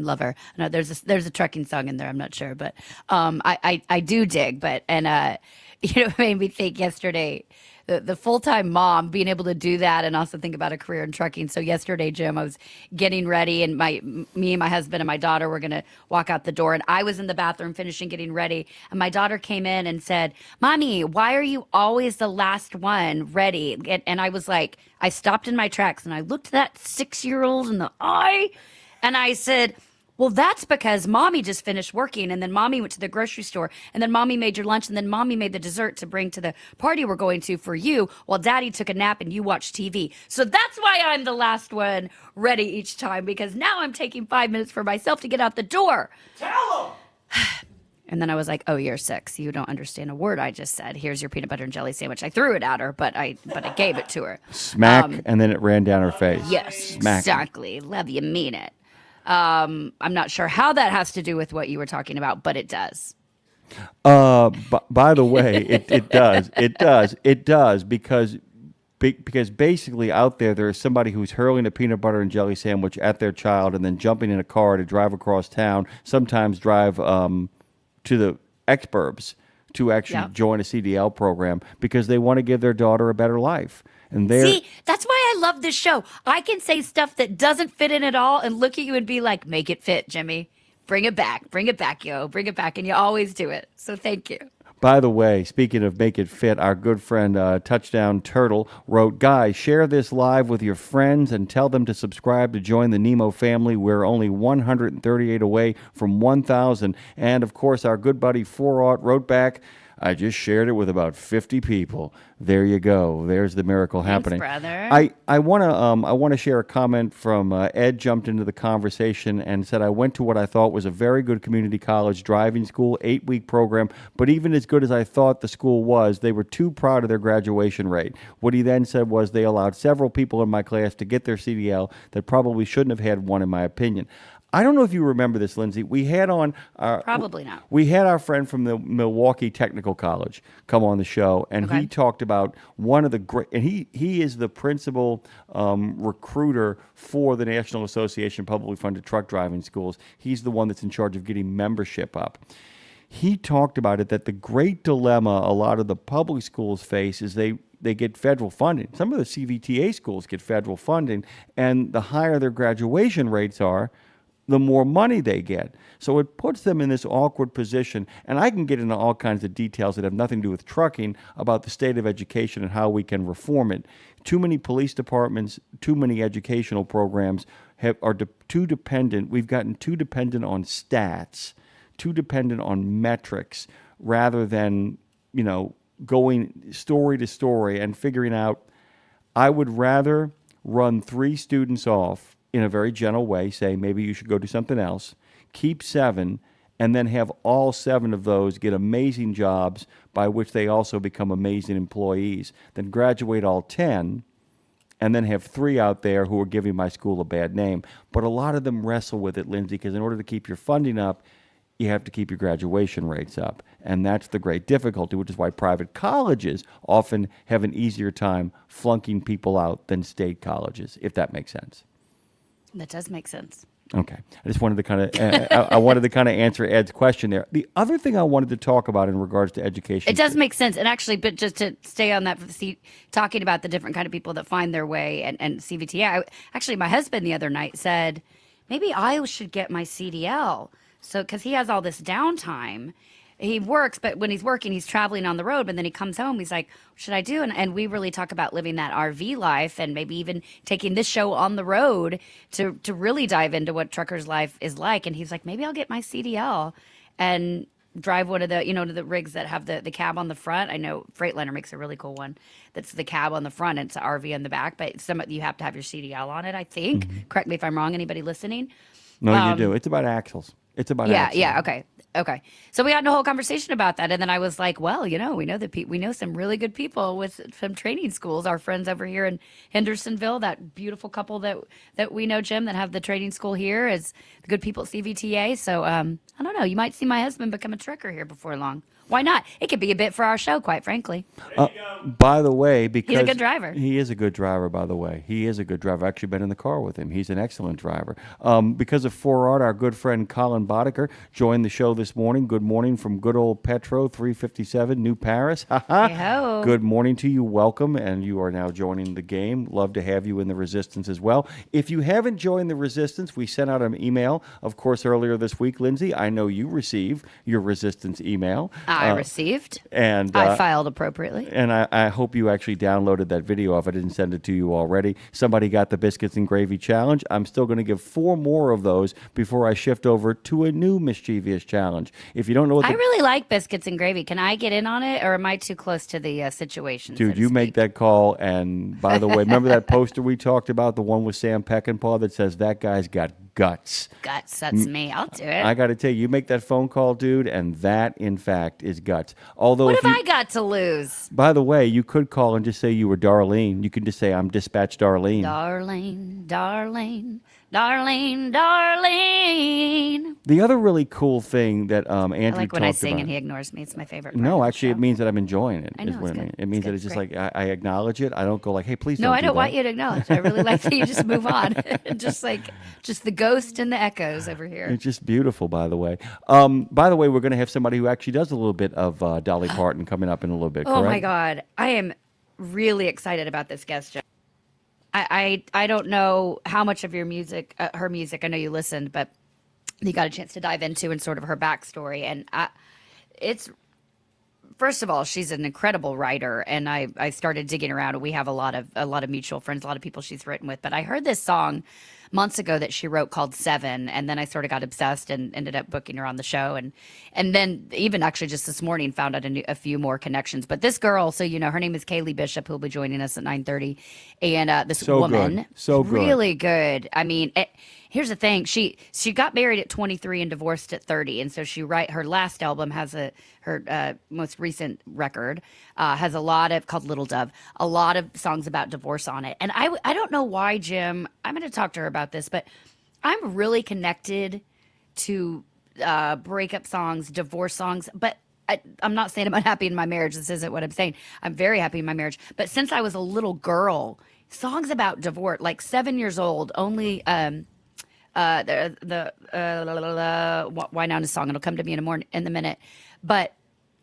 lover. No, there's a trucking song in there. I'm not sure, but I do dig. But it made me think yesterday. The full-time mom being able to do that, and also think about a career in trucking. So yesterday, Jim, I was getting ready, and me and my husband and my daughter were going to walk out the door, and I was in the bathroom finishing getting ready, and my daughter came in and said, "Mommy, why are you always the last one ready?" And I was like, I stopped in my tracks, and I looked that 6-year-old in the eye, and I said, well, that's because Mommy just finished working, and then Mommy went to the grocery store, and then Mommy made your lunch, and then Mommy made the dessert to bring to the party we're going to for you, while Daddy took a nap and you watched TV. So that's why I'm the last one ready each time, because now I'm taking 5 minutes for myself to get out the door. Tell them! And then I was like, oh, you're 6. You don't understand a word I just said. Here's your peanut butter and jelly sandwich. I threw it at her, but I gave it to her. Smack, and then it ran down her face. Yes, Smack. exactly. Love you, mean it. I'm not sure how that has to do with what you were talking about, but it does. By the way, it does. It does because basically out there is somebody who's hurling a peanut butter and jelly sandwich at their child and then jumping in a car to drive across town, sometimes drive to the exurbs to actually join a CDL program because they want to give their daughter a better life. And see, that's why I love this show. I can say stuff that doesn't fit in at all and look at you and be like, make it fit, Jimmy. Bring it back, yo. Bring it back. And you always do it. So thank you. By the way, speaking of make it fit, our good friend Touchdown Turtle wrote, guys, share this live with your friends and tell them to subscribe to join the Nemo family. We're only 138 away from 1,000. And, of course, our good buddy 4-Aught wrote back, I just shared it with about 50 people. There you go. There's the miracle happening. Brother. I want to share a comment from Ed. Jumped into the conversation and said I went to what I thought was a very good community college driving school, 8-week program. But even as good as I thought the school was, they were too proud of their graduation rate. What he then said was they allowed several people in my class to get their CDL that probably shouldn't have had one, in my opinion. I don't know if you remember this, Lindsay. We had on Probably not. We had our friend from the Milwaukee Technical College come on the show, and he talked about one of the great. And he is the principal recruiter for the National Association of Publicly Funded Truck Driving Schools. He's the one that's in charge of getting membership up. He talked about it that the great dilemma a lot of the public schools face is they get federal funding. Some of the CVTA schools get federal funding, and the higher their graduation rates are, the more money they get. So it puts them in this awkward position. And I can get into all kinds of details that have nothing to do with trucking about the state of education and how we can reform it. Too many police departments, too many educational programs are too dependent. We've gotten too dependent on stats, too dependent on metrics, rather than, going story to story and figuring out, I would rather run 3 students off in a very gentle way, say maybe you should go do something else, keep 7, and then have all 7 of those get amazing jobs by which they also become amazing employees, then graduate all 10, and then have 3 out there who are giving my school a bad name. But a lot of them wrestle with it, Lindsay, because in order to keep your funding up, you have to keep your graduation rates up. And that's the great difficulty, which is why private colleges often have an easier time flunking people out than state colleges, if that makes sense. That does make sense. Okay. I just wanted to kind of I wanted to kind of answer Ed's question there. The other thing I wanted to talk about in regards to education. It does make sense. And actually, but just to stay on that, talking about the different kind of people that find their way and CVTA, actually, my husband the other night said, maybe I should get my CDL. So, because he has all this downtime. He works, but when he's working, he's traveling on the road. But then he comes home, he's like, what should I do? And we really talk about living that RV life and maybe even taking this show on the road to really dive into what trucker's life is like. And he's like, maybe I'll get my CDL and drive one of the, to the rigs that have the cab on the front. I know Freightliner makes a really cool one that's the cab on the front and it's an RV in the back, but you have to have your CDL on it, I think. Mm-hmm. Correct me if I'm wrong, anybody listening? No, you do. It's about axles. It's about axles. Yeah, okay. So we had a whole conversation about that, and then I was like, well, we know some really good people with some training schools. Our friends over here in Hendersonville, that beautiful couple that we know, Jim, that have the training school here, is the good people at CVTA. So I don't know. You might see my husband become a trucker here before long. Why not? It could be a bit for our show, quite frankly. By the way, because he's a good driver. He is a good driver, by the way. He is a good driver. I've actually been in the car with him. He's an excellent driver. Because of 4Art, our good friend Colin Boddicker joined the show this morning. Good morning from good old Petro 357, New Paris. Hey-ho. Good morning to you. Welcome. And you are now joining the game. Love to have you in the Resistance as well. If you haven't joined the Resistance, we sent out an email, of course, earlier this week. Lindsay, I know you received your Resistance email. I received. And I filed appropriately. And I hope you actually downloaded that video if I didn't send it to you already. Somebody got the Biscuits and Gravy Challenge. I'm still going to give 4 more of those before I shift over to a new mischievous challenge. If you don't know what I really like Biscuits and Gravy. Can I get in on it, or am I too close to the situation? Dude, you make that call. And by the way, remember that poster we talked about, the one with Sam Peckinpah that says that guy's got guts. Guts, that's me. I'll do it. I got to tell you, you make that phone call, dude, and that, in fact, is guts. Although, what have I got to lose? By the way, you could call and just say you were Darlene. You could just say, I'm Dispatch Darlene. Darlene, Darlene, Darlene, Darlene. The other really cool thing that Andrew I like when I sing about, and he ignores me. It's my favorite part. No, actually, it means that I'm enjoying it. I know, is what it's it means. good. It means that it's just like I acknowledge it. I don't go like, hey, please don't. No, I don't do want that. you to acknowledge. I really like that you just move on. just the ghost and the echoes over here. It's just beautiful, by the way. By the way, we're going to have somebody who actually does a little bit of Dolly Parton coming up in a little bit, correct? Oh, my God. I am really excited about this guest, Joe. I don't know how much of your music, her music, I know you listened, but you got a chance to dive into and sort of her backstory. And it's, first of all, she's an incredible writer. And I started digging around, and we have a lot of mutual friends, a lot of people she's written with. But I heard this song months ago that she wrote called 7, and then I sort of got obsessed and ended up booking her on the show, and then even actually just this morning found out a few more connections. But this girl, so her name is Kaylee Bishop, who'll be joining us at 9:30, and this woman, so good, really good. I mean, here's the thing: she got married at 23 and divorced at 30, and so her last album has her most recent record has a lot of, called Little Dove, a lot of songs about divorce on it. And I don't know why, Jim. I'm going to talk to her about this, but I'm really connected to breakup songs, divorce songs, but I'm not saying I'm unhappy in my marriage. This isn't what I'm saying. I'm very happy in my marriage. But since I was a little girl, songs about divorce, like 7 years old, only Why Now is a song. It'll come to me in a minute. But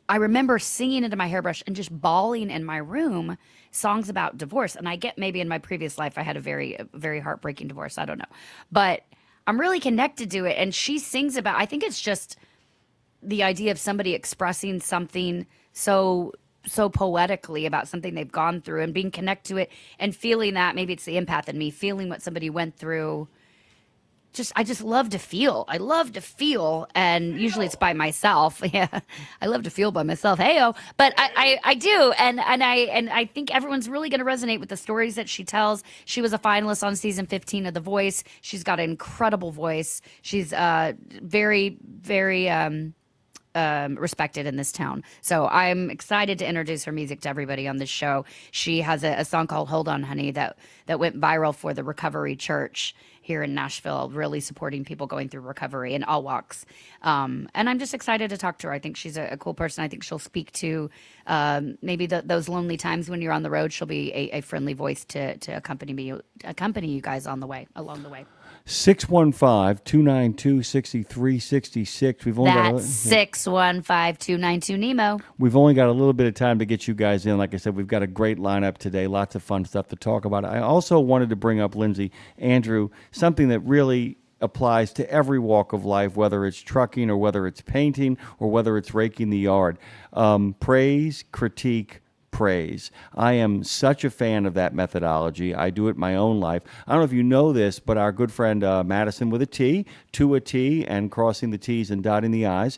I remember singing into my hairbrush and just bawling in my room songs about divorce. And I get maybe in my previous life I had a very heartbreaking divorce. I don't know. But I'm really connected to it. And she sings about, I think it's just the idea of somebody expressing something so poetically about something they've gone through and being connected to it and feeling that. Maybe it's the empath in me, feeling what somebody went through. I just love to feel. I love to feel, and usually it's by myself. Yeah, I love to feel by myself. Heyo, but I do, and I think everyone's really going to resonate with the stories that she tells. She was a finalist on season 15 of The Voice. She's got an incredible voice. She's very respected in this town. So I'm excited to introduce her music to everybody on this show. She has a song called Hold On Honey that went viral for the Recovery Church here in Nashville, really supporting people going through recovery in all walks. And I'm just excited to talk to her. I think she's a cool person. I think she'll speak to maybe those lonely times when you're on the road. She'll be a friendly voice to accompany you guys along the way. 615-292-6366. We've only got That's 615-292-NEMO. We've only got a little bit of time to get you guys in. Like I said, we've got a great lineup today. Lots of fun stuff to talk about. I also wanted to bring up, Lindsay, Andrew, something that really applies to every walk of life, whether it's trucking or whether it's painting or whether it's raking the yard. Praise, critique, praise. I am such a fan of that methodology. I do it in my own life. I don't know if you know this, but our good friend Madison with a T, to a T, and crossing the T's and dotting the I's,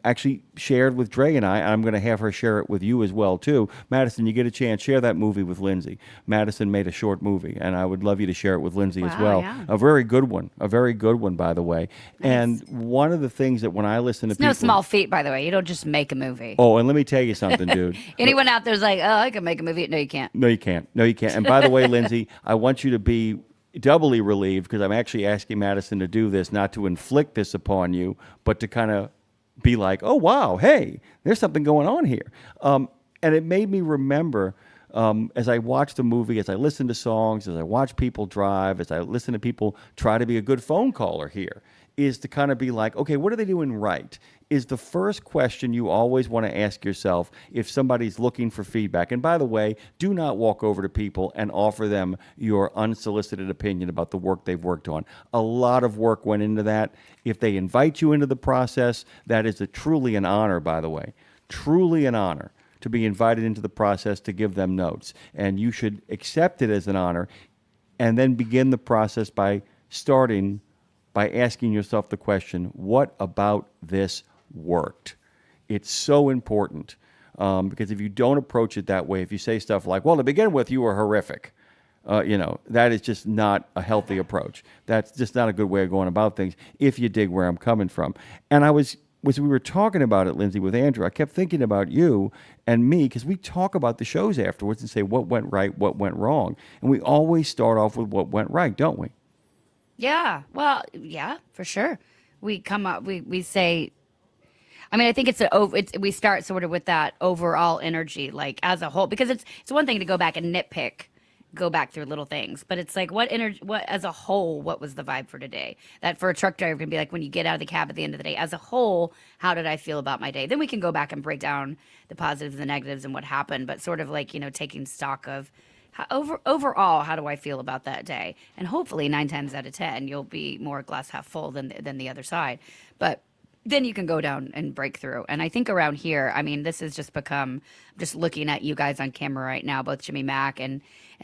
actually shared with Dre and I'm going to have her share it with you as well, too. Madison, you get a chance, share that movie with Lindsay. Madison made a short movie, and I would love you to share it with Lindsay as well. Yeah. A very good one, by the way. Nice. And one of the things that when I listen to it's people... no small feat, by the way. You don't just make a movie. Oh, and let me tell you something, dude. Anyone out there's like, oh, I can make a movie. No, you can't. No, you can't. And by the way, Lindsay, I want you to be doubly relieved because I'm actually asking Madison to do this, not to inflict this upon you, but to kind of be like, oh, wow, hey, there's something going on here. And it made me remember as I watched the movie, as I listened to songs, as I watch people drive, as I listen to people try to be a good phone caller here, is to kind of be like, okay, what are they doing right? Is the first question you always want to ask yourself if somebody's looking for feedback. And by the way, do not walk over to people and offer them your unsolicited opinion about the work they've worked on. A lot of work went into that. If they invite you into the process, that is truly an honor, by the way. Truly an honor to be invited into the process to give them notes. And you should accept it as an honor and then begin the process by starting by asking yourself the question, what about this worked? It's so important because if you don't approach it that way, if you say stuff like, well, to begin with, you were horrific, that is just not a healthy approach. That's just not a good way of going about things if you dig where I'm coming from. And as we were talking about it, Lindsay, with Andrew, I kept thinking about you and me because we talk about the shows afterwards and say what went right, what went wrong. And we always start off with what went right, don't we? Yeah. Well, yeah, for sure. We come up, we say, I mean, I think we start sort of with that overall energy, like as a whole, because it's one thing to go back and go back through little things, but it's like what as a whole, what was the vibe for today? That for a truck driver can be like when you get out of the cab at the end of the day, as a whole, how did I feel about my day? Then we can go back and break down the positives and the negatives and what happened, but sort of like, taking stock of overall, how do I feel about that day? And hopefully 9 times out of 10, you'll be more glass half full than the other side. But then you can go down and break through. And I think around here, I mean, this has just become, just looking at you guys on camera right now, both Jimmy Mack and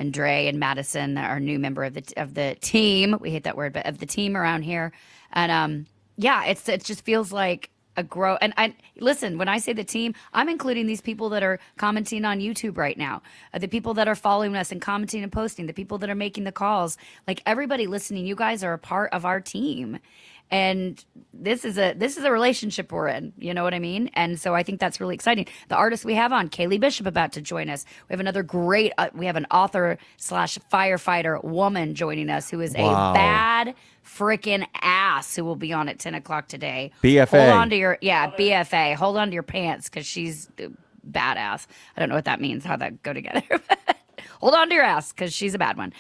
Dre and Madison, our new member of the team. We hate that word, but of the team around here. And it just feels like a grow. And listen, when I say the team, I'm including these people that are commenting on YouTube right now, the people that are following us and commenting and posting, the people that are making the calls, like everybody listening, you guys are a part of our team. and this is a relationship we're in. You know what I mean? And so I think that's really exciting. The artist we have on, Kaylee Bishop, about to join us. We have another great. We have an author / firefighter woman joining us who is Wow. a bad freaking ass who will be on at 10 o'clock today. BFA. Hold on to your BFA. Hold on to your pants because she's badass. I don't know what that means. How that go together. Hold on to your ass because she's a bad one.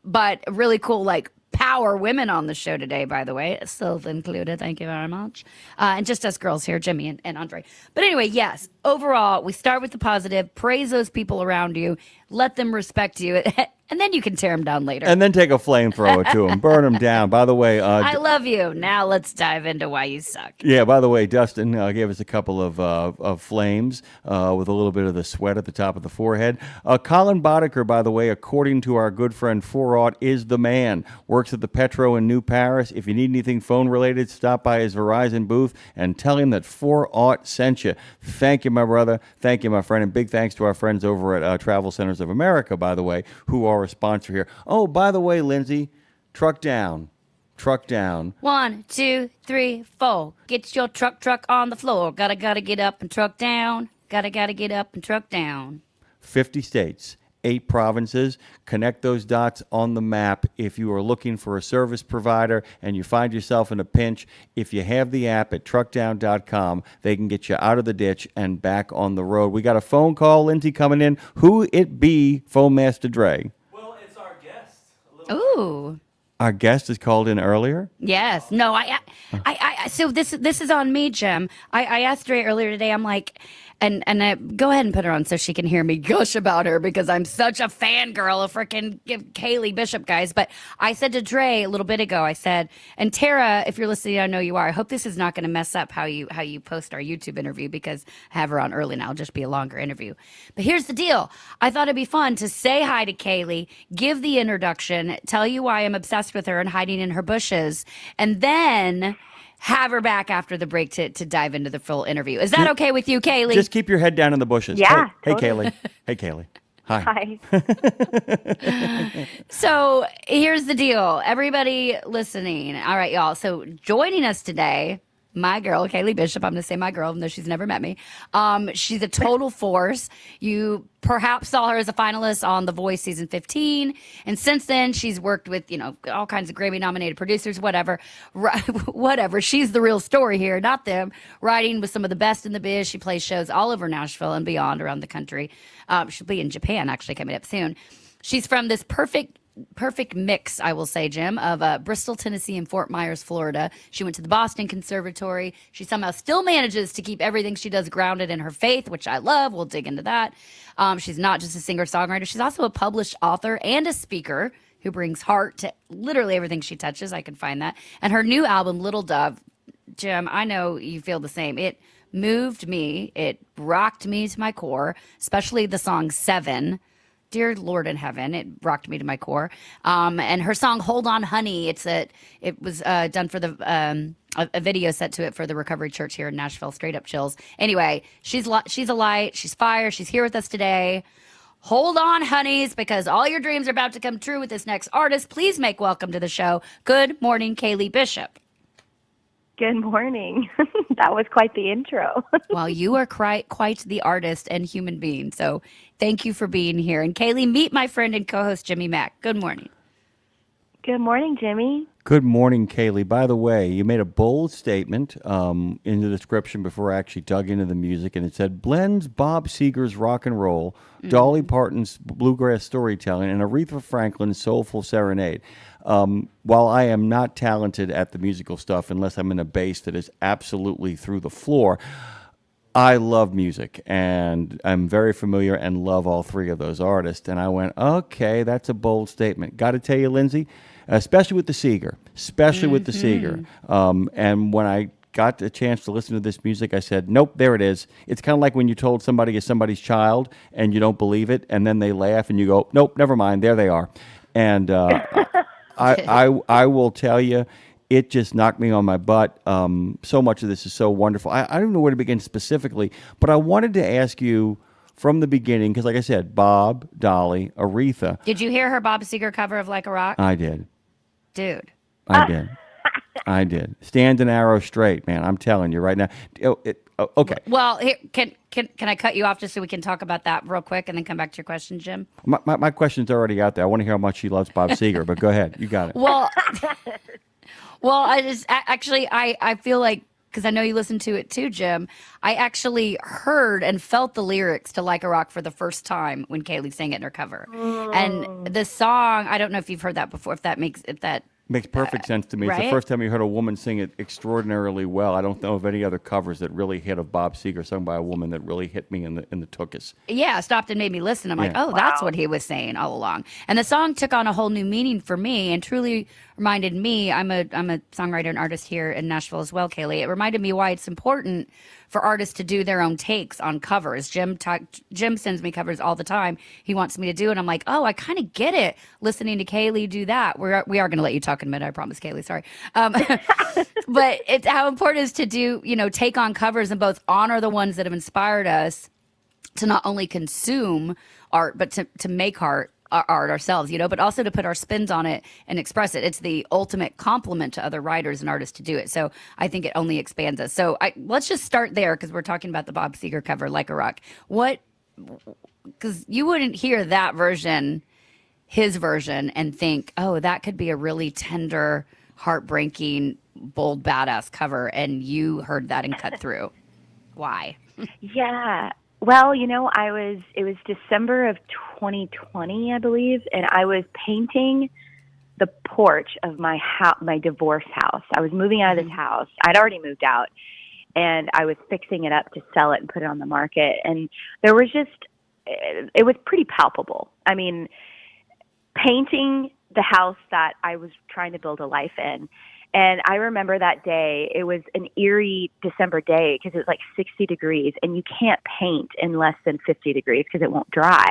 But really cool, like power women on the show today, by the way, self included. Thank you very much. And just us girls here, Jimmy and Andre. But anyway, yes, overall, we start with the positive. Praise those people around you. Let them respect you. And then you can tear them down later. And then take a flamethrower to them, burn them down. By the way, I love you. Now let's dive into why you suck. yeah. By the way, Dustin gave us a couple of flames with a little bit of the sweat at the top of the forehead. Colin Boddicker, by the way, according to our good friend 4-Aught, is the man. Works at the Petro in New Paris. If you need anything phone related, stop by his Verizon booth and tell him that 4-Aught sent you. Thank you, my brother. Thank you, my friend, and big thanks to our friends over at Travel Centers of America, by the way, who are a sponsor here. Oh, by the way, Lindsay, truck down. 1, 2, 3, 4. Get your truck on the floor. Gotta get up and truck down. Gotta get up and truck down. 50 states, 8 provinces. Connect those dots on the map. If you are looking for a service provider and you find yourself in a pinch, if you have the app at truckdown.com, they can get you out of the ditch and back on the road. We got a phone call, Lindsay, coming in. Who it be, Phone Master Dre? Ooh. Our guest is called in earlier. Yes. No, I so this is on me, Jim. I asked Dre earlier today, I'm like, and I, go ahead and put her on so she can hear me gush about her because I'm such a fangirl of freaking Kaylee Bishop, guys. But I said to Dre a little bit ago, I said, and Tara, if you're listening, I know you are. I hope this is not going to mess up how you post our YouTube interview because I have her on early now. It'll just be a longer interview. But here's the deal. I thought it'd be fun to say hi to Kaylee, give the introduction, tell you why I'm obsessed with her and hiding in her bushes, and then have her back after the break to dive into the full interview. Is that okay with you, Kaylee? Just keep your head down in the bushes. Yeah, Hey, totally. Hey, Kaylee. Hi. Hi. So here's the deal. Everybody listening. All right, y'all. So joining us today, my girl, Kaylee Bishop. I'm going to say my girl, even though she's never met me. She's a total force. You perhaps saw her as a finalist on The Voice season 15. And since then, she's worked with, all kinds of Grammy-nominated producers, whatever. Whatever. She's the real story here, not them. Writing with some of the best in the biz. She plays shows all over Nashville and beyond around the country. She'll be in Japan, actually, coming up soon. She's from this perfect mix, I will say, Jim, of Bristol, Tennessee, and Fort Myers, Florida. She went to the Boston Conservatory. She somehow still manages to keep everything she does grounded in her faith, which I love. We'll dig into that. She's not just a singer-songwriter. She's also a published author and a speaker who brings heart to literally everything she touches. I can find that. And her new album, Little Dove, Jim, I know you feel the same. It moved me. It rocked me to my core, especially the song 7. Dear Lord in heaven, it rocked me to my core. And her song "Hold On, Honey," it was done for a video set to it for the Recovery Church here in Nashville. Straight up chills. Anyway, she's a light, she's fire, she's here with us today. Hold on, honeys, because all your dreams are about to come true with this next artist. Please make welcome to the show. Good morning, Kaylee Bishop. Good morning. That was quite the intro. Well, you are quite the artist and human being, so thank you for being here. And Kaylee, meet my friend and co-host Jimmy Mack. Good morning. Good morning, Jimmy. Good morning, Kaylee. By the way, you made a bold statement in the description before I actually dug into the music, and it said, blends Bob Seger's rock and roll, Dolly Parton's bluegrass storytelling, and Aretha Franklin's soulful serenade. While I am not talented at the musical stuff, unless I'm in a bass that is absolutely through the floor, I love music, and I'm very familiar and love all three of those artists. And I went, okay, that's a bold statement. Got to tell you, Lindsay, especially with the Seeger, with the Seeger. And when I got a chance to listen to this music, I said, nope, there it is. It's kind of like when you told somebody is somebody's child and you don't believe it, and then they laugh and you go, nope, never mind, there they are. And I will tell you, it just knocked me on my butt. So much of this is so wonderful. I don't know where to begin specifically, but I wanted to ask you from the beginning, because like I said, Bob, Dolly, Aretha. Did you hear her Bob Seger cover of Like a Rock? I did. Dude. I did. I did. Stand an arrow straight, man. I'm telling you right now. Okay. Well, here, can I cut you off just so we can talk about that real quick and then come back to your question, Jim? My question's already out there. I want to hear how much she loves Bob Seger, but go ahead. You got it. Well, I just actually I feel like, because I know you listened to it too, Jim, I actually heard and felt the lyrics to Like a Rock for the first time when Kaylee sang it in her cover. And the song, I don't know if you've heard that before, if that Makes perfect sense to me. It's the right? first time you heard a woman sing it extraordinarily well. I don't know of any other covers that really hit of Bob Seger sung by a woman that really hit me in the tuchus. Yeah, stopped and made me listen. I'm like, Yeah. oh, that's what he was saying all along. And the song took on a whole new meaning for me and truly reminded me, I'm a songwriter and artist here in Nashville as well, Kaylee. It reminded me why it's important for artists to do their own takes on covers. Jim sends me covers all the time. He wants me to do it. I'm like, oh, I kind of get it listening to Kaylee do that. We are going to let you talk in a minute. I promise, Kaylee. Sorry. But it's how important it is to do, take on covers and both honor the ones that have inspired us to not only consume art, but to make art ourselves, but also to put our spins on it and express it. It's the ultimate compliment to other writers and artists to do it. So I think it only expands us. So let's just start there, because we're talking about the Bob Seger cover, Like a Rock. Because you wouldn't hear that version, his version, and think, oh, that could be a really tender, heartbreaking, bold, badass cover. And you heard that and cut through. Why? Yeah. Well, it was December of 2020, I believe, and I was painting the porch of my divorce house. I was moving out of this house. I'd already moved out, and I was fixing it up to sell it and put it on the market. And there was it was pretty palpable. I mean, painting the house that I was trying to build a life in. And I remember that day, it was an eerie December day because it was like 60 degrees, and you can't paint in less than 50 degrees because it won't dry.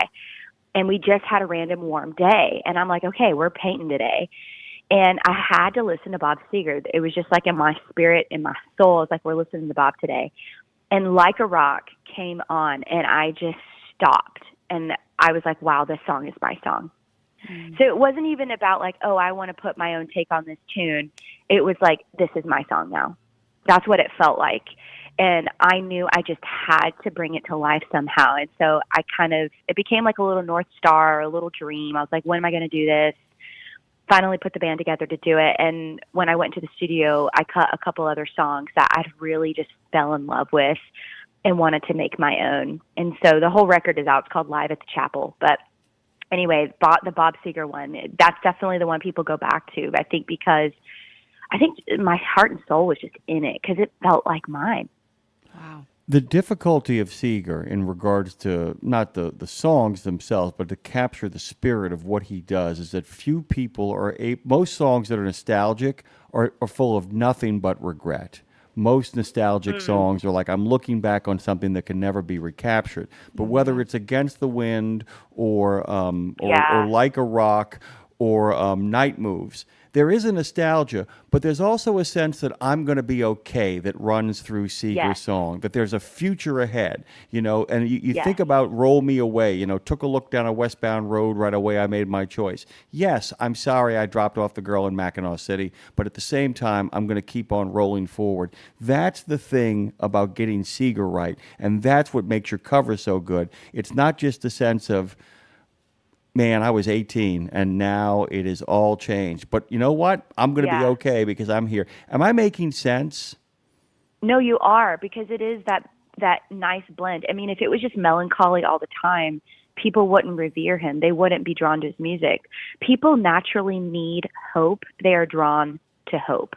And we just had a random warm day. And I'm like, okay, we're painting today. And I had to listen to Bob Seger. It was just like in my spirit, in my soul, it's like, we're listening to Bob today. And Like a Rock came on, and I just stopped. And I was like, wow, this song is my song. So it wasn't even about like, oh, I want to put my own take on this tune. It was like, this is my song now. That's what it felt like. And I knew I just had to bring it to life somehow. And so it became like a little North Star, a little dream. I was like, when am I going to do this? Finally put the band together to do it. And when I went to the studio, I cut a couple other songs that I'd really just fell in love with and wanted to make my own. And so the whole record is out. It's called Live at the Chapel. But anyway, the Bob Seger one, that's definitely the one people go back to, I think, because I think my heart and soul was just in it because it felt like mine. Wow. The difficulty of Seeger in regards to not the songs themselves, but to capture the spirit of what he does is that few people most songs that are nostalgic are full of nothing but regret. Most nostalgic songs are like, I'm looking back on something that can never be recaptured. But whether it's Against the Wind or Like a Rock or Night Moves, there is a nostalgia, but there's also a sense that I'm going to be okay that runs through Seeger's song, that there's a future ahead, and you think about Roll Me Away, took a look down a westbound road, right away I made my choice. Yes, I'm sorry I dropped off the girl in Mackinac City, but at the same time, I'm going to keep on rolling forward. That's the thing about getting Seeger right, and that's what makes your cover so good. It's not just a sense of, man, I was 18 and now it is all changed. But you know what? I'm going to be okay because I'm here. Am I making sense? No, you are, because it is that nice blend. I mean, if it was just melancholy all the time, people wouldn't revere him. They wouldn't be drawn to his music. People naturally need hope. They are drawn to hope.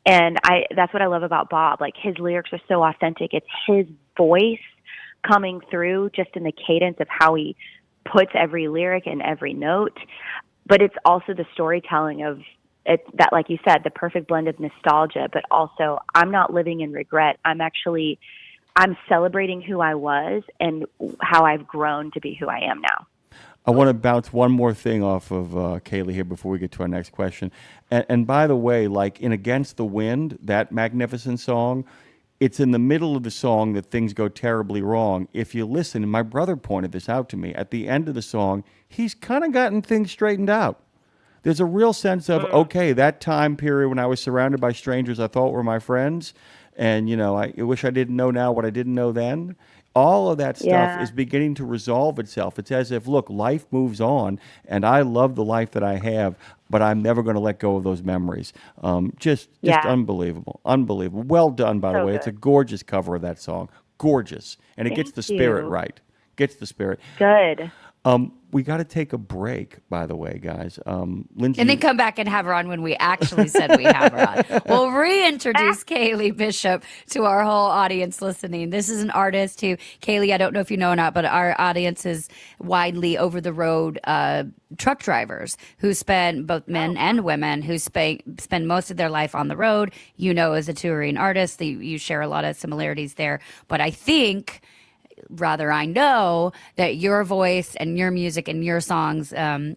And that's what I love about Bob. Like, his lyrics are so authentic. It's his voice coming through just in the cadence of how he puts every lyric and every note, but it's also the storytelling of it, that, like you said, the perfect blend of nostalgia, but also I'm not living in regret. I'm celebrating who I was and how I've grown to be who I am now. I want to bounce one more thing off of Kaylee here before we get to our next question. And by the way, like in Against the Wind, that magnificent song, it's in the middle of the song that things go terribly wrong. If you listen, and my brother pointed this out to me, at the end of the song, he's kind of gotten things straightened out. There's a real sense of, okay, that time period when I was surrounded by strangers I thought were my friends, and, I wish I didn't know now what I didn't know then. All of that stuff Yeah. is beginning to resolve itself. It's as if, look, life moves on, and I love the life that I have, but I'm never going to let go of those memories. Just Yeah. unbelievable. Unbelievable. Well done, by the So way. It's a good. gorgeous cover of that song. Gorgeous. And it gets the Thank spirit you. right. Gets the spirit. Good. We got to take a break, by the way, guys. Lindsay. And then come back and have her on when we actually said we have her on. We'll reintroduce Kaylee Bishop to our whole audience listening. This is an artist who, Kaylee, I don't know if you know or not, but our audience is widely over the road truck drivers who spend, both men and women, who spend most of their life on the road. As a touring artist, you share a lot of similarities there. But I think, rather, I know that your voice and your music and your songs,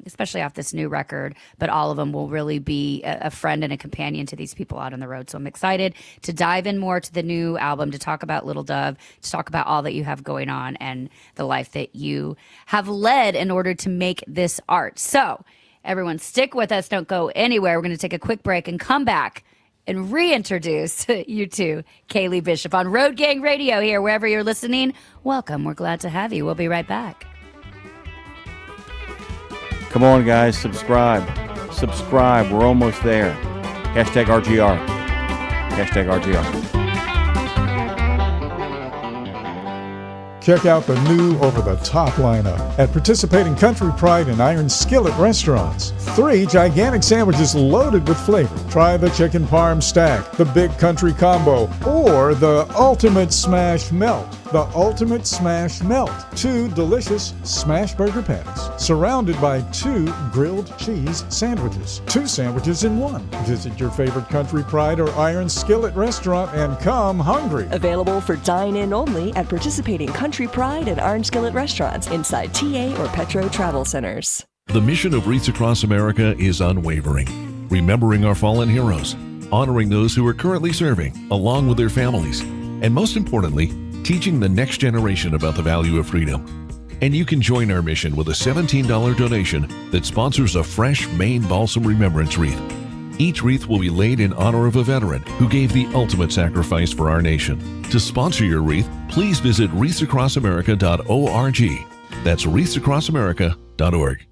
especially off this new record, but all of them will really be a friend and a companion to these people out on the road. So I'm excited to dive in more to the new album, to talk about Little Dove, to talk about all that you have going on and the life that you have led in order to make this art. So everyone, stick with us. Don't go anywhere. We're going to take a quick break and come back and reintroduce you to Kaylee Bishop on Road Gang Radio here, wherever you're listening. Welcome. We're glad to have you. We'll be right back. Come on, guys. Subscribe. Subscribe. We're almost there. Hashtag RGR. Hashtag RGR. Check out the new over-the-top lineup at participating Country Pride and Iron Skillet restaurants. 3 gigantic sandwiches loaded with flavor. Try the Chicken Parm Stack, the Big Country Combo, or the Ultimate Smash Melt. The Ultimate Smash Melt. 2 delicious smash burger patties, surrounded by 2 grilled cheese sandwiches. 2 sandwiches in 1. Visit your favorite Country Pride or Iron Skillet restaurant and come hungry. Available for dine-in only at participating Country Pride and Orange Skillet restaurants inside TA or Petro Travel Centers. The mission of Wreaths Across America is unwavering, remembering our fallen heroes, honoring those who are currently serving, along with their families, and most importantly, teaching the next generation about the value of freedom. And you can join our mission with a $17 donation that sponsors a fresh Maine Balsam Remembrance Wreath. Each wreath will be laid in honor of a veteran who gave the ultimate sacrifice for our nation. To sponsor your wreath, please visit wreathsacrossamerica.org. That's wreathsacrossamerica.org.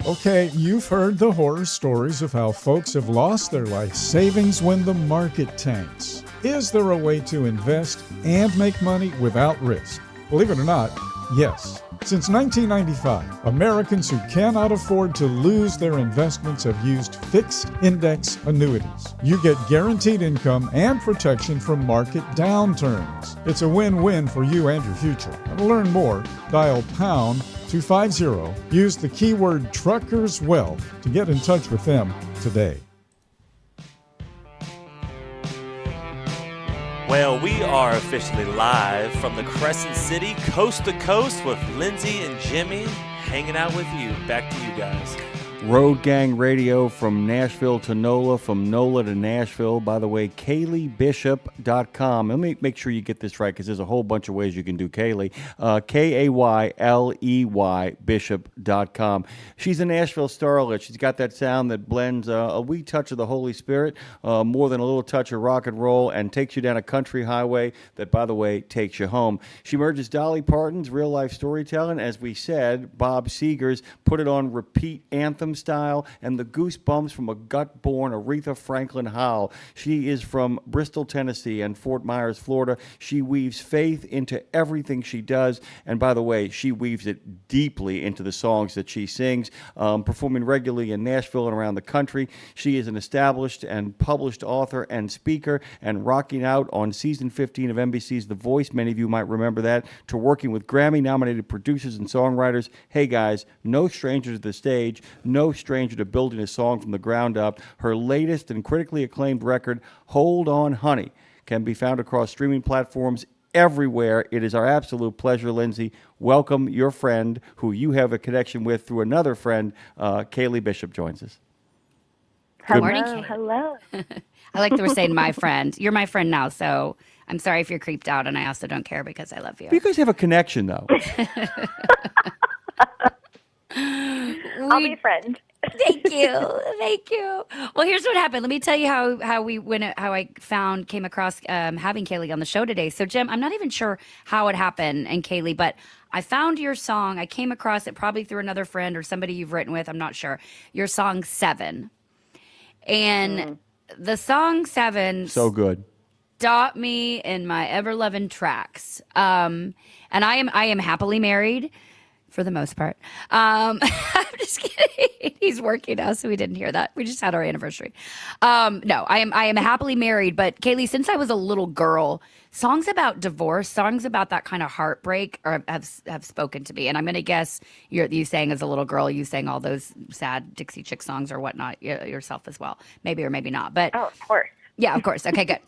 Okay, you've heard the horror stories of how folks have lost their life savings when the market tanks. Is there a way to invest and make money without risk? Believe it or not, yes. Since 1995, Americans who cannot afford to lose their investments have used fixed index annuities. You get guaranteed income and protection from market downturns. It's a win-win for you and your future. And to learn more, dial pound 250. Use the keyword Truckers Wealth to get in touch with them today. Well, we are officially live from the Crescent City, coast to coast, with Lindsay and Jimmy hanging out with you. Back to you guys. Road Gang Radio from Nashville to NOLA, from NOLA to Nashville. By the way, KayleeBishop.com. Let me make sure you get this right, because there's a whole bunch of ways you can do Kaylee. Kayley Bishop.com. She's a Nashville starlet. She's got that sound that blends a wee touch of the Holy Spirit, more than a little touch of rock and roll, and takes you down a country highway that, by the way, takes you home. She merges Dolly Parton's real-life storytelling, as we said, Bob Seger's Put It On Repeat anthem style, and the goosebumps from a gut-born Aretha Franklin howl. She is from Bristol, Tennessee, and Fort Myers, Florida. She weaves faith into everything she does, and by the way, she weaves it deeply into the songs that she sings, performing regularly in Nashville and around the country. She is an established and published author and speaker, and rocking out on season 15 of NBC's The Voice. Many of you might remember that, to working with Grammy-nominated producers and songwriters. Hey guys, no stranger to the stage, no stranger to building a song from the ground up. Her latest and critically acclaimed record, Hold On Honey, can be found across streaming platforms everywhere. It is our absolute pleasure, Lindsay. Welcome your friend, who you have a connection with through another friend. Kaylee Bishop joins us. Good morning, Kay. Hello. I like that we're saying my friend. You're my friend now, so I'm sorry if you're creeped out, and I also don't care because I love you. You guys have a connection, though. I'll be a friend. Thank you. Thank you. Well, here's what happened. Let me tell you how I came across having Kaylee on the show today. So, Jim, I'm not even sure how it happened, and Kaylee, but I found your song. I came across it probably through another friend or somebody you've written with. I'm not sure. Your song 7. And the song 7 So good. stopped me in my ever loving tracks. And I am happily married for the most part. I'm just kidding. He's working now, so we didn't hear that. We just had our anniversary. No, I am happily married. But Kaylee, since I was a little girl, songs about divorce, songs about that kind of heartbreak have spoken to me. And I'm going to guess you sang as a little girl, you sang all those sad Dixie Chick songs or whatnot yourself as well. Maybe or maybe not. But oh, of course. Yeah, of course. Okay, good.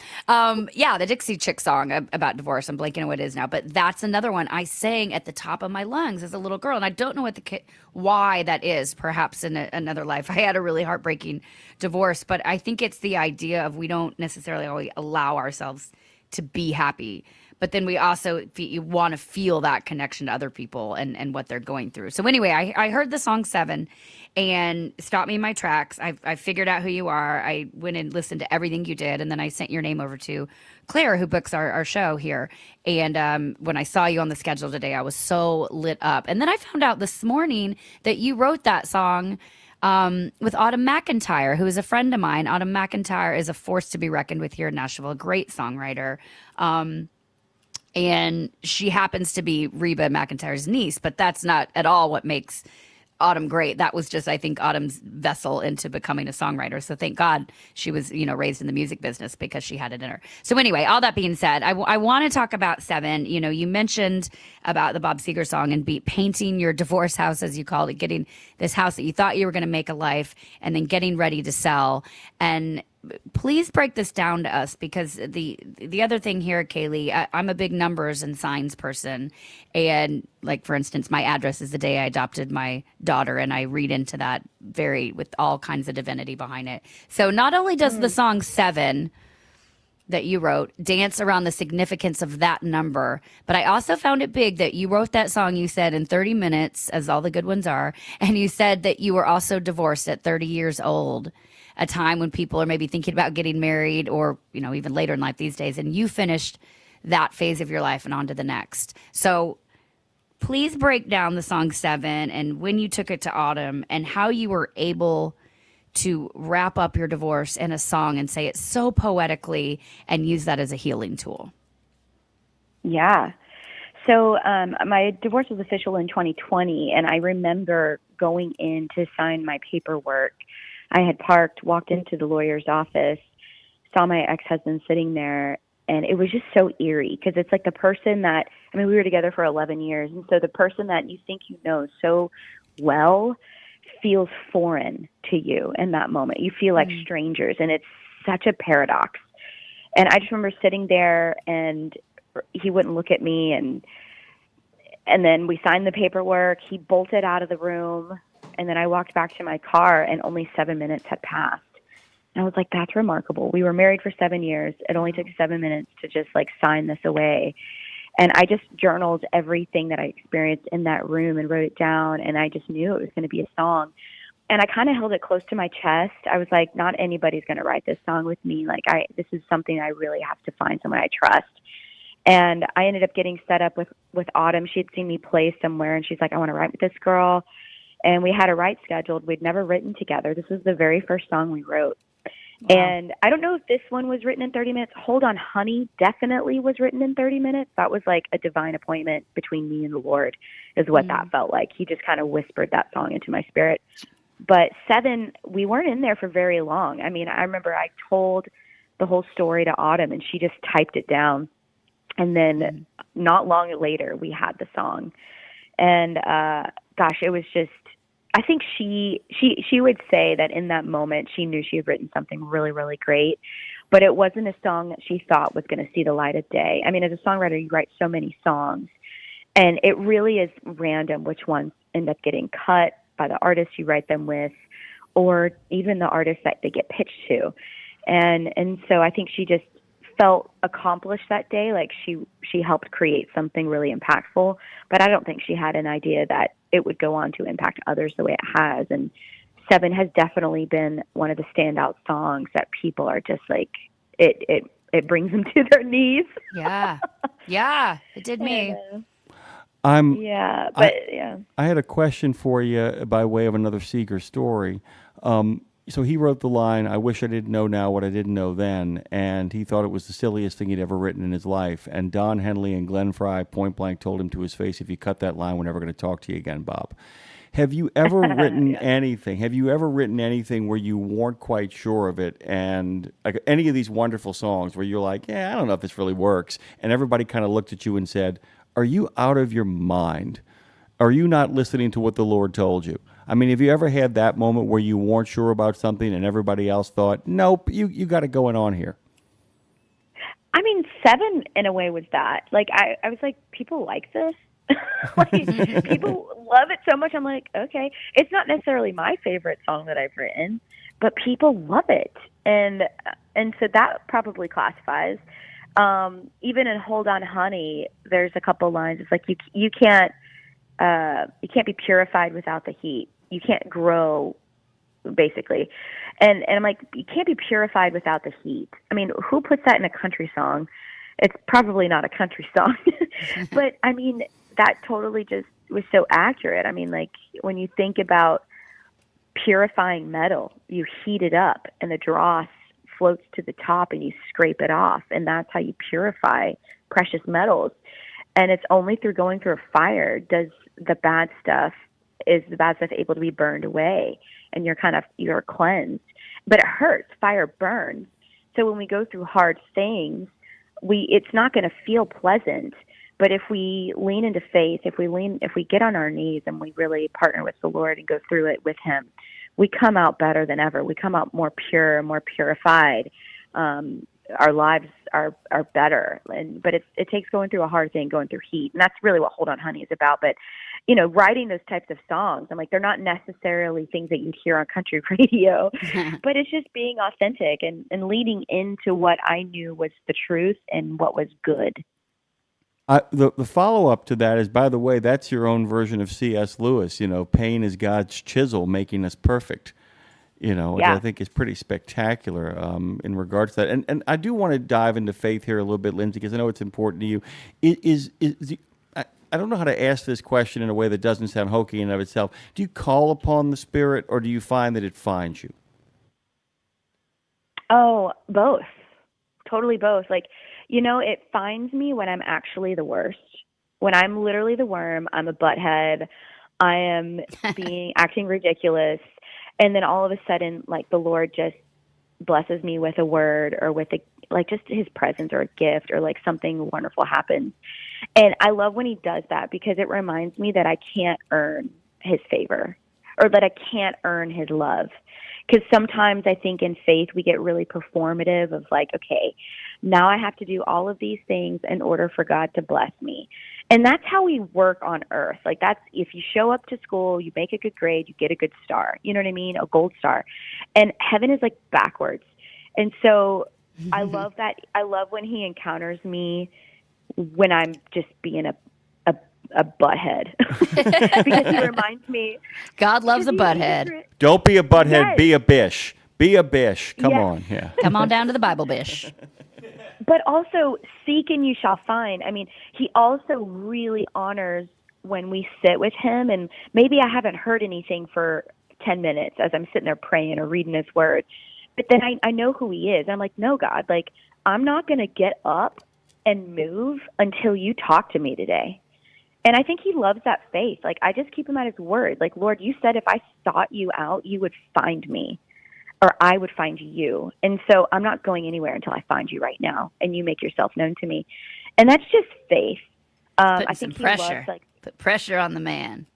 Yeah, the Dixie Chick song about divorce. I'm blanking on what it is now, but that's another one I sang at the top of my lungs as a little girl, and I don't know why that is. Perhaps in another life, I had a really heartbreaking divorce, but I think it's the idea of we don't necessarily always allow ourselves to be happy, but then we also you want to feel that connection to other people and what they're going through. So anyway, I heard the song 7 and stopped me in my tracks. I figured out who you are. I went and listened to everything you did, and then I sent your name over to Claire, who books our show here. And when I saw you on the schedule today, I was so lit up. And then I found out this morning that you wrote that song with Autumn McIntyre, who is a friend of mine. Autumn McIntyre is a force to be reckoned with here in Nashville, a great songwriter. And she happens to be Reba McEntire's niece, but that's not at all what makes Autumn great. That was just, I think, Autumn's vessel into becoming a songwriter. So thank God she was, raised in the music business because she had it in her. So anyway, all that being said, I want to talk about 7. You mentioned about the Bob Seger song and painting your divorce house, as you called it, getting this house that you thought you were going to make a life and then getting ready to sell. And please break this down to us, because the other thing here, Kaylee, I'm a big numbers and signs person. And like, for instance, my address is the day I adopted my daughter, and I read into that with all kinds of divinity behind it. So not only does the song 7 that you wrote dance around the significance of that number, but I also found it big that you wrote that song, you said, in 30 minutes, as all the good ones are. And you said that you were also divorced at 30 years old, a time when people are maybe thinking about getting married or, even later in life these days. And you finished that phase of your life and on to the next. So please break down the song 7 and when you took it to Autumn and how you were able to wrap up your divorce in a song and say it so poetically and use that as a healing tool. Yeah. So my divorce was official in 2020, and I remember going in to sign my paperwork. I had walked into the lawyer's office, saw my ex-husband sitting there, and it was just so eerie because it's like the person that, we were together for 11 years, and so the person that you think you know so well feels foreign to you in that moment. You feel like strangers, and it's such a paradox. And I just remember sitting there, and he wouldn't look at me, and then we signed the paperwork. He bolted out of the room. And then I walked back to my car, and only 7 minutes had passed. And I was like, that's remarkable. We were married for 7 years. It only took 7 minutes to just sign this away. And I just journaled everything that I experienced in that room and wrote it down. And I just knew it was going to be a song. And I kind of held it close to my chest. I was like, not anybody's going to write this song with me. This is something I really have to find someone I trust. And I ended up getting set up with Autumn. She had seen me play somewhere, and she's like, I want to write with this girl. And we had a write scheduled. We'd never written together. This was the very first song we wrote. Wow. And I don't know if this one was written in 30 minutes. Hold On Honey definitely was written in 30 minutes. That was like a divine appointment between me and the Lord is what that felt like. He just kind of whispered that song into my spirit. But 7, we weren't in there for very long. I remember I told the whole story to Autumn, and she just typed it down. And then not long later, we had the song. And gosh, it was just, I think she would say that in that moment she knew she had written something really, really great, but it wasn't a song that she thought was going to see the light of day. As a songwriter, you write so many songs, and it really is random which ones end up getting cut by the artist you write them with, or even the artist that they get pitched to. And so I think she just felt accomplished that day. Like she helped create something really impactful, but I don't think she had an idea that it would go on to impact others the way it has. And Seven has definitely been one of the standout songs that people are just like, it brings them to their knees. Yeah. Yeah. It did me. Yeah, but I had a question for you by way of another Seeger story. So he wrote the line, "I wish I didn't know now what I didn't know then," and he thought it was the silliest thing he'd ever written in his life. And Don Henley and Glenn Fry point blank told him to his face, "If you cut that line, we're never going to talk to you again, Bob." Have you ever written anything? Have you ever written anything where you weren't quite sure of it, and like any of these wonderful songs where you're like, "Yeah, I don't know if this really works," and everybody kind of looked at you and said, "Are you out of your mind? Are you not listening to what the Lord told you?" I mean, have you ever had that moment where you weren't sure about something and everybody else thought, "Nope, you got it going on here"? I mean, Seven in a way was that. Like, I was like, people like this? Like, people love it so much. I'm like, okay. It's not necessarily my favorite song that I've written, but people love it. And so that probably classifies. Even in Hold On Honey, there's a couple lines. It's like, you can't be purified without the heat. You can't grow, basically. And I'm like, you can't be purified without the heat. I mean, who puts that in a country song? It's probably not a country song. But I mean, that totally just was so accurate. I mean, like, when you think about purifying metal, you heat it up and the dross floats to the top and you scrape it off. And that's how you purify precious metals. And it's only through going through a fire does the bad stuff able to be burned away, and you're cleansed. But it hurts. Fire burns. So when we go through hard things, it's not going to feel pleasant. But if we lean into faith, if we get on our knees and we really partner with the Lord and go through it with Him, we come out better than ever. We come out more pure, more purified. Our lives are better. But it takes going through a hard thing, going through heat. And that's really what Hold On Honey is about. But, writing those types of songs, I'm like, they're not necessarily things that you'd hear on country radio, but it's just being authentic and leading into what I knew was the truth and what was good. The follow-up to that is, by the way, that's your own version of C.S. Lewis. Pain is God's chisel making us perfect. Which I think is pretty spectacular in regards to that. And I do want to dive into faith here a little bit, Lindsay, because I know it's important to you. I don't know how to ask this question in a way that doesn't sound hokey in and of itself. Do you call upon the Spirit, or do you find that it finds you? Oh, both. Totally both. Like, it finds me when I'm actually the worst. When I'm literally the worm, I'm a butthead, I am acting ridiculous. And then all of a sudden, like, the Lord just blesses me with a word or with just His presence or a gift, or like something wonderful happens. And I love when He does that, because it reminds me that I can't earn His favor, or that I can't earn His love. Because sometimes I think in faith we get really performative of like, okay, now I have to do all of these things in order for God to bless me. And that's how we work on earth. Like, that's, if you show up to school, you make a good grade, you get a good star. You know what I mean? A gold star. And heaven is like backwards. And so I love that. I love when He encounters me when I'm just being a butthead. Because He reminds me. God loves a butthead. Don't be a butthead. Yes. Be a bish. Be a bish. Come on. Yeah. Come on down to the Bible bish. But also, seek and you shall find. I mean, He also really honors when we sit with Him. And maybe I haven't heard anything for 10 minutes as I'm sitting there praying or reading His word. But then I know who He is. I'm like, no, God, like, I'm not going to get up and move until you talk to me today. And I think He loves that faith. Like, I just keep Him at His word. Like, Lord, you said if I sought you out, you would find me, or I would find you. And so I'm not going anywhere until I find you right now, and you make yourself known to me. And that's just faith. I think some pressure. He loves, put pressure on the man.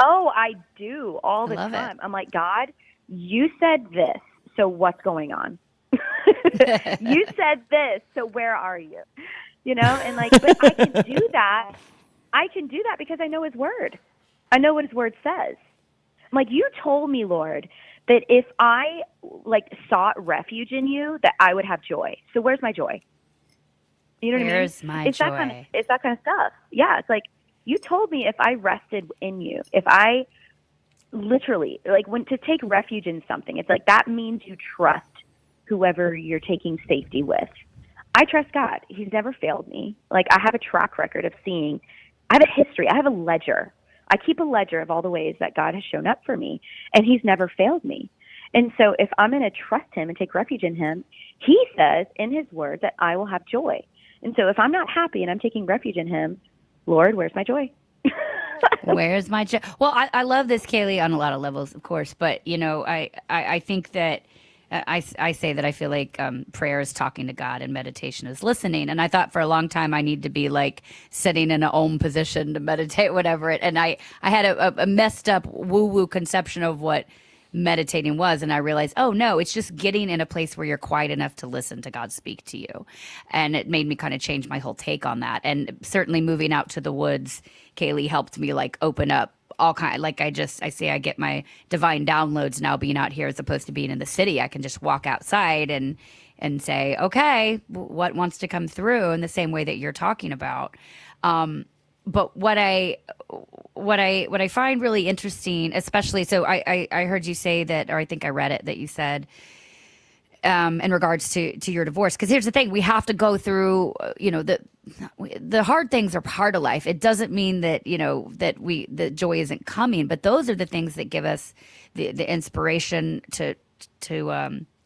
Oh, I do all the love time. I'm like, God, you said this, so what's going on? You said this, so where are you? And like, but I can do that. I can do that because I know His word. I know what His word says. I'm like, you told me, Lord, that if I sought refuge in you, that I would have joy. So where's my joy? You know what I mean? Where's my It's that kind of joy? it's that kind of stuff. Yeah, it's like you told me if I rested in you, if I literally like when to take refuge in something, it's like that means you trust whoever you're taking safety with. I trust God. He's never failed me. Like I have a track record of seeing, I have a history. I have a ledger. I keep a ledger of all the ways that God has shown up for me, and He's never failed me. And so if I'm going to trust Him and take refuge in Him, He says in His word that I will have joy. And so if I'm not happy and I'm taking refuge in Him, Lord, where's my joy? Where's my joy? Well, I love this, Kaylee, on a lot of levels, of course. But, you know, I think that I say that I feel like prayer is talking to God and meditation is listening. And I thought for a long time I need to be like sitting in an om position to meditate, whatever. And I had a messed up woo-woo conception of what meditating was, and I realized, oh no, it's just getting in a place where you're quiet enough to listen to God speak to you. And it made me kind of change my whole take on that. And certainly moving out to the woods, Kaylee helped me like open up all kind, like I say I get my divine downloads now being out here as opposed to being in the city. I can just walk outside and say, okay, what wants to come through, in the same way that you're talking about. But what I find really interesting, especially, so I heard you say that, or I think I read it, that you said in regards to your divorce. Because here's the thing, we have to go through, the hard things are part of life. It doesn't mean that, that the joy isn't coming, but those are the things that give us the inspiration to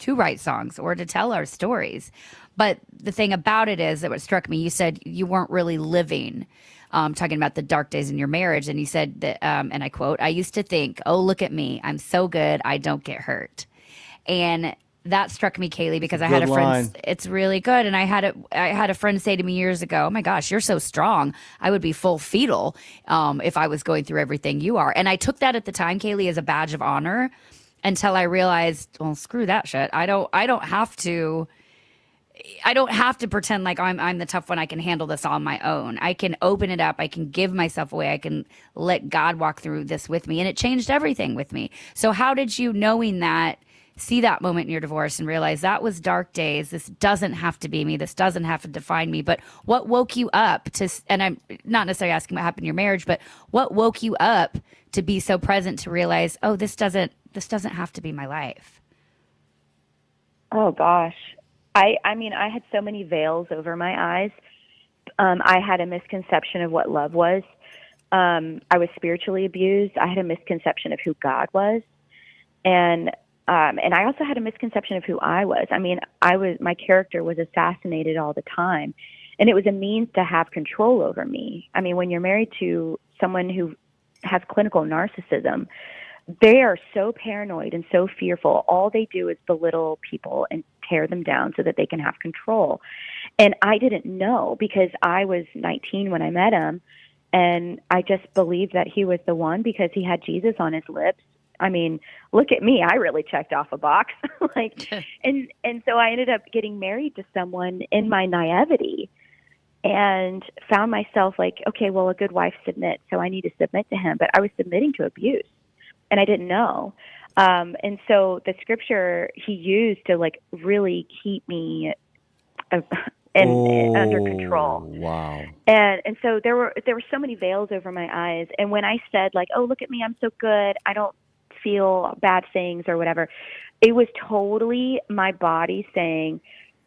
write songs or to tell our stories. But the thing about it is that what struck me, you said you weren't really living, talking about the dark days in your marriage. And you said that, and I quote, I used to think, oh, look at me. I'm so good. I don't get hurt. And that struck me, Kaylee, because I had a friend. It's really good. And I had a friend say to me years ago, oh my gosh, you're so strong. I would be full fetal if I was going through everything you are. And I took that at the time, Kaylee, as a badge of honor, until I realized, well, screw that shit. I don't have to pretend like I'm the tough one. I can handle this on my own. I can open it up. I can give myself away. I can let God walk through this with me. And it changed everything with me. So how did you, knowing that, see that moment in your divorce and realize that was dark days? This doesn't have to be me. This doesn't have to define me. But what woke you up to, and I'm not necessarily asking what happened in your marriage, but what woke you up to be so present to realize, oh, this doesn't have to be my life? Oh gosh. I mean, I had so many veils over my eyes. I had a misconception of what love was. I was spiritually abused. I had a misconception of who God was. And I also had a misconception of who I was. I mean, my character was assassinated all the time, and it was a means to have control over me. I mean, when you're married to someone who has clinical narcissism, they are so paranoid and so fearful. All they do is belittle people and tear them down so that they can have control. And I didn't know, because I was 19 when I met him, and I just believed that he was the one because he had Jesus on his lips. I mean, look at me. I really checked off a box. And so I ended up getting married to someone in my naivety, and found myself like, okay, well, a good wife submits, so I need to submit to him. But I was submitting to abuse, and I didn't know. And so the scripture he used to like really keep me under control. Wow. And so there were so many veils over my eyes. And when I said like, oh, look at me, I'm so good, I don't feel bad things or whatever, it was totally my body saying,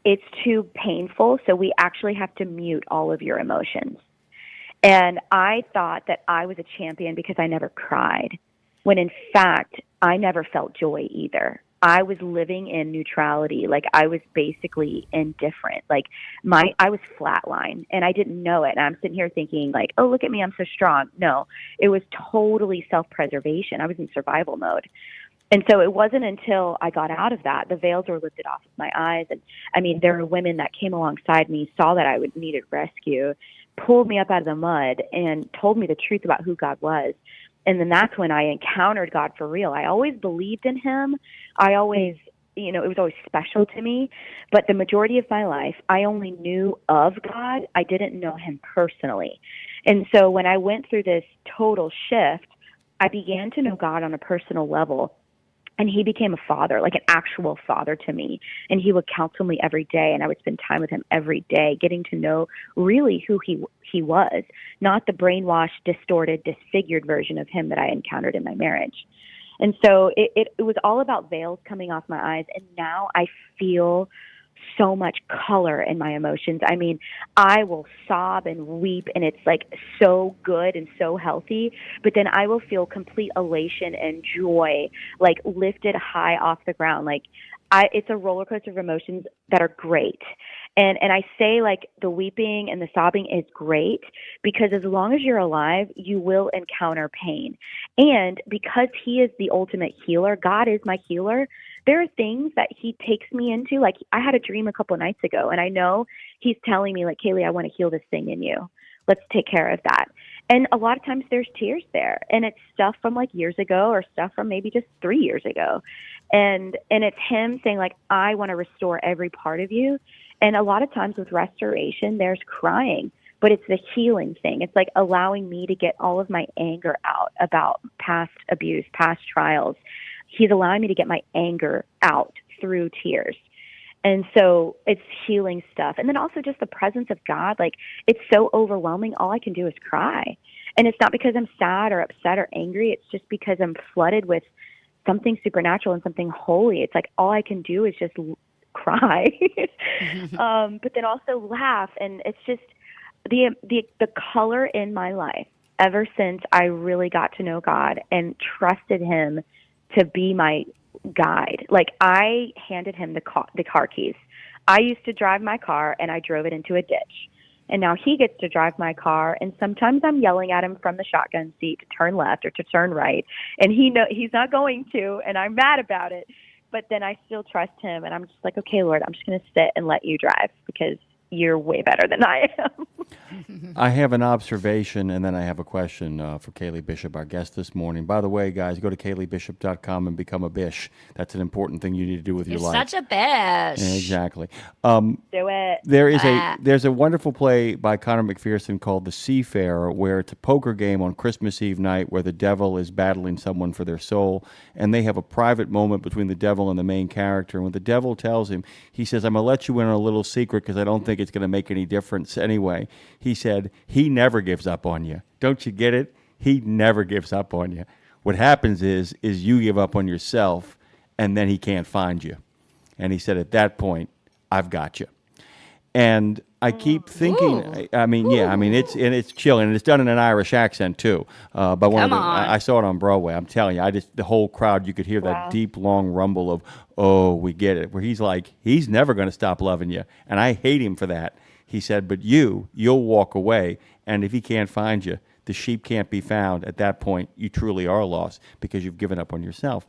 it's too painful, so we actually have to mute all of your emotions. And I thought that I was a champion because I never cried, when in fact, I never felt joy either. I was living in neutrality. Like I was basically indifferent. Like I was flatline, and I didn't know it. And I'm sitting here thinking like, oh, look at me, I'm so strong. No, it was totally self-preservation. I was in survival mode. And so it wasn't until I got out of that, the veils were lifted off of my eyes. And I mean, there were women that came alongside me, saw that I needed rescue, pulled me up out of the mud and told me the truth about who God was. And then that's when I encountered God for real. I always believed in him. I always, it was always special to me. But the majority of my life, I only knew of God. I didn't know him personally. And so when I went through this total shift, I began to know God on a personal level. And he became a father, like an actual father to me. And he would counsel me every day, and I would spend time with him every day, getting to know really who he was, not the brainwashed, distorted, disfigured version of him that I encountered in my marriage. And so it was all about veils coming off my eyes. And now I feel so much color in my emotions. I mean, I will sob and weep, and it's like so good and so healthy, but then I will feel complete elation and joy, like lifted high off the ground. Like it's a roller coaster of emotions that are great. And I say, like, the weeping and the sobbing is great because as long as you're alive, you will encounter pain. And because he is the ultimate healer, God is my healer, there are things that he takes me into. Like, I had a dream a couple of nights ago, and I know he's telling me, like, Kaylee, I want to heal this thing in you. Let's take care of that. And a lot of times there's tears there, and it's stuff from like years ago or stuff from maybe just 3 years ago. And it's him saying, like, I want to restore every part of you. And a lot of times with restoration, there's crying, but it's the healing thing. It's like allowing me to get all of my anger out about past abuse, past trials. He's allowing me to get my anger out through tears. And so it's healing stuff. And then also just the presence of God. Like, it's so overwhelming. All I can do is cry. And it's not because I'm sad or upset or angry. It's just because I'm flooded with something supernatural and something holy. It's like all I can do is just cry, but then also laugh. And it's just the color in my life ever since I really got to know God and trusted him to be my guide. Like, I handed him the car keys. I used to drive my car and I drove it into a ditch. And now he gets to drive my car, and sometimes I'm yelling at him from the shotgun seat to turn left or to turn right, and he's not going to, and I'm mad about it. But then I still trust him, and I'm just like, okay, Lord, I'm just going to sit and let you drive because you're way better than I am. I have an observation, and then I have a question for Kaylee Bishop, our guest this morning. By the way, guys, go to kayleebishop.com and become a bish. That's an important thing you need to do with your You're life. such a bish. Yeah, exactly. Do it. There's a wonderful play by Connor McPherson called The Seafarer, where it's a poker game on Christmas Eve night where the devil is battling someone for their soul, and they have a private moment between the devil and the main character. And when the devil tells him, he says, I'm going to let you in on a little secret because I don't think it's going to make any difference anyway. He said, he never gives up on you. Don't you get it? He never gives up on you. What happens is you give up on yourself, and then he can't find you. And he said, at that point, I've got you. And I keep thinking, it's chilling, and it's done in an Irish accent too. But I saw it on Broadway. I'm telling you, the whole crowd, you could hear that deep, long rumble of, oh, we get it. Where he's like, he's never going to stop loving you, and I hate him for that. He said, but you'll walk away, and if he can't find you, the sheep can't be found. At that point, you truly are lost because you've given up on yourself.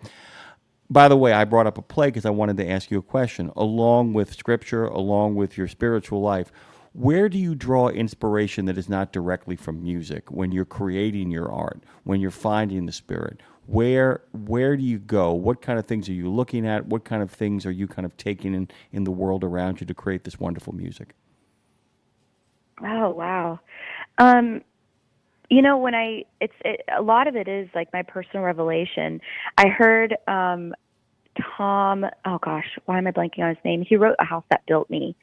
By the way, I brought up a play because I wanted to ask you a question. Along with Scripture, along with your spiritual life, where do you draw inspiration that is not directly from music when you're creating your art, when you're finding the Spirit? Where do you go? What kind of things are you looking at? What kind of things are you kind of taking in the world around you to create this wonderful music? Oh, wow. When a lot of it is like my personal revelation. I heard Tom, oh gosh, why am I blanking on his name? He wrote A House That Built Me,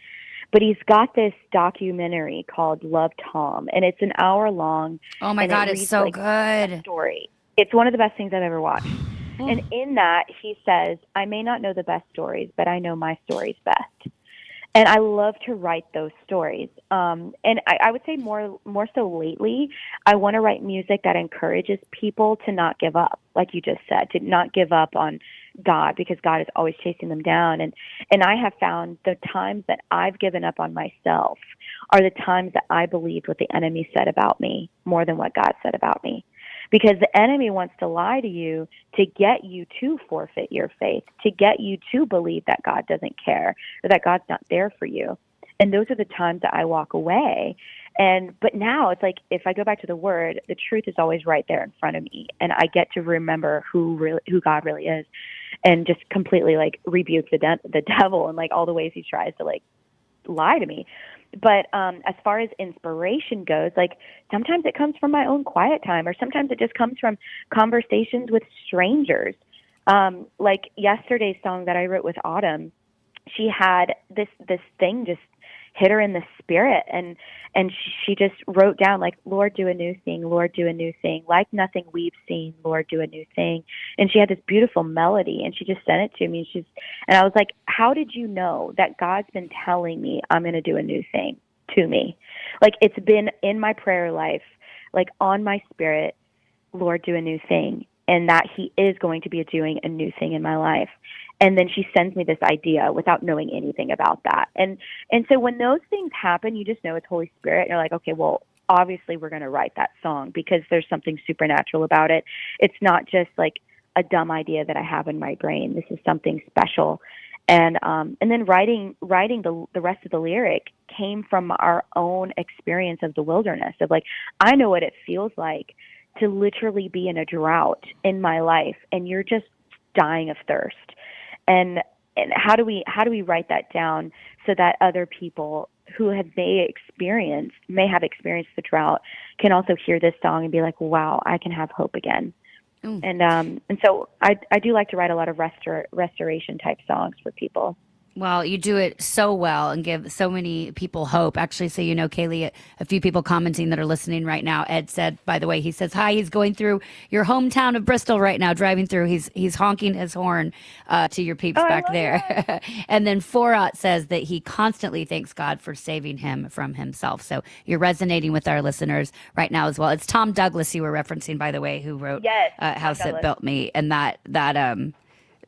but he's got this documentary called Love Tom, and it's an hour long. Oh my God, it's so good. Story. It's one of the best things I've ever watched. And in that, he says, I may not know the best stories, but I know my stories best. And I love to write those stories. And I would say more so lately, I want to write music that encourages people to not give up, like you just said, to not give up on God, because God is always chasing them down. And I have found the times that I've given up on myself are the times that I believed what the enemy said about me more than what God said about me. Because the enemy wants to lie to you to get you to forfeit your faith, to get you to believe that God doesn't care or that God's not there for you. And those are the times that I walk away. But now it's like, if I go back to the Word, the truth is always right there in front of me, and I get to remember who God really is, and just completely like rebuke the devil and like all the ways he tries to like lie to me. But as far as inspiration goes, like sometimes it comes from my own quiet time, or sometimes it just comes from conversations with strangers. Like yesterday's song that I wrote with Autumn, she had this thing just hit her in the spirit, and she just wrote down, like, Lord, do a new thing, Lord, do a new thing, like nothing we've seen, Lord, do a new thing. And she had this beautiful melody, and she just sent it to me, and I was like, how did you know that God's been telling me I'm going to do a new thing to me? Like, it's been in my prayer life, like on my spirit, Lord, do a new thing, and that he is going to be doing a new thing in my life. And then she sends me this idea without knowing anything about that. And so when those things happen, you just know it's Holy Spirit. And you're like, okay, well, obviously we're going to write that song because there's something supernatural about it. It's not just like a dumb idea that I have in my brain. This is something special. And then writing the rest of the lyric came from our own experience of the wilderness, of like, I know what it feels like to literally be in a drought in my life, and you're just dying of thirst. And how do we write that down so that other people who may have experienced the drought can also hear this song and be like, wow, I can have hope again. And so I do like to write a lot of restoration type songs for people. Well, you do it so well and give so many people hope. Actually, so you know, Kaylee, a few people commenting that are listening right now. Ed said, by the way, he says, hi, he's going through your hometown of Bristol right now, driving through. He's honking his horn to your peeps back there. And then Forat says that he constantly thanks God for saving him from himself. So you're resonating with our listeners right now as well. It's Tom Douglas you were referencing, by the way, who wrote House That Built Me. And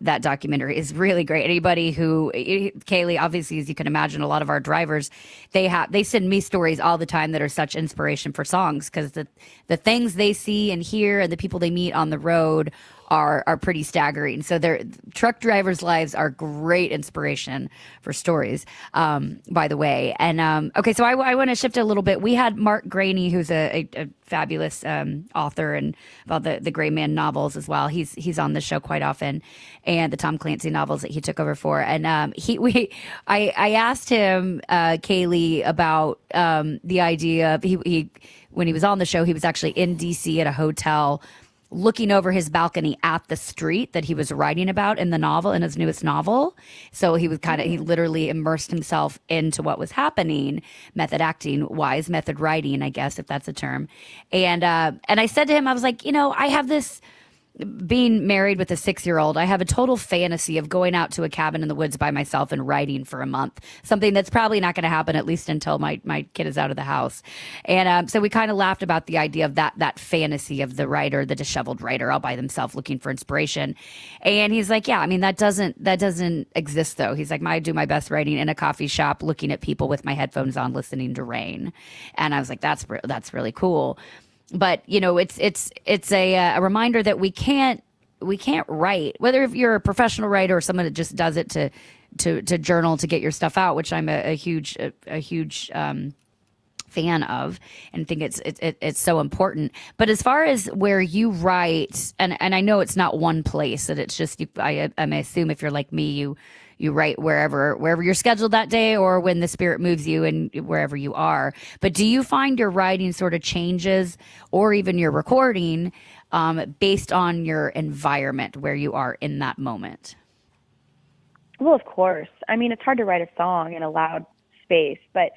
that documentary is really great. Anybody who, Kaylee, obviously, as you can imagine, a lot of our drivers, they send me stories all the time that are such inspiration for songs, because the things they see and hear and the people they meet on the road are pretty staggering. So truck drivers' lives are great inspiration for stories, by the way. And okay, so I want to shift a little bit. We had Mark Graney, who's a fabulous author and about the Gray Man novels as well. He's on the show quite often, and the Tom Clancy novels that he took over for. And I asked him, Kaylee, about the idea of he when he was on the show, he was actually in DC at a hotel, looking over his balcony at the street that he was writing about in the novel, in his newest novel. So he literally immersed himself into what was happening, method acting wise, method writing, I guess, if that's a term. And I said to him, I was like, I have this, being married with a 6-year-old, I have a total fantasy of going out to a cabin in the woods by myself and writing for a month, something that's probably not going to happen, at least until my kid is out of the house. And so we kind of laughed about the idea of that fantasy of the writer, the disheveled writer, all by themselves looking for inspiration. And he's like, yeah, I mean, that doesn't exist though. He's like, I do my best writing in a coffee shop, looking at people with my headphones on, listening to rain. And I was like, that's really cool. But it's a reminder that we can't write, whether if you're a professional writer or someone that just does it to journal, to get your stuff out, which I'm a huge fan of, and think it's so important. But as far as where you write, and I know it's not one place, that it's just I assume if you're like me, you write wherever you're scheduled that day, or when the spirit moves you, and wherever you are. But do you find your writing sort of changes, or even your recording, based on your environment, where you are in that moment? Well, of course. I mean, it's hard to write a song in a loud space, but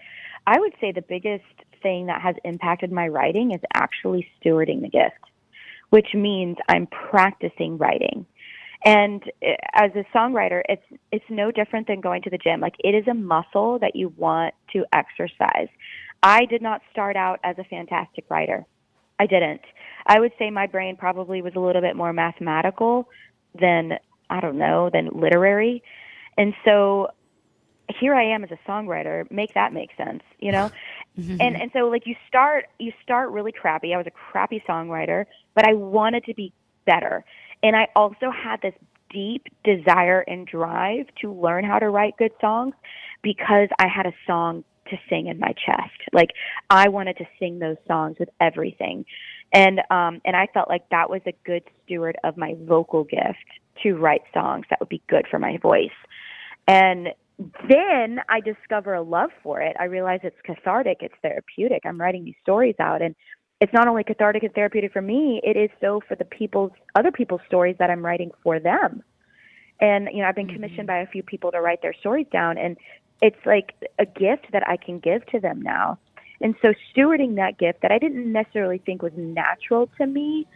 I would say the biggest thing that has impacted my writing is actually stewarding the gift, which means I'm practicing writing. And as a songwriter, it's no different than going to the gym. Like, it is a muscle that you want to exercise. I did not start out as a fantastic writer. I didn't. I would say my brain probably was a little bit more mathematical than literary. And so here I am as a songwriter. Make that make sense, Mm-hmm. And so like you start really crappy. I was a crappy songwriter, but I wanted to be better. And I also had this deep desire and drive to learn how to write good songs, because I had a song to sing in my chest. Like, I wanted to sing those songs with everything. And I felt like that was a good steward of my vocal gift, to write songs that would be good for my voice. And then I discover a love for it. I realize it's cathartic, it's therapeutic. I'm writing these stories out, and it's not only cathartic and therapeutic for me, it is so for other people's stories that I'm writing for them. And, I've been commissioned by a few people to write their stories down, and it's like a gift that I can give to them now. And so stewarding that gift that I didn't necessarily think was natural to me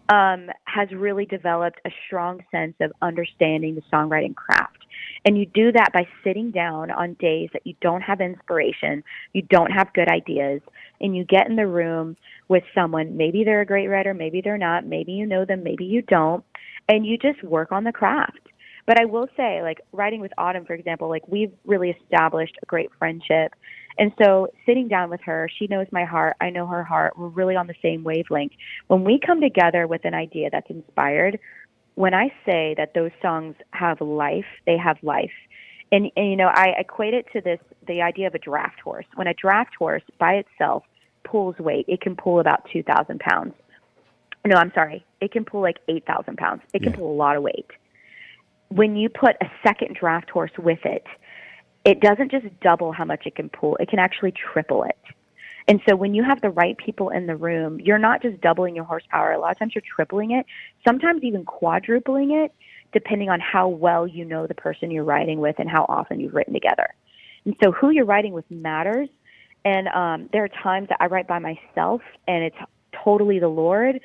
has really developed a strong sense of understanding the songwriting craft. And you do that by sitting down on days that you don't have inspiration, you don't have good ideas, and you get in the room with someone. Maybe they're a great writer, maybe they're not, maybe you know them, maybe you don't, and you just work on the craft. But I will say, like, writing with Autumn, for example, like, we've really established a great friendship. And so sitting down with her, she knows my heart, I know her heart, we're really on the same wavelength. When we come together with an idea that's inspired, when I say that those songs have life, they have life. And I equate it to the idea of a draft horse. When a draft horse by itself pulls weight, it can pull about 2,000 pounds. No, I'm sorry. It can pull like 8,000 pounds. It can pull a lot of weight. When you put a second draft horse with it, it doesn't just double how much it can pull. It can actually triple it. And so when you have the right people in the room, you're not just doubling your horsepower. A lot of times you're tripling it, sometimes even quadrupling it, depending on how well you know the person you're writing with and how often you've written together. And so who you're writing with matters. And there are times that I write by myself and it's totally the Lord.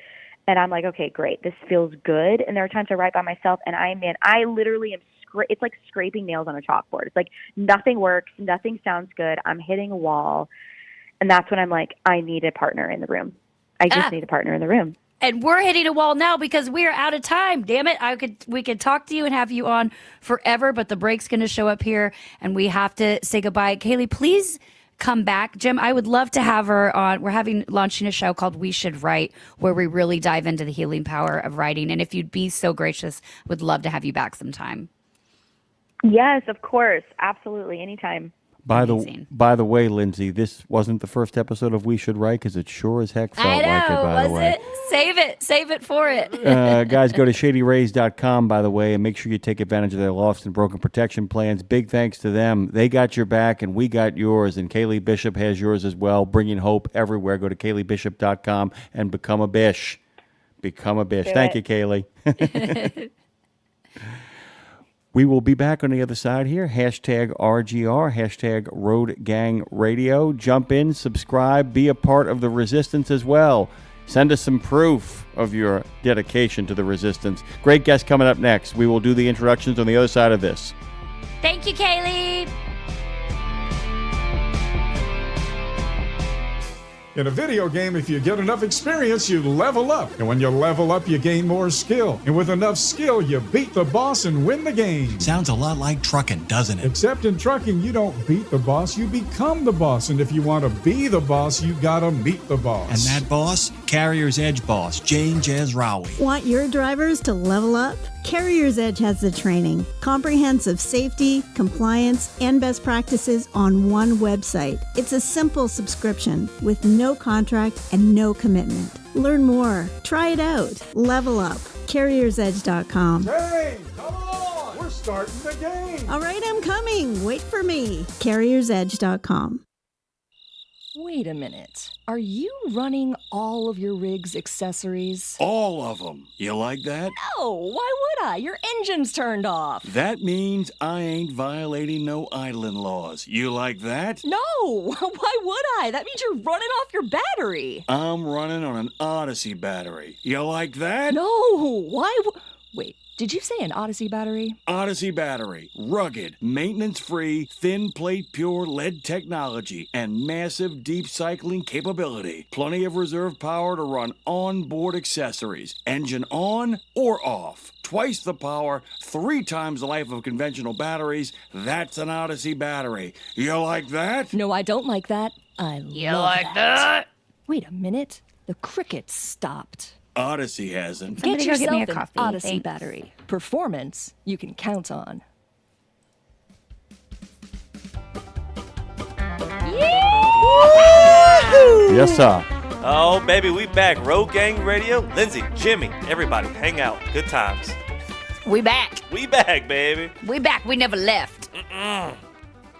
And I'm like, okay, great, this feels good. And there are times I write by myself and I literally am, it's like scraping nails on a chalkboard. It's like nothing works, nothing sounds good. I'm hitting a wall. And that's when I'm like, I need a partner in the room. I just need a partner in the room. And we're hitting a wall now because we are out of time. Damn it. We could talk to you and have you on forever, but the break's going to show up here and we have to say goodbye. Kaylee, please come back. Jim, I would love to have her on. We're launching a show called We Should Write, where we really dive into the healing power of writing. And if you'd be so gracious, would love to have you back sometime. Yes, of course. Absolutely. Anytime. By the way, Lindsay, this wasn't the first episode of We Should Write because it sure as heck felt like it, by the way. Save it for it. Guys, go to shadyrays.com, by the way, and make sure you take advantage of their lost and broken protection plans. Big thanks to them. They got your back, and we got yours, and Kaylee Bishop has yours as well, bringing hope everywhere. Go to kayleebishop.com and become a bish. Become a bish. Thank you, Kaylee. We will be back on the other side here. Hashtag RGR, hashtag Road Gang Radio. Jump in, subscribe, be a part of the resistance as well. Send us some proof of your dedication to the resistance. Great guest coming up next. We will do the introductions on the other side of this. Thank you, Kaylee. In a video game, if you get enough experience, you level up. And when you level up, you gain more skill. And with enough skill, you beat the boss and win the game. Sounds a lot like trucking, doesn't it? Except in trucking, you don't beat the boss, you become the boss. And if you want to be the boss, you gotta meet the boss. And that boss? Carrier's Edge boss, Jane Jazrawi. Want your drivers to level up? Carrier's Edge has the training, comprehensive safety, compliance, and best practices on one website. It's a simple subscription with no contract and no commitment. Learn more. Try it out. Level up. CarriersEdge.com. Hey, come on! We're starting the game! All right, I'm coming. Wait for me. CarriersEdge.com. Wait a minute. Are you running all of your rig's accessories? All of them. You like that? No, why would I? Your engine's turned off. That means I ain't violating no idling laws. You like that? No, why would I? That means you're running off your battery. I'm running on an Odyssey battery. You like that? No, why? Wait. Did you say an Odyssey battery? Odyssey battery. Rugged, maintenance-free, thin plate pure lead technology, and massive deep cycling capability. Plenty of reserve power to run onboard accessories. Engine on or off. Twice the power, 3 times the life of conventional batteries. That's an Odyssey battery. You like that? No, I don't like that. I love that. Wait a minute. The crickets stopped. Odyssey hasn't. Somebody Get go get me a yourself an coffee. Odyssey Thanks. battery. Performance you can count on. Yes, sir. Oh, baby, we back. Road Gang Radio. Lindsay, Jimmy, everybody, hang out. Good times. We back. We back, baby. We back. We never left.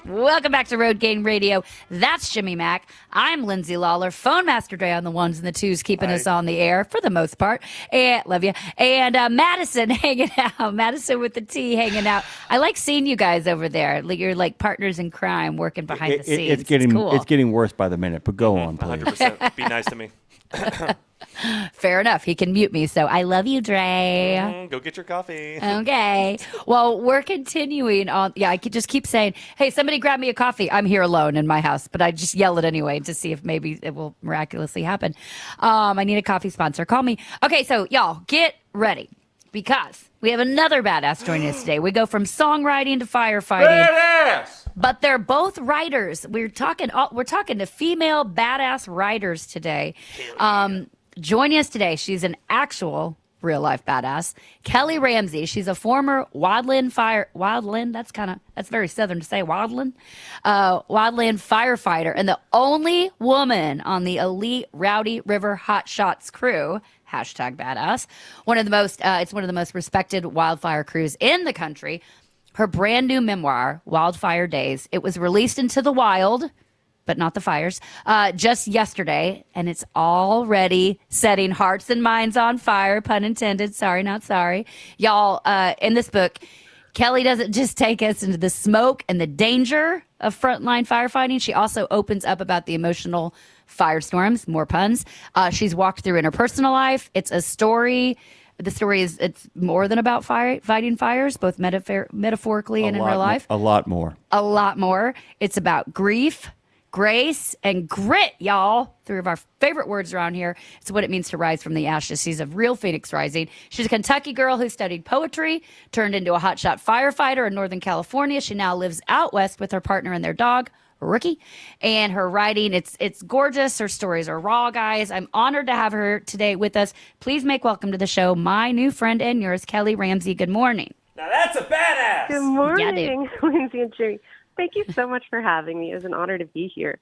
Welcome back to Road Gang Radio. That's Jimmy Mack. I'm Lindsay Lawler. Phone Master Dre on the ones and the twos, keeping us on the air for the most part. And love you. And Madison hanging out. Madison with the T hanging out. I like seeing you guys over there. You're like partners in crime, working behind the scenes. It's getting worse by the minute. But go on, please. 100%. Be nice to me. Fair enough. He can mute me. So I love you, Dre. Go get your coffee. Okay. Well, we're continuing on. Yeah, I could just keep saying, hey, somebody grab me a coffee. I'm here alone in my house, but I just yell it anyway to see if maybe it will miraculously happen. I need a coffee sponsor. Call me. Okay, so y'all get ready because we have another badass joining us today. We go from songwriting to firefighting. Badass! But they're both writers. We're talking to female badass writers today. Joining us today, she's an actual real life badass. Kelly Ramsey. She's a former wildland, that's very southern to say, wildland firefighter, and the only woman on the elite Rowdy River Hot Shots crew. #badass. It's one of the most respected wildfire crews in the country. Her brand new memoir, Wildfire Days, it was released into the wild, but not the fires, just yesterday, and it's already setting hearts and minds on fire, pun intended, sorry, not sorry. Y'all, in this book, Kelly doesn't just take us into the smoke and the danger of frontline firefighting. She also opens up about the emotional firestorms, more puns. She's walked through in her personal life. It's a story. The story it's more than about fighting fires, both metaphorically and in real life. A lot more. A lot more. It's about grief, grace, and grit, y'all. Three of our favorite words around here. It's what it means to rise from the ashes. She's a real phoenix rising. She's a Kentucky girl who studied poetry, turned into a hotshot firefighter in Northern California. She now lives out west with her partner and their dog, Rookie. And her writing, it's gorgeous. Her stories are raw, guys. I'm honored to have her today with us. Please make welcome to the show my new friend and yours, Kelly Ramsey. Good morning. Now that's a badass. Good morning, Lindsay and Jimmy. Thank you so much for having me. It was an honor to be here.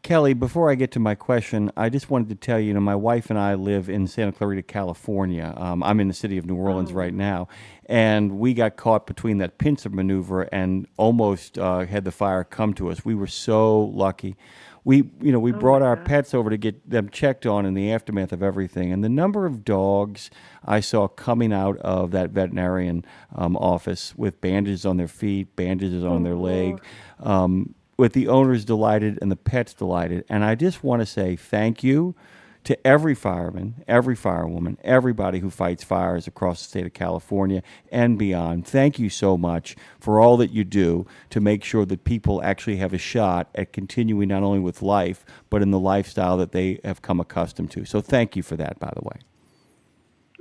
Kelly, before I get to my question, I just wanted to tell you, my wife and I live in Santa Clarita, California. I'm in the city of New Orleans right now, and we got caught between that pincer maneuver and almost had the fire come to us. We were so lucky. We brought our pets over to get them checked on in the aftermath of everything, and the number of dogs I saw coming out of that veterinarian office with bandages on their feet, bandages on their leg, with the owners delighted and the pets delighted. And I just want to say thank you to every fireman, every firewoman, everybody who fights fires across the state of California and beyond. Thank you so much for all that you do to make sure that people actually have a shot at continuing not only with life, but in the lifestyle that they have come accustomed to. So thank you for that, by the way.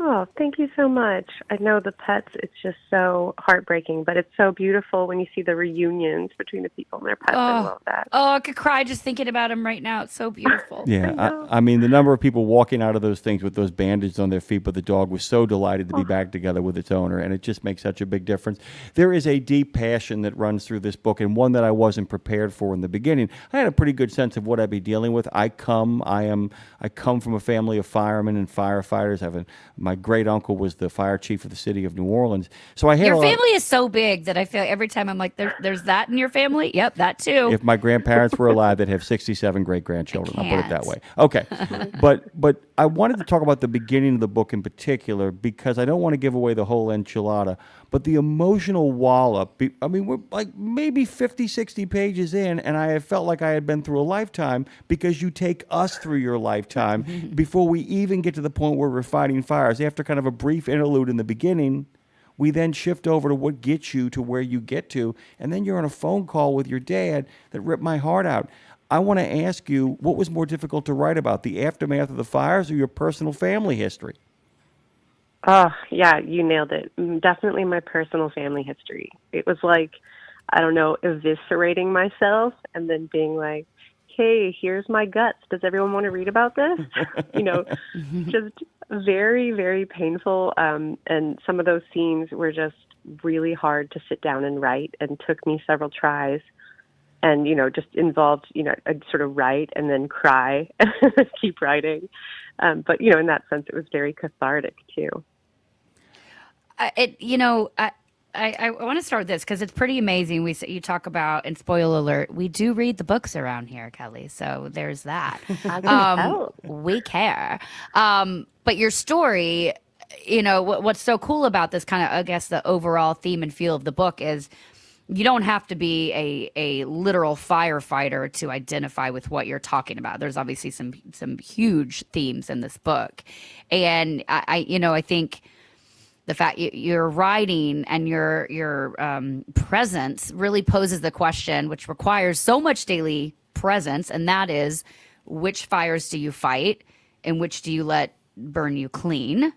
Oh, thank you so much. I know the pets, it's just so heartbreaking, but it's so beautiful when you see the reunions between the people and their pets. I love that. Oh, I could cry just thinking about him right now. It's so beautiful. Yeah, I mean, the number of people walking out of those things with those bandages on their feet, but the dog was so delighted to be back together with its owner, and it just makes such a big difference. There is a deep passion that runs through this book, and one that I wasn't prepared for in the beginning. I had a pretty good sense of what I'd be dealing with. I come from a family of firemen and firefighters. My great uncle was the fire chief of the city of New Orleans. So I had your family is so big that I feel every time I'm like, there's that in your family? Yep, that too. If my grandparents were alive, they'd have 67 great-grandchildren. I'll put it that way. Okay. But I wanted to talk about the beginning of the book in particular because I don't want to give away the whole enchilada, but the emotional wallop, I mean, we're like maybe 50, 60 pages in, and I have felt like I had been through a lifetime because you take us through your lifetime before we even get to the point where we're fighting fires. After kind of a brief interlude in the beginning, we then shift over to what gets you to where you get to, and then you're on a phone call with your dad that ripped my heart out. I want to ask you, what was more difficult to write about, the aftermath of the fires or your personal family history? Oh, yeah, you nailed it. Definitely my personal family history. It was like, I don't know, eviscerating myself and then being like, hey, here's my guts. Does everyone want to read about this? Just very, very painful. And some of those scenes were just really hard to sit down and write and took me several tries. And, just involved, I'd sort of write and then cry and keep writing. But, in that sense, it was very cathartic, too. I want to start with this because it's pretty amazing. You talk about, and spoiler alert, we do read the books around here, Kelly. So there's that. I can tell. We care. But your story, what's so cool about this kind of, I guess, the overall theme and feel of the book is you don't have to be a literal firefighter to identify with what you're talking about. There's obviously some huge themes in this book, and I think the fact your writing and your presence really poses the question, which requires so much daily presence, and that is, which fires do you fight, and which do you let burn you clean,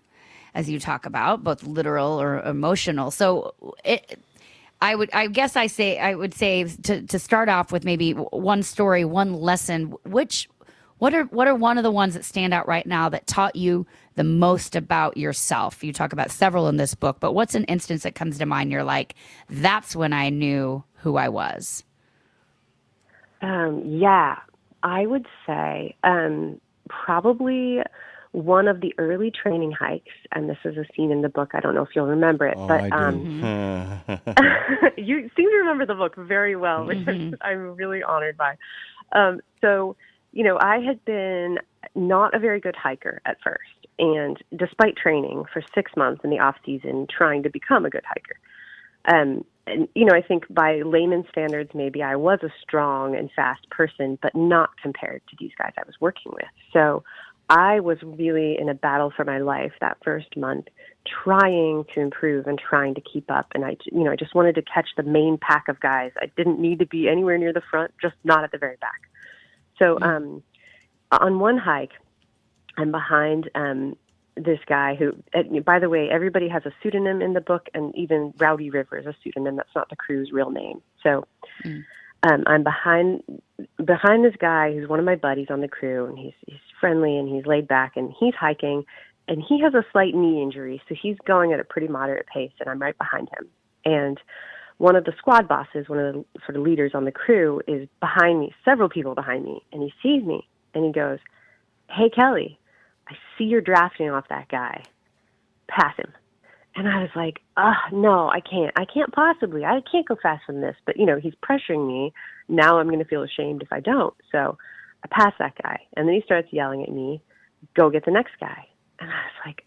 as you talk about, both literal or emotional. So I would say to start off with maybe one story, one lesson. What are one of the ones that stand out right now that taught you the most about yourself? You talk about several in this book, but what's an instance that comes to mind? You're like, that's when I knew who I was. Yeah, I would say probably one of the early training hikes, and this is a scene in the book. I don't know if you'll remember it, but I do. you seem to remember the book very well, which I'm really honored by. So, I had been not a very good hiker at first, and despite training for 6 months in the off season, trying to become a good hiker. And I think by layman standards, maybe I was a strong and fast person, but not compared to these guys I was working with. So I was really in a battle for my life that first month, trying to improve and trying to keep up. And I just wanted to catch the main pack of guys. I didn't need to be anywhere near the front, just not at the very back. So on one hike, I'm behind this guy who, by the way, everybody has a pseudonym in the book, and even Rowdy River is a pseudonym. That's not the crew's real name. So I'm behind this guy who's one of my buddies on the crew, and he's friendly and he's laid back, and he's hiking, and he has a slight knee injury, so he's going at a pretty moderate pace, and I'm right behind him. And one of the squad bosses, one of the sort of leaders on the crew, is behind me, several people behind me, and he sees me, and he goes, "Hey, Kelly, I see you're drafting off that guy. Pass him." And I was like, no, I can't possibly. I can't go faster than this. But, he's pressuring me. Now I'm going to feel ashamed if I don't. So I pass that guy. And then he starts yelling at me, "Go get the next guy." And I was like,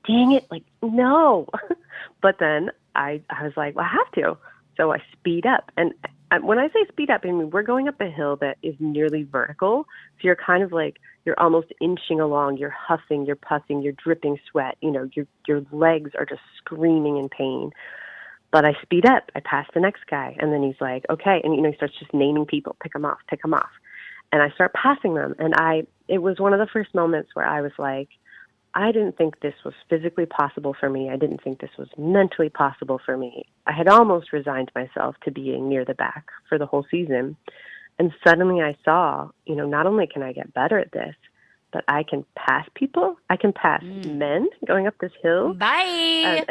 dang it. Like, no. But then I was like, well, I have to. So I speed up. And when I say speed up, I mean, we're going up a hill that is nearly vertical. So you're kind of like, you're almost inching along. You're huffing, you're puffing, you're dripping sweat. Your legs are just screaming in pain. But I speed up. I pass the next guy. And then he's like, okay. And, he starts just naming people, pick them off. And I start passing them. And it was one of the first moments where I was like, I didn't think this was physically possible for me. I didn't think this was mentally possible for me. I had almost resigned myself to being near the back for the whole season. And suddenly I saw, not only can I get better at this, but I can pass people. I can pass men going up this hill. Bye.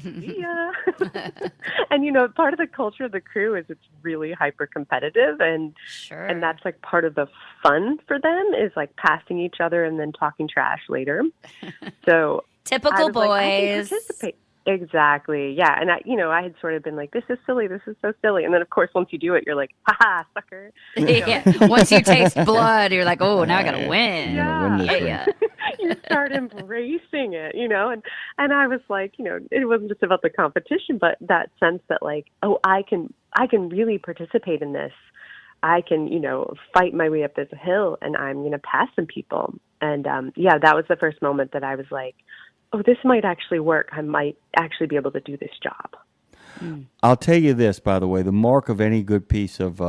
See ya. And part of the culture of the crew is it's really hyper competitive, and that's like part of the fun for them is like passing each other and then talking trash later. So typical boys. Like, I can participate. Exactly. Yeah. And I had sort of been like, this is silly. This is so silly. And then of course, once you do it, you're like, haha, sucker. Yeah. Once you taste blood, you're like, oh, now I got to win. Yeah. You start embracing it, and I was like, it wasn't just about the competition, but that sense that like, oh, I can really participate in this. I can, fight my way up this hill, and I'm going to pass some people. And that was the first moment that I was like, oh, this might actually work. I might actually be able to do this job. I'll tell you this, by the way, the mark of any good piece of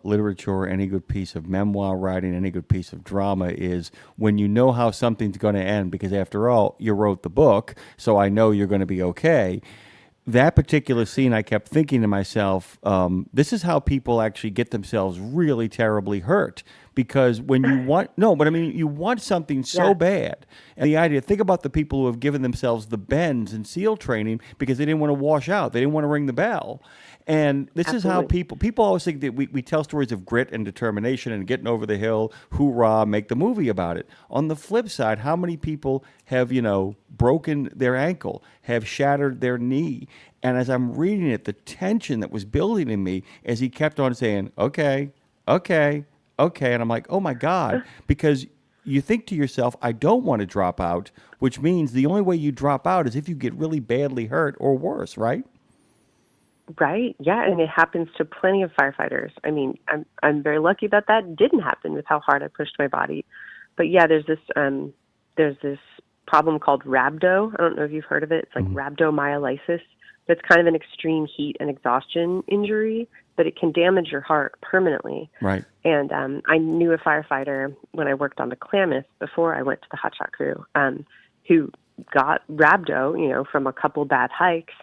literature, any good piece of memoir writing, any good piece of drama is when you know how something's going to end, because after all, you wrote the book, so I know you're going to be okay. That particular scene, I kept thinking to myself, this is how people actually get themselves really terribly hurt, because when you want, no, but I mean, you want something so bad. And the idea, think about the people who have given themselves the bends in SEAL training because they didn't want to wash out. They didn't want to ring the bell. And this is how people always think that we tell stories of grit and determination and getting over the hill, hoorah, make the movie about it. On the flip side, how many people have, broken their ankle, have shattered their knee? And as I'm reading it, the tension that was building in me as he kept on saying, okay. And I'm like, oh my God, because you think to yourself, I don't want to drop out, which means the only way you drop out is if you get really badly hurt or worse, right? Right. Yeah, and it happens to plenty of firefighters. I mean, I'm very lucky that didn't happen with how hard I pushed my body. But yeah, there's this problem called rhabdo. I don't know if you've heard of it. It's like rhabdomyolysis. It's kind of an extreme heat and exhaustion injury, but it can damage your heart permanently. Right. And I knew a firefighter when I worked on the Klamath before I went to the hotshot crew, who got rhabdo, from a couple bad hikes,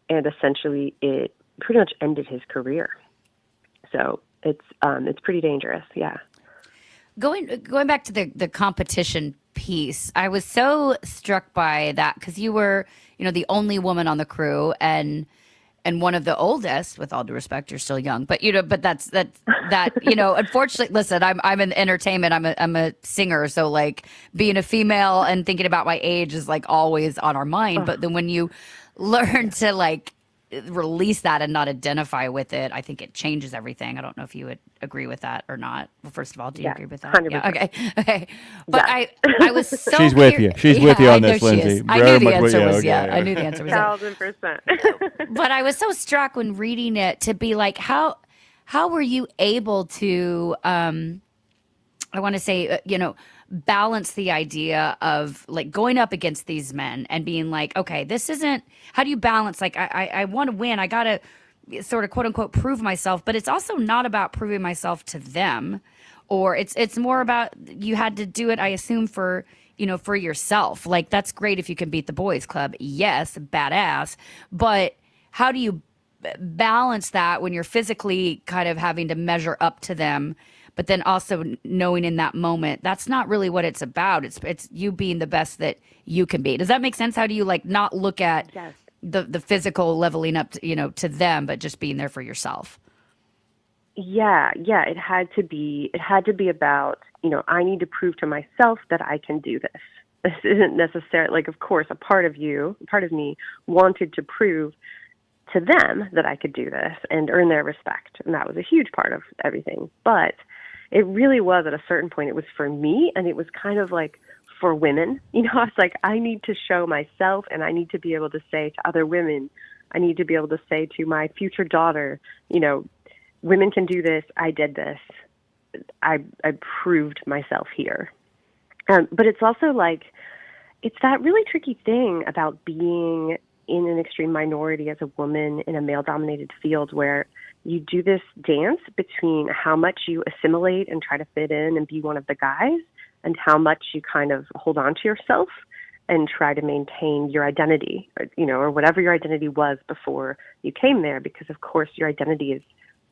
and essentially it pretty much ended his career. So it's pretty dangerous. Yeah. Going back to the competition piece, I was so struck by that because you were, the only woman on the crew and one of the oldest. With all due respect, you're still young, but but that's unfortunately, listen, I'm in entertainment. I'm a singer, so like being a female and thinking about my age is like always on our mind. But then when you learn to like release that and not identify with it, I think it changes everything. I don't know if you would agree with that or not. Well, first of all, do you agree with that? 100%. Yeah, okay. But I was so She's with you. She's with you on this, Lindsay. I knew the answer was I knew the answer was 1,000%. But I was so struck when reading it to be like, how were you able to, I want to say, balance the idea of like going up against these men and being like, okay, this isn't, how do you balance? Like, I want to win. I got to sort of quote unquote prove myself, but it's also not about proving myself to them, or it's more about, you had to do it, I assume, for yourself. Like, that's great if you can beat the boys club. Yes. Badass. But how do you balance that when you're physically kind of having to measure up to them, but then also knowing in that moment, that's not really what it's about. It's you being the best that you can be. Does that make sense? How do you like not look at the physical leveling up to them, but just being there for yourself? Yeah. It had to be about, I need to prove to myself that I can do this. This isn't necessarily, like, of course, a part of me wanted to prove to them that I could do this and earn their respect. And that was a huge part of everything. But it really was, at a certain point, it was for me, and it was kind of like for women. I was like, I need to show myself, and I need to be able to say to other women, I need to be able to say to my future daughter, women can do this. I did this. I proved myself here. But it's also like, it's that really tricky thing about being in an extreme minority as a woman in a male-dominated field, where you do this dance between how much you assimilate and try to fit in and be one of the guys, and how much you kind of hold on to yourself and try to maintain your identity, or whatever your identity was before you came there, because of course your identity is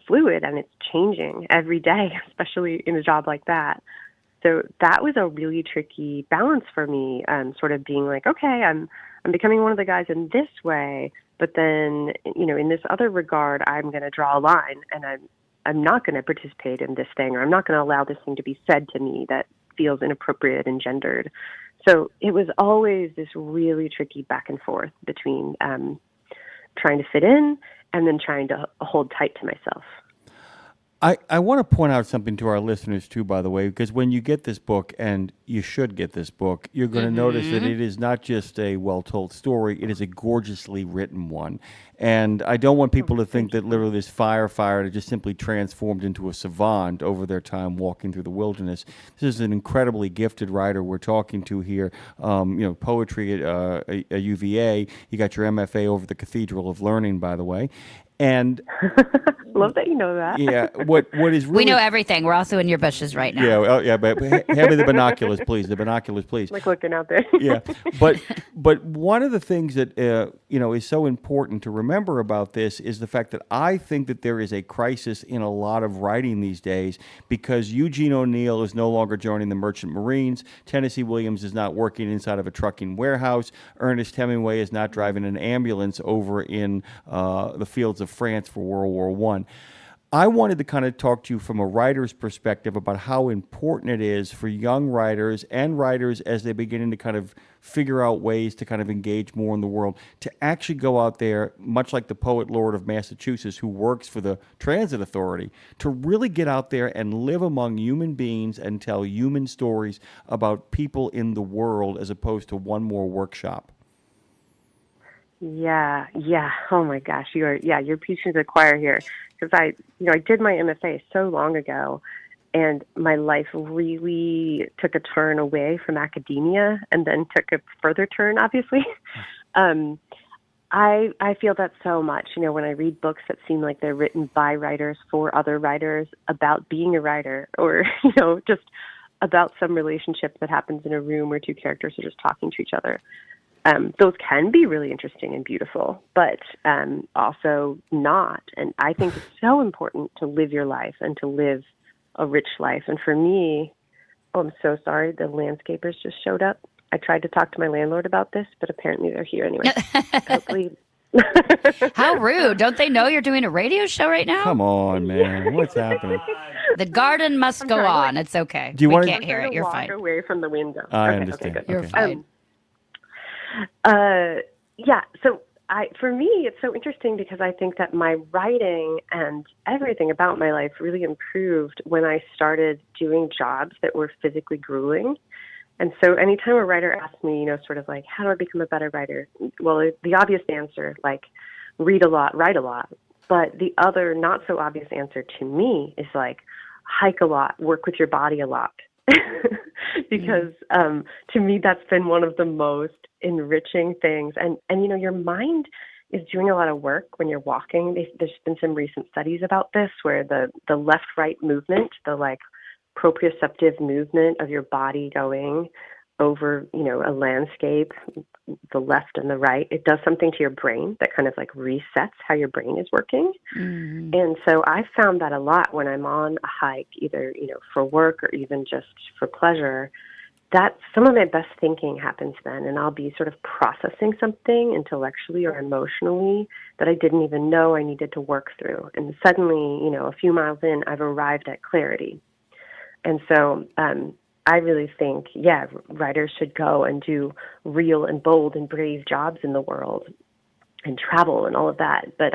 fluid and it's changing every day, especially in a job like that. So that was a really tricky balance for me, sort of being like, okay, I'm becoming one of the guys in this way, but then, in this other regard, I'm going to draw a line, and I'm not going to participate in this thing, or I'm not going to allow this thing to be said to me that feels inappropriate and gendered. So it was always this really tricky back and forth between trying to fit in and then trying to hold tight to myself. I want to point out something to our listeners, too, by the way, because when you get this book, and you should get this book, you're going to notice that it is not just a well-told story, it is a gorgeously written one. And I don't want people to think that literally this firefighter just simply transformed into a savant over their time walking through the wilderness. This is an incredibly gifted writer we're talking to here. Poetry at UVA. You got your MFA over the Cathedral of Learning, by the way. And Love that you know that. yeah, what is really We know everything. We're also in your bushes right now. yeah, well, yeah, but hand me the binoculars, please. The binoculars, please. Like looking out there. Yeah, but one of the things that is so important to remember about this is the fact that I think that there is a crisis in a lot of writing these days because Eugene O'Neill is no longer joining the Merchant Marines. Tennessee Williams is not working inside of a trucking warehouse. Ernest Hemingway is not driving an ambulance over in the fields of France for World War I. I wanted to kind of talk to you from a writer's perspective about how important it is for young writers and writers as they're beginning to kind of figure out ways to kind of engage more in the world, to actually go out there, much like the poet laureate of Massachusetts who works for the Transit Authority, to really get out there and live among human beings and tell human stories about people in the world as opposed to one more workshop. Yeah. Oh my gosh, you're preaching to the choir here. Because I did my MFA so long ago, and my life really took a turn away from academia, and then took a further turn, obviously. I feel that so much. When I read books that seem like they're written by writers for other writers about being a writer, or just about some relationship that happens in a room where two characters are just talking to each other. Those can be really interesting and beautiful, but also not. And I think it's so important to live your life and to live a rich life. And for me, I'm so sorry, the landscapers just showed up. I tried to talk to my landlord about this, but apparently they're here anyway. Hopefully. How rude. Don't they know you're doing a radio show right now? Come on, man. What's happening? The garden must go on. It's okay. Do you we wanna- can't hear it. You're fine. Away from the window. I Okay, understand. good. You're fine. So for me, it's so interesting because I think that my writing and everything about my life really improved when I started doing jobs that were physically grueling. And so anytime a writer asks me, sort of like, how do I become a better writer? Well, the obvious answer, like, read a lot, write a lot. But the other not so obvious answer to me is like, hike a lot, work with your body a lot. Because to me, that's been one of the most enriching things. And your mind is doing a lot of work when you're walking. There's been some recent studies about this where the left-right movement, the like proprioceptive movement of your body going over, a landscape, the left and the right, it does something to your brain that kind of like resets how your brain is working. Mm-hmm. And so I found that a lot when I'm on a hike, either, for work or even just for pleasure, that some of my best thinking happens then. And I'll be sort of processing something intellectually or emotionally that I didn't even know I needed to work through. And suddenly, a few miles in, I've arrived at clarity. And so, I really think, writers should go and do real and bold and brave jobs in the world and travel and all of that. But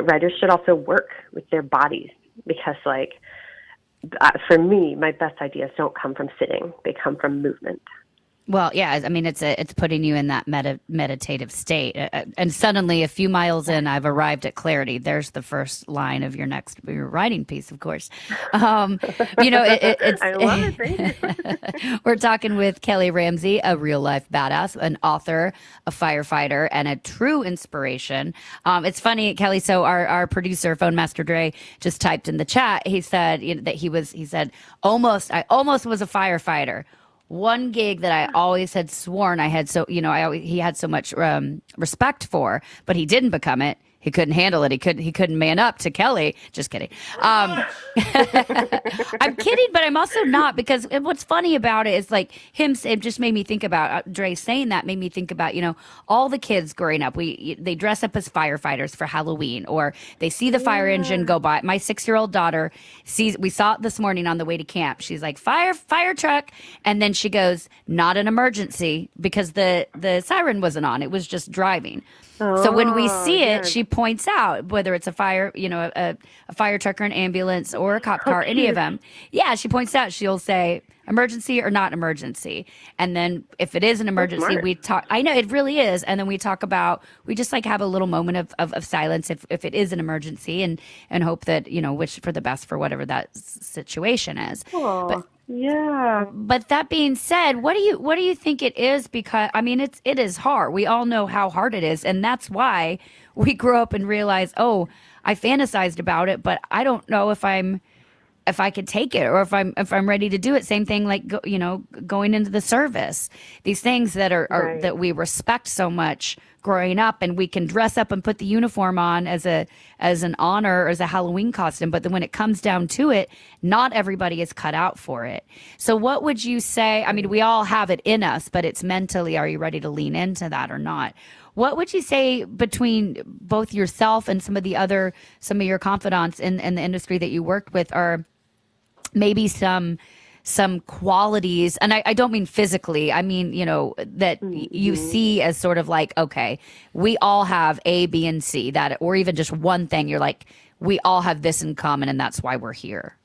writers should also work with their bodies because, for me, my best ideas don't come from sitting; they come from movement. Well, yeah, I mean, it's putting you in that meditative state. And suddenly, a few miles in, I've arrived at clarity. There's the first line of your writing piece, of course. It's I love it. Thank you. We're talking with Kelly Ramsey, a real-life badass, an author, a firefighter, and a true inspiration. It's funny, Kelly, so our producer, Phone Master Dre, just typed in the chat. He said that he said, I almost was a firefighter. One gig that I always had sworn I had he had so much respect for, but he didn't become it. He couldn't handle it. He couldn't man up to Kelly. Just kidding. I'm kidding, but I'm also not, because what's funny about it is like it just made me think about Dre saying that, made me think about, all the kids growing up. They dress up as firefighters for Halloween, or they see the fire engine go by. My 6-year-old daughter we saw it this morning on the way to camp. She's like, fire truck. And then she goes, not an emergency, because the siren wasn't on. It was just driving. So when we see it, she points out whether it's a fire, a fire truck or an ambulance or a cop car, any of them. Yeah, she points out, she'll say emergency or not emergency. And then if it is an emergency, we talk. I know it really is. And then we talk about, we just like have a little moment of silence if it is an emergency, and hope that, wish for the best for whatever that situation is. But, yeah. But that being said, what do you think it is? Because I mean, it is hard. We all know how hard it is, and that's why we grow up and realize, oh, I fantasized about it, but I don't know if I could take it or if I'm ready to do it. Same thing like going into the service. These things that are Right. that we respect so much growing up, and we can dress up and put the uniform on as an honor or as a Halloween costume, but then when it comes down to it, not everybody is cut out for it. So what would you say? I mean, we all have it in us, but it's mentally, are you ready to lean into that or not? What would you say between both yourself and some of your confidants in the industry that you worked with are maybe some qualities, and I don't mean physically, I mean, that you see as sort of like, okay, we all have A, B, and C, that, or even just one thing, you're like, we all have this in common, and that's why we're here.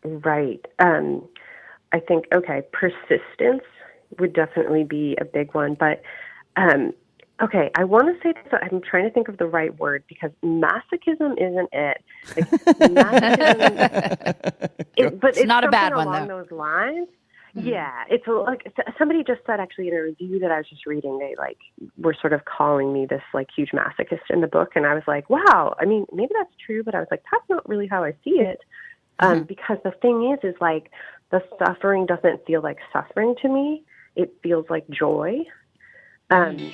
Right. I think, okay, persistence would definitely be a big one, but okay, I want to say this, I'm trying to think of the right word, because masochism isn't it. Like, masochism, but it's not a bad something one, along though. those lines. Yeah, it's like somebody just said actually in a review that I was just reading, they like were sort of calling me this like huge masochist in the book, and I was like, wow, I mean, maybe that's true, but I was like, that's not really how I see it, because the thing is like the suffering doesn't feel like suffering to me; it feels like joy. And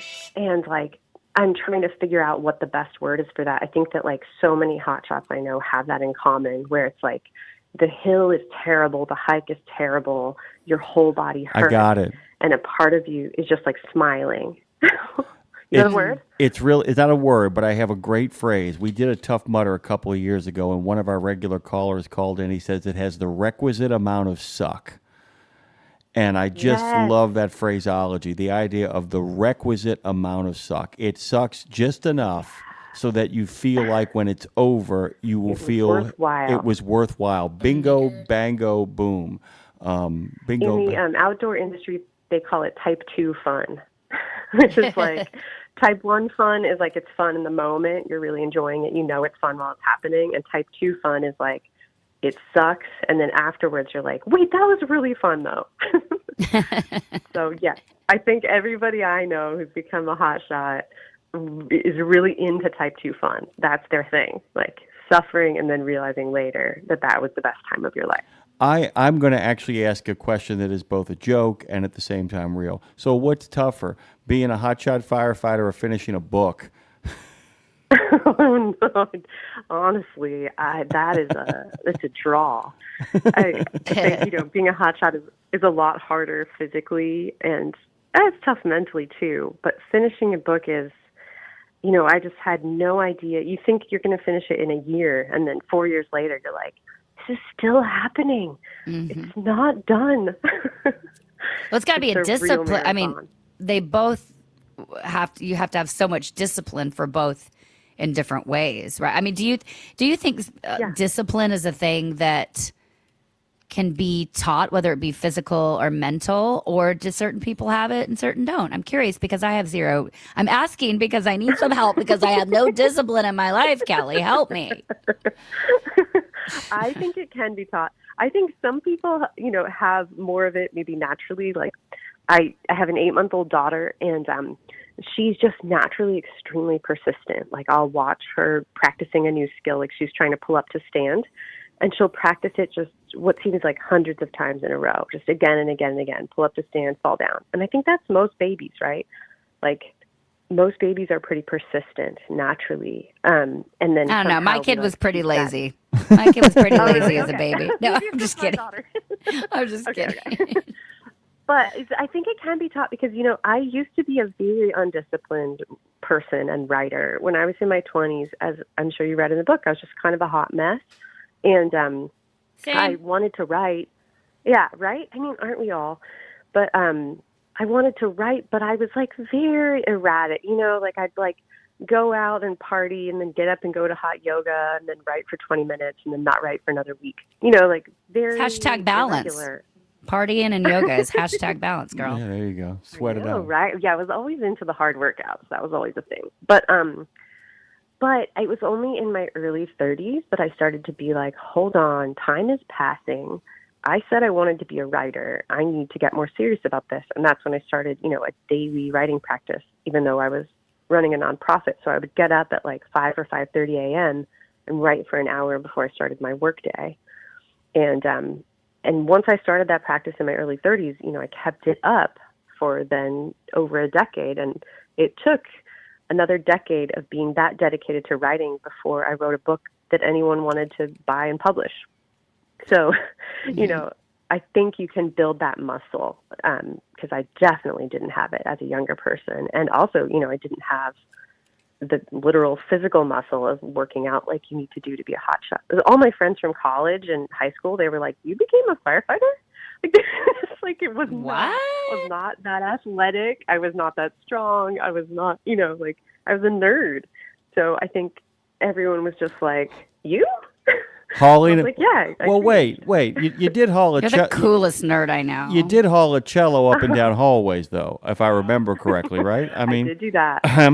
like, I'm trying to figure out what the best word is for that. I think that like so many hotshots I know have that in common, where it's like the hill is terrible, the hike is terrible, your whole body hurts. I got it. And a part of you is just like smiling. You know the word? It's not a word, but I have a great phrase. We did a Tough Mudder a couple of years ago, and one of our regular callers called in. He says it has the requisite amount of suck. And I just love that phraseology, the idea of the requisite amount of suck. It sucks just enough so that you feel like when it's over, you will feel it was worthwhile. Bingo, bango, boom. Bingo. In the outdoor industry, they call it type 2 fun, which is like type 1 fun is like it's fun in the moment. You're really enjoying it. You know it's fun while it's happening. And type 2 fun is like, it sucks, and then afterwards you're like, wait, that was really fun, though. So, yeah, I think everybody I know who's become a hotshot is really into type 2 fun. That's their thing, like suffering and then realizing later that that was the best time of your life. I'm going to actually ask a question that is both a joke and at the same time real. So what's tougher, being a hotshot firefighter or finishing a book? Oh, no. Honestly, it's a draw. I think, being a hotshot is a lot harder physically, and it's tough mentally too. But finishing a book is, I just had no idea. You think you're going to finish it in a year, and then 4 years later, you're like, this is still happening. Mm-hmm. It's not done. Well, it's got to be a discipline. I mean, they both you have to have so much discipline for both in different ways, right? I mean, do you think discipline is a thing that can be taught, whether it be physical or mental, or do certain people have it and certain don't? I'm curious because I have zero. I'm asking because I need some help because I have no discipline in my life. Kelly, help me. I think it can be taught. I think some people, have more of it maybe naturally. Like I have an 8-month-old daughter, and she's just naturally extremely persistent. Like I'll watch her practicing a new skill, like she's trying to pull up to stand, and she'll practice it just what seems like hundreds of times in a row, just again and again and again, pull up to stand, fall down. And I think that's most babies, right? Like most babies are pretty persistent naturally. And then I don't know. My kid was pretty lazy. My kid was pretty lazy as a baby. No, I'm just kidding. I'm just kidding. Okay. But I think it can be taught because, I used to be a very undisciplined person and writer. When I was in my 20s, as I'm sure you read in the book, I was just kind of a hot mess. And I wanted to write. Yeah, right? I mean, aren't we all? But I wanted to write, but I was like very erratic. Like I'd like go out and party and then get up and go to hot yoga and then write for 20 minutes and then not write for another week. Like very hashtag balance. Irregular. Partying and yoga is hashtag balance, girl. Yeah, there you go. Sweat it out. Right? Yeah, I was always into the hard workouts. That was always a thing. But it was only in my early 30s that I started to be like, hold on, time is passing. I said I wanted to be a writer. I need to get more serious about this. And that's when I started, a daily writing practice, even though I was running a nonprofit, so I would get up at like 5 or 5:30 a.m. and write for an hour before I started my work day. And once I started that practice in my early 30s, I kept it up for then over a decade. And it took another decade of being that dedicated to writing before I wrote a book that anyone wanted to buy and publish. So, I think you can build that muscle, because I definitely didn't have it as a younger person. And also, I didn't have the literal physical muscle of working out like you need to do to be a hotshot. All my friends from college and high school, they were like, "You became a firefighter?" Like, it was not that athletic. I was not that strong. I was not, I was a nerd. So I think everyone was just like, "You?" Hauling. I was like, yeah. Well, wait. You did haul a You're the coolest nerd I know. You did haul a cello up and down hallways, though, if I remember correctly, right? I mean, I did do that. That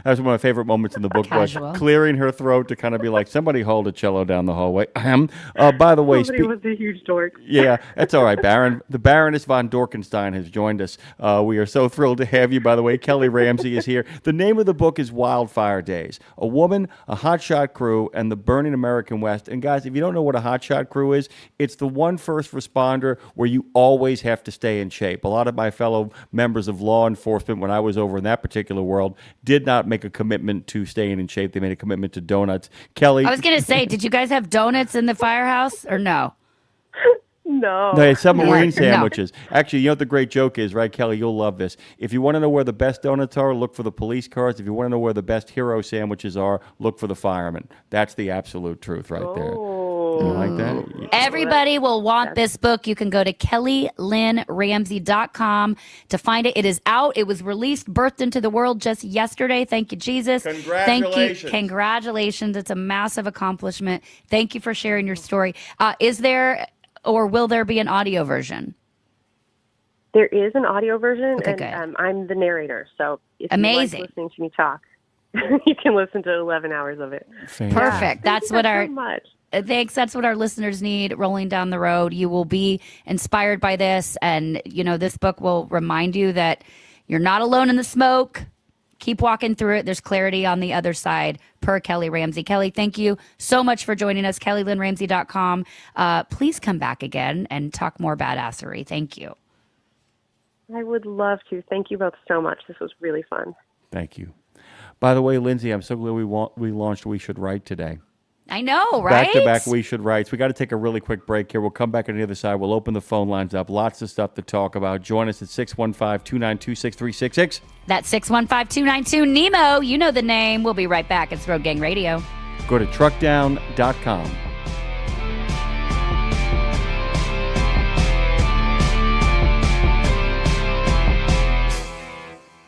was one of my favorite moments in the book, was Casual. clearing her throat to kind of be like, somebody hold a cello down the hallway. By the way, Somebody was a huge dork. yeah, that's all right, Baron. The Baroness von Dorkenstein has joined us. We are so thrilled to have you, by the way. Kelly Ramsey is here. The name of the book is Wildfire Days. A woman, a hotshot crew, and the burning American West. And guys, if you don't know what a hotshot crew is, it's the one first responder where you always have to stay in shape. A lot of my fellow members of law enforcement, when I was over in that particular world, did not make a commitment to staying in shape. They made a commitment to donuts. Kelly, I was going to say, did you guys have donuts in the firehouse or no? No. No, it's submarine No. sandwiches. Actually, you know what the great joke is, right, Kelly? You'll love this. If you want to know where the best donuts are, look for the police cars. If you want to know where the best hero sandwiches are, look for the firemen. That's the absolute truth right there. You like that? Everybody will want this book. You can go to KellyLynnRamsey.com to find it. It is out. It was released, birthed into the world just yesterday. Thank you, Jesus. Congratulations. Thank you. Congratulations. It's a massive accomplishment. Thank you for sharing your story. Is there or will there be an audio version? There is an audio version, Okay, and good. I'm the narrator. So if Amazing. you like listening to me talk, you can listen to 11 hours of it. Perfect. That's what our so much. Thanks. That's what our listeners need rolling down the road. You will be inspired by this. And, this book will remind you that you're not alone in the smoke. Keep walking through it. There's clarity on the other side, per Kelly Ramsey. Kelly, thank you so much for joining us. KellyLynnRamsey.com. Please come back again and talk more badassery. Thank you. I would love to. Thank you both so much. This was really fun. Thank you. By the way, Lindsay, I'm so glad we launched We Should Write today. I know, right? Back-to-back We Should Writes. We got to take a really quick break here. We'll come back on the other side. We'll open the phone lines up. Lots of stuff to talk about. Join us at 615-292-6366. That's 615-292-NEMO. You know the name. We'll be right back. It's Road Gang Radio. Go to truckdown.com.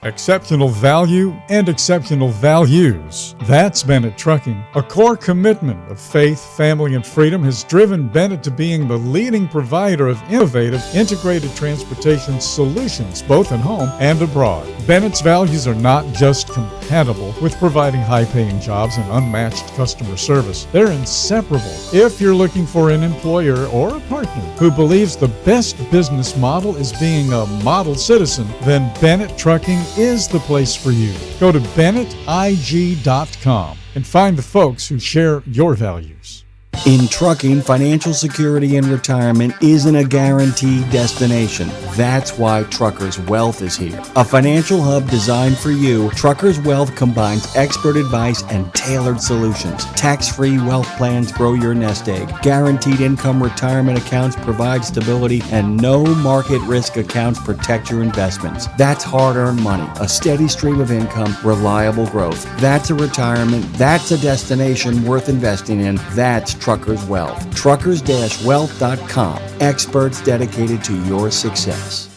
Exceptional value and exceptional values. That's Bennett Trucking. A core commitment of faith, family, and freedom has driven Bennett to being the leading provider of innovative, integrated transportation solutions, both at home and abroad. Bennett's values are not just compatible with providing high-paying jobs and unmatched customer service. They're inseparable. If you're looking for an employer or a partner who believes the best business model is being a model citizen, then Bennett Trucking is the place for you. Go to BennettIG.com and find the folks who share your values. In trucking, financial security and retirement isn't a guaranteed destination. That's why Truckers Wealth is here. A financial hub designed for you, Truckers Wealth combines expert advice and tailored solutions. Tax-free wealth plans grow your nest egg. Guaranteed income retirement accounts provide stability, and no market risk accounts protect your investments. That's hard-earned money, a steady stream of income, reliable growth. That's a retirement. That's a destination worth investing in. That's Truckers Wealth. Truckers-wealth.com. Experts dedicated to your success.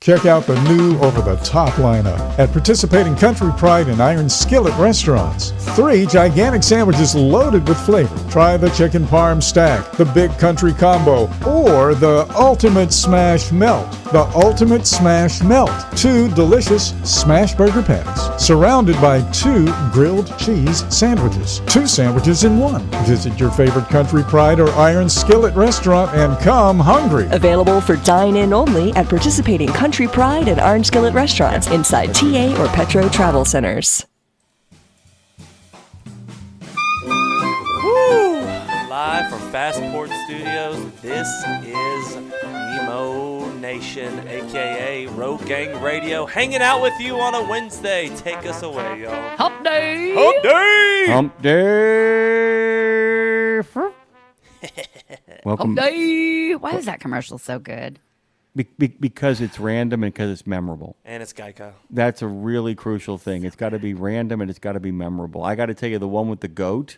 Check out the new over-the-top lineup at participating Country Pride and Iron Skillet restaurants. 3 gigantic sandwiches loaded with flavor. Try the Chicken Parm Stack, the Big Country Combo, or the Ultimate Smash Melt. The Ultimate Smash Melt. 2 delicious smash burger patties, surrounded by 2 grilled cheese sandwiches. 2 sandwiches in 1. Visit your favorite Country Pride or Iron Skillet restaurant and come hungry. Available for dine-in only at participating Country Country Pride and Orange Skillet restaurants inside TA or Petro Travel Centers. Woo! Live from Fastport Studios, this is Nemo Nation, a.k.a. Road Gang Radio, hanging out with you on a Wednesday. Take us away, y'all. Hump day! Hump day! Hump day! Welcome. Hump day! Why is that commercial so good? Because it's random and because it's memorable. And it's Geico. That's a really crucial thing. It's got to be random and it's got to be memorable. I got to tell you, the one with the goat,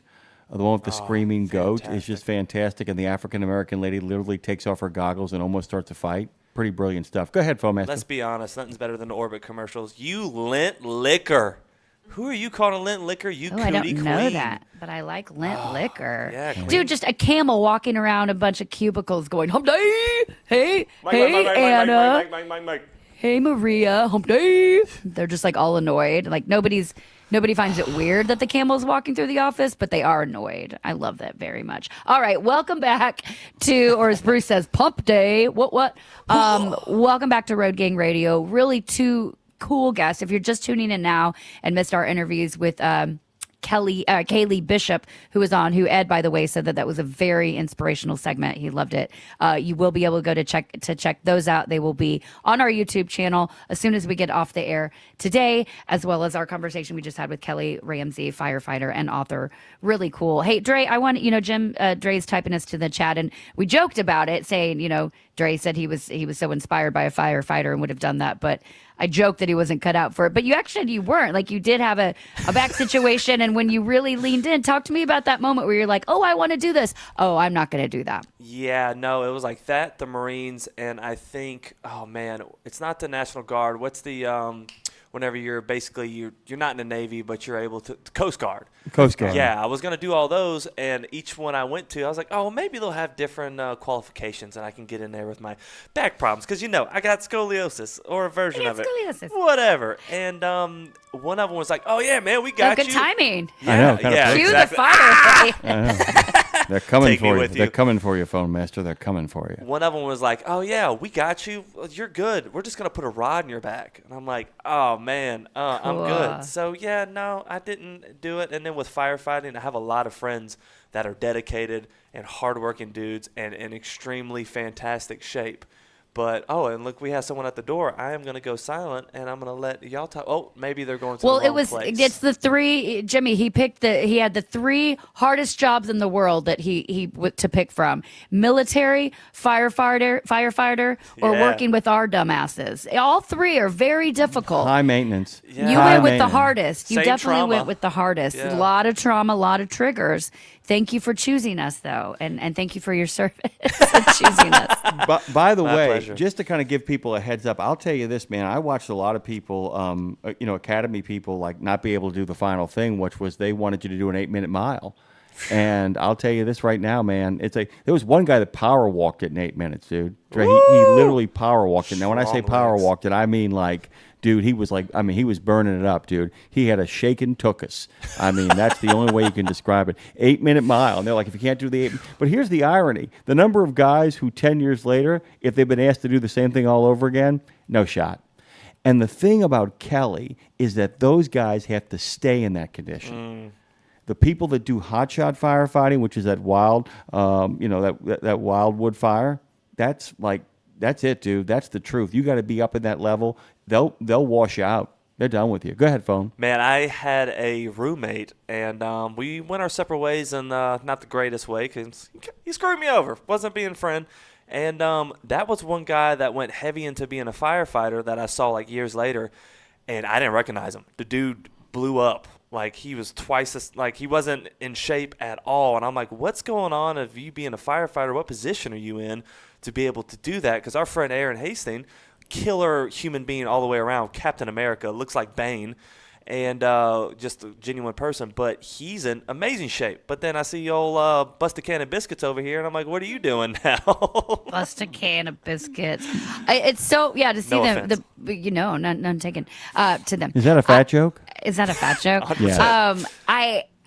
the one with the screaming goat is just fantastic. And the African-American lady literally takes off her goggles and almost starts a fight. Pretty brilliant stuff. Go ahead, Foamaster. Let's be honest, nothing's better than the Orbit commercials. You lint liquor. Who are you calling lint liquor? You Oh, I don't cootie know queen. that, but I like lint liquor. Yeah, queen. Dude, just a camel walking around a bunch of cubicles going, hump day! Hey, Mike, hey, Mike, Anna. Mike. Hey, Maria, hump day! They're just like all annoyed. Like nobody finds it weird that the camel's walking through the office, but they are annoyed. I love that very much. All right, welcome back to, or as Bruce says, Pump Day. What? Welcome back to Road Gang Radio. Really two cool guests. If you're just tuning in now and missed our interviews with Kaylee Bishop, who was on, who Ed, by the way, said that was a very inspirational segment. He loved it. You will be able to go to check those out. They will be on our YouTube channel as soon as we get off the air today, as well as our conversation we just had with Kelly Ramsey, firefighter and author. Really cool. Hey, Dre, I want, Jim, Dre's typing us to the chat, and we joked about it, saying, Dre said he was so inspired by a firefighter and would have done that, but I joked that he wasn't cut out for it. But you weren't. Like, you did have a back situation, and when you really leaned in, talk to me about that moment where you're like, oh, I want to do this. Oh, I'm not going to do that. Yeah, no, it was like that, the Marines, and I think, oh man, it's not the National Guard. What's the whenever you're not in the Navy, but you're able to Coast Guard. Coast Guard. Yeah, I was gonna do all those, and each one I went to, I was like, oh, maybe they'll have different qualifications, and I can get in there with my back problems, because I got scoliosis or a version of it, whatever. And one of them was like, oh yeah, man, we got good you. timing. Yeah, I know. yeah, Cue exactly. the fire. I know. They're coming Take me for you. with They're you. coming for you, Foamaster. They're coming for you. One of them was like, oh, yeah, we got you. You're good. We're just going to put a rod in your back. And I'm like, oh, man, I'm Cool. good. So, yeah, no, I didn't do it. And then with firefighting, I have a lot of friends that are dedicated and hardworking dudes and in extremely fantastic shape. But, and look, we have someone at the door. I am going to go silent, and I'm going to let y'all talk. Oh, maybe they're going to the wrong place. It's the three, Jimmy, he had the three hardest jobs in the world that he to pick from: military, firefighter, or Yeah. working with our dumbasses. All three are very difficult. High maintenance. Yeah. You High went with the maintenance. hardest. You Same definitely trauma. went with the hardest. Yeah. A lot of trauma, a lot of triggers. Thank you for choosing us, though, and thank you for your service and choosing us. By the My way, pleasure. just to kind of give people a heads up, I'll tell you this, man. I watched a lot of people, Academy people, like not be able to do the final thing, which was they wanted you to do an 8-minute mile. And I'll tell you this right now, man. There was one guy that power walked it in 8 minutes, dude. He literally power walked it. Now, when I say Strong power legs. walked it, I mean like, dude, he was burning it up, dude. He had a shaken tuchus. I mean, that's the only way you can describe it. 8-minute mile. And they're like, if you can't do the 8, but here's the irony: the number of guys who 10 years later, if they've been asked to do the same thing all over again, no shot. And the thing about Kelly is that those guys have to stay in that condition. The people that do hotshot firefighting, which is that wild, that wildwood fire, that's it, dude. That's the truth. You got to be up at that level. They'll wash you out. They're done with you. Go ahead, phone. Man, I had a roommate, and we went our separate ways in not the greatest way, because he screwed me over. Wasn't being a friend. And that was one guy that went heavy into being a firefighter that I saw like years later, and I didn't recognize him. The dude blew up. Like, he was twice as, like, he wasn't in shape at all. And I'm like, what's going on of you being a firefighter? What position are you in to be able to do that? Because our friend Aaron Hastings, killer human being all the way around, Captain America, looks like Bane, and just a genuine person. But he's in amazing shape. But then I see old Bust a Can of Biscuits over here, and I'm like, what are you doing now? Bust a can of biscuits. It's so, to see No them, none taken to them. Is that a fat joke? Is that a fat joke? Yeah.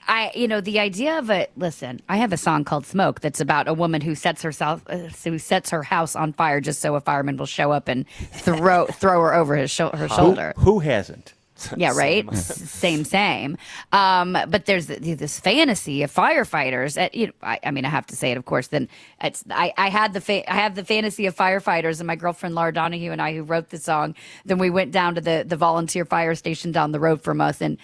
the idea of it. Listen, I have a song called "Smoke" that's about a woman who sets her house on fire just so a fireman will show up and throw her over her shoulder. Who hasn't? Yeah, right. Same. But there's this fantasy of firefighters. I mean, I have to say it, of course. Then I have the fantasy of firefighters, and my girlfriend Laura Donahue and I, who wrote the song. Then we went down to the volunteer fire station down the road from us, and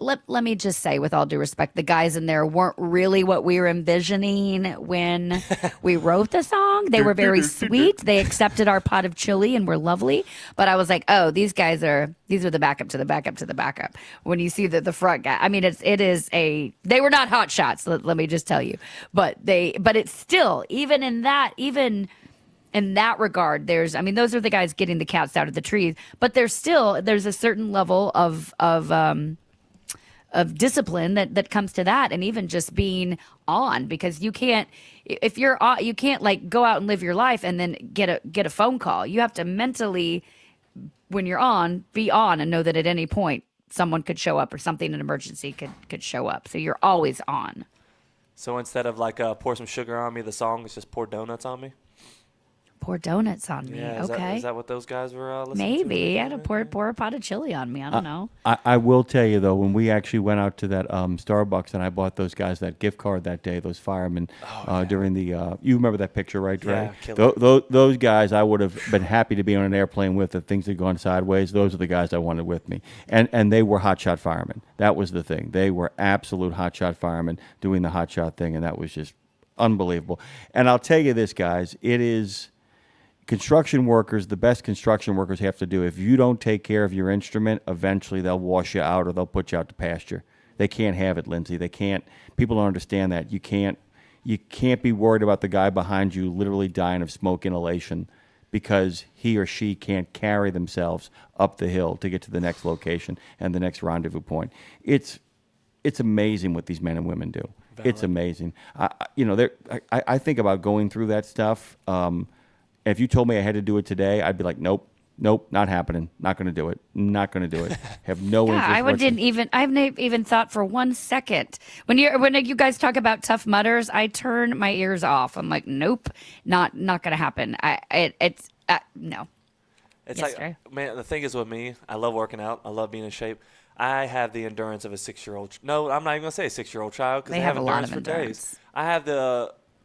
let me just say, with all due respect, the guys in there weren't really what we were envisioning when we wrote the song. They were very sweet. They accepted our pot of chili and were lovely. But I was like, oh, these are the backup to the backup to the backup. When you see the front guy, I mean, they were not hot shots. Let me just tell you, but it's still, even in that regard, those are the guys getting the cats out of the trees, but there's a certain level of discipline that comes to that, and even just being on, because you can't like go out and live your life and then get a phone call. You have to mentally, when you're on, be on and know that at any point someone could show up or something, an emergency could show up. So you're always on. So instead of like pour some sugar on me, the song is just pour donuts on me. Pour donuts on me. Yeah, okay. Is that what those guys were listening to? Maybe. I had to pour a pot of chili on me. I don't know. I will tell you, though, when we actually went out to that Starbucks and I bought those guys that gift card that day, those firemen, during the you remember that picture, right, Dre? Yeah, those guys I would have been happy to be on an airplane with if things had gone sideways. Those are the guys I wanted with me. And they were hotshot firemen. That was the thing. They were absolute hotshot firemen doing the hotshot thing, and that was just unbelievable. And I'll tell you this, guys, it is... Construction workers, the best construction workers have to do, if you don't take care of your instrument, eventually they'll wash you out or they'll put you out to pasture. They can't have it, Lindsay. They can't. People don't understand that. You can't be worried about the guy behind you literally dying of smoke inhalation because he or she can't carry themselves up the hill to get to the next location and the next rendezvous point. It's amazing what these men and women do. Valid. It's amazing. I think about going through that stuff. If you told me I had to do it today, I'd be like, nope, not happening. Not going to do it. Not going to do it. Have no interest. I haven't even thought for 1 second. When you guys talk about Tough Mudders, I turn my ears off. I'm like, nope, not going to happen. No. It's man, the thing is with me, I love working out. I love being in shape. I have the endurance of a 6-year-old. No, I'm not even going to say a 6-year-old child because they have a lot of endurance. I have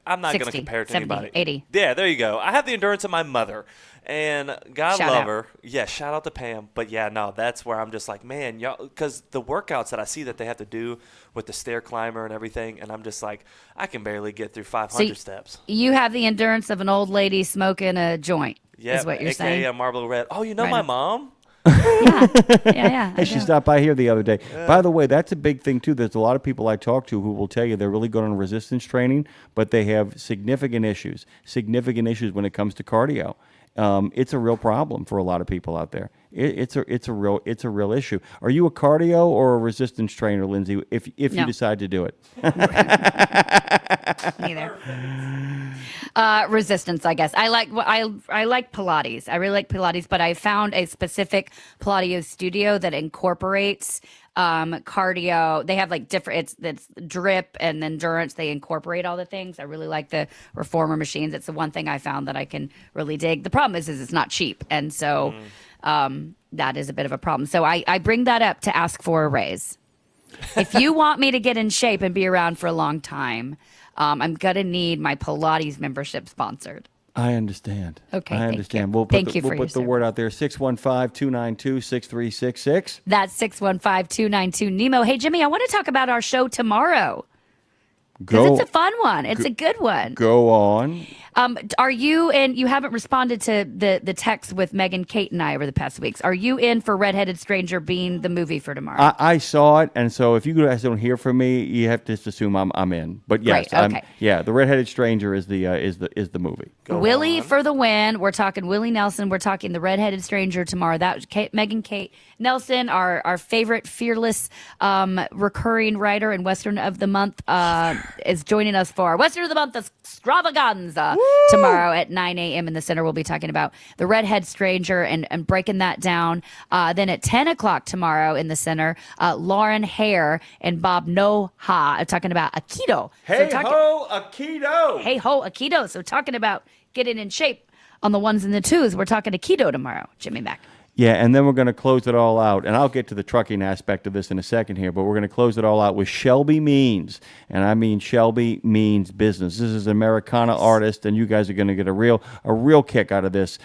I'm not going to compare it to 70, anybody. 80. Yeah, there you go. I have the endurance of my mother. And God Shout love out. her. Yeah, shout out to Pam. But yeah, no, that's where I'm just like, man, y'all, because the workouts that I see that they have to do with the stair climber and everything, and I'm just like, I can barely get through 500 steps. You have the endurance of an old lady smoking a joint, Yeah, is what you're AKA saying. a Marlboro Red. Oh, you know Right my on. mom? Yeah. Hey, she stopped by here the other day. By the way, that's a big thing, too. There's a lot of people I talk to who will tell you they're really good on resistance training, but they have significant issues when it comes to cardio. It's a real problem for a lot of people out there. It's a real issue. Are you a cardio or a resistance trainer, Lindsay, if you decide to do it? Neither. Resistance, I guess. I like Pilates. I really like Pilates, but I found a specific Pilates studio that incorporates cardio. They have like different. It's drip and endurance. They incorporate all the things. I really like the reformer machines. It's the one thing I found that I can really dig. The problem is it's not cheap, and so that is a bit of a problem. So I bring that up to ask for a raise. If you want me to get in shape and be around for a long time, I'm gonna need my Pilates membership sponsored. I understand. Okay, I thank understand. you. We'll Thank put you for your the word out there. 615-292-6366. That's 615-292 Nemo. Hey Jimmy, I want to talk about our show tomorrow. Because it's a fun one. It's a good one. Go on. Are you and you haven't responded to the text with Megan, Kate, and I over the past weeks. Are you in for Redheaded Stranger being the movie for tomorrow? I saw it, and so if you guys don't hear from me, you have to just assume I'm in. But yes, Great, okay. The Redheaded Stranger is the movie. Willie for the win. We're talking Willie Nelson. We're talking the Redheaded Stranger tomorrow. That was Megan, Kate Nelson, our favorite fearless recurring writer and Western of the Month, is joining us for our Western of the Month extravaganza. tomorrow at 9 a.m. in the center. We'll be talking about the redhead stranger and breaking that down. Then at 10 o'clock tomorrow in the center, Lauren Hare and Bob Noha are talking about Aikido. Hey ho, Aikido! Hey ho, Aikido. So talking about getting in shape on the ones and the twos. We're talking Aikido tomorrow. Jimmy Mack. Yeah, and then we're going to close it all out. And I'll get to the trucking aspect of this in a second here, but we're going to close it all out with Shelby Means. And I mean Shelby Means Business. This is an Americana artist, and you guys are going to get a real kick out of this.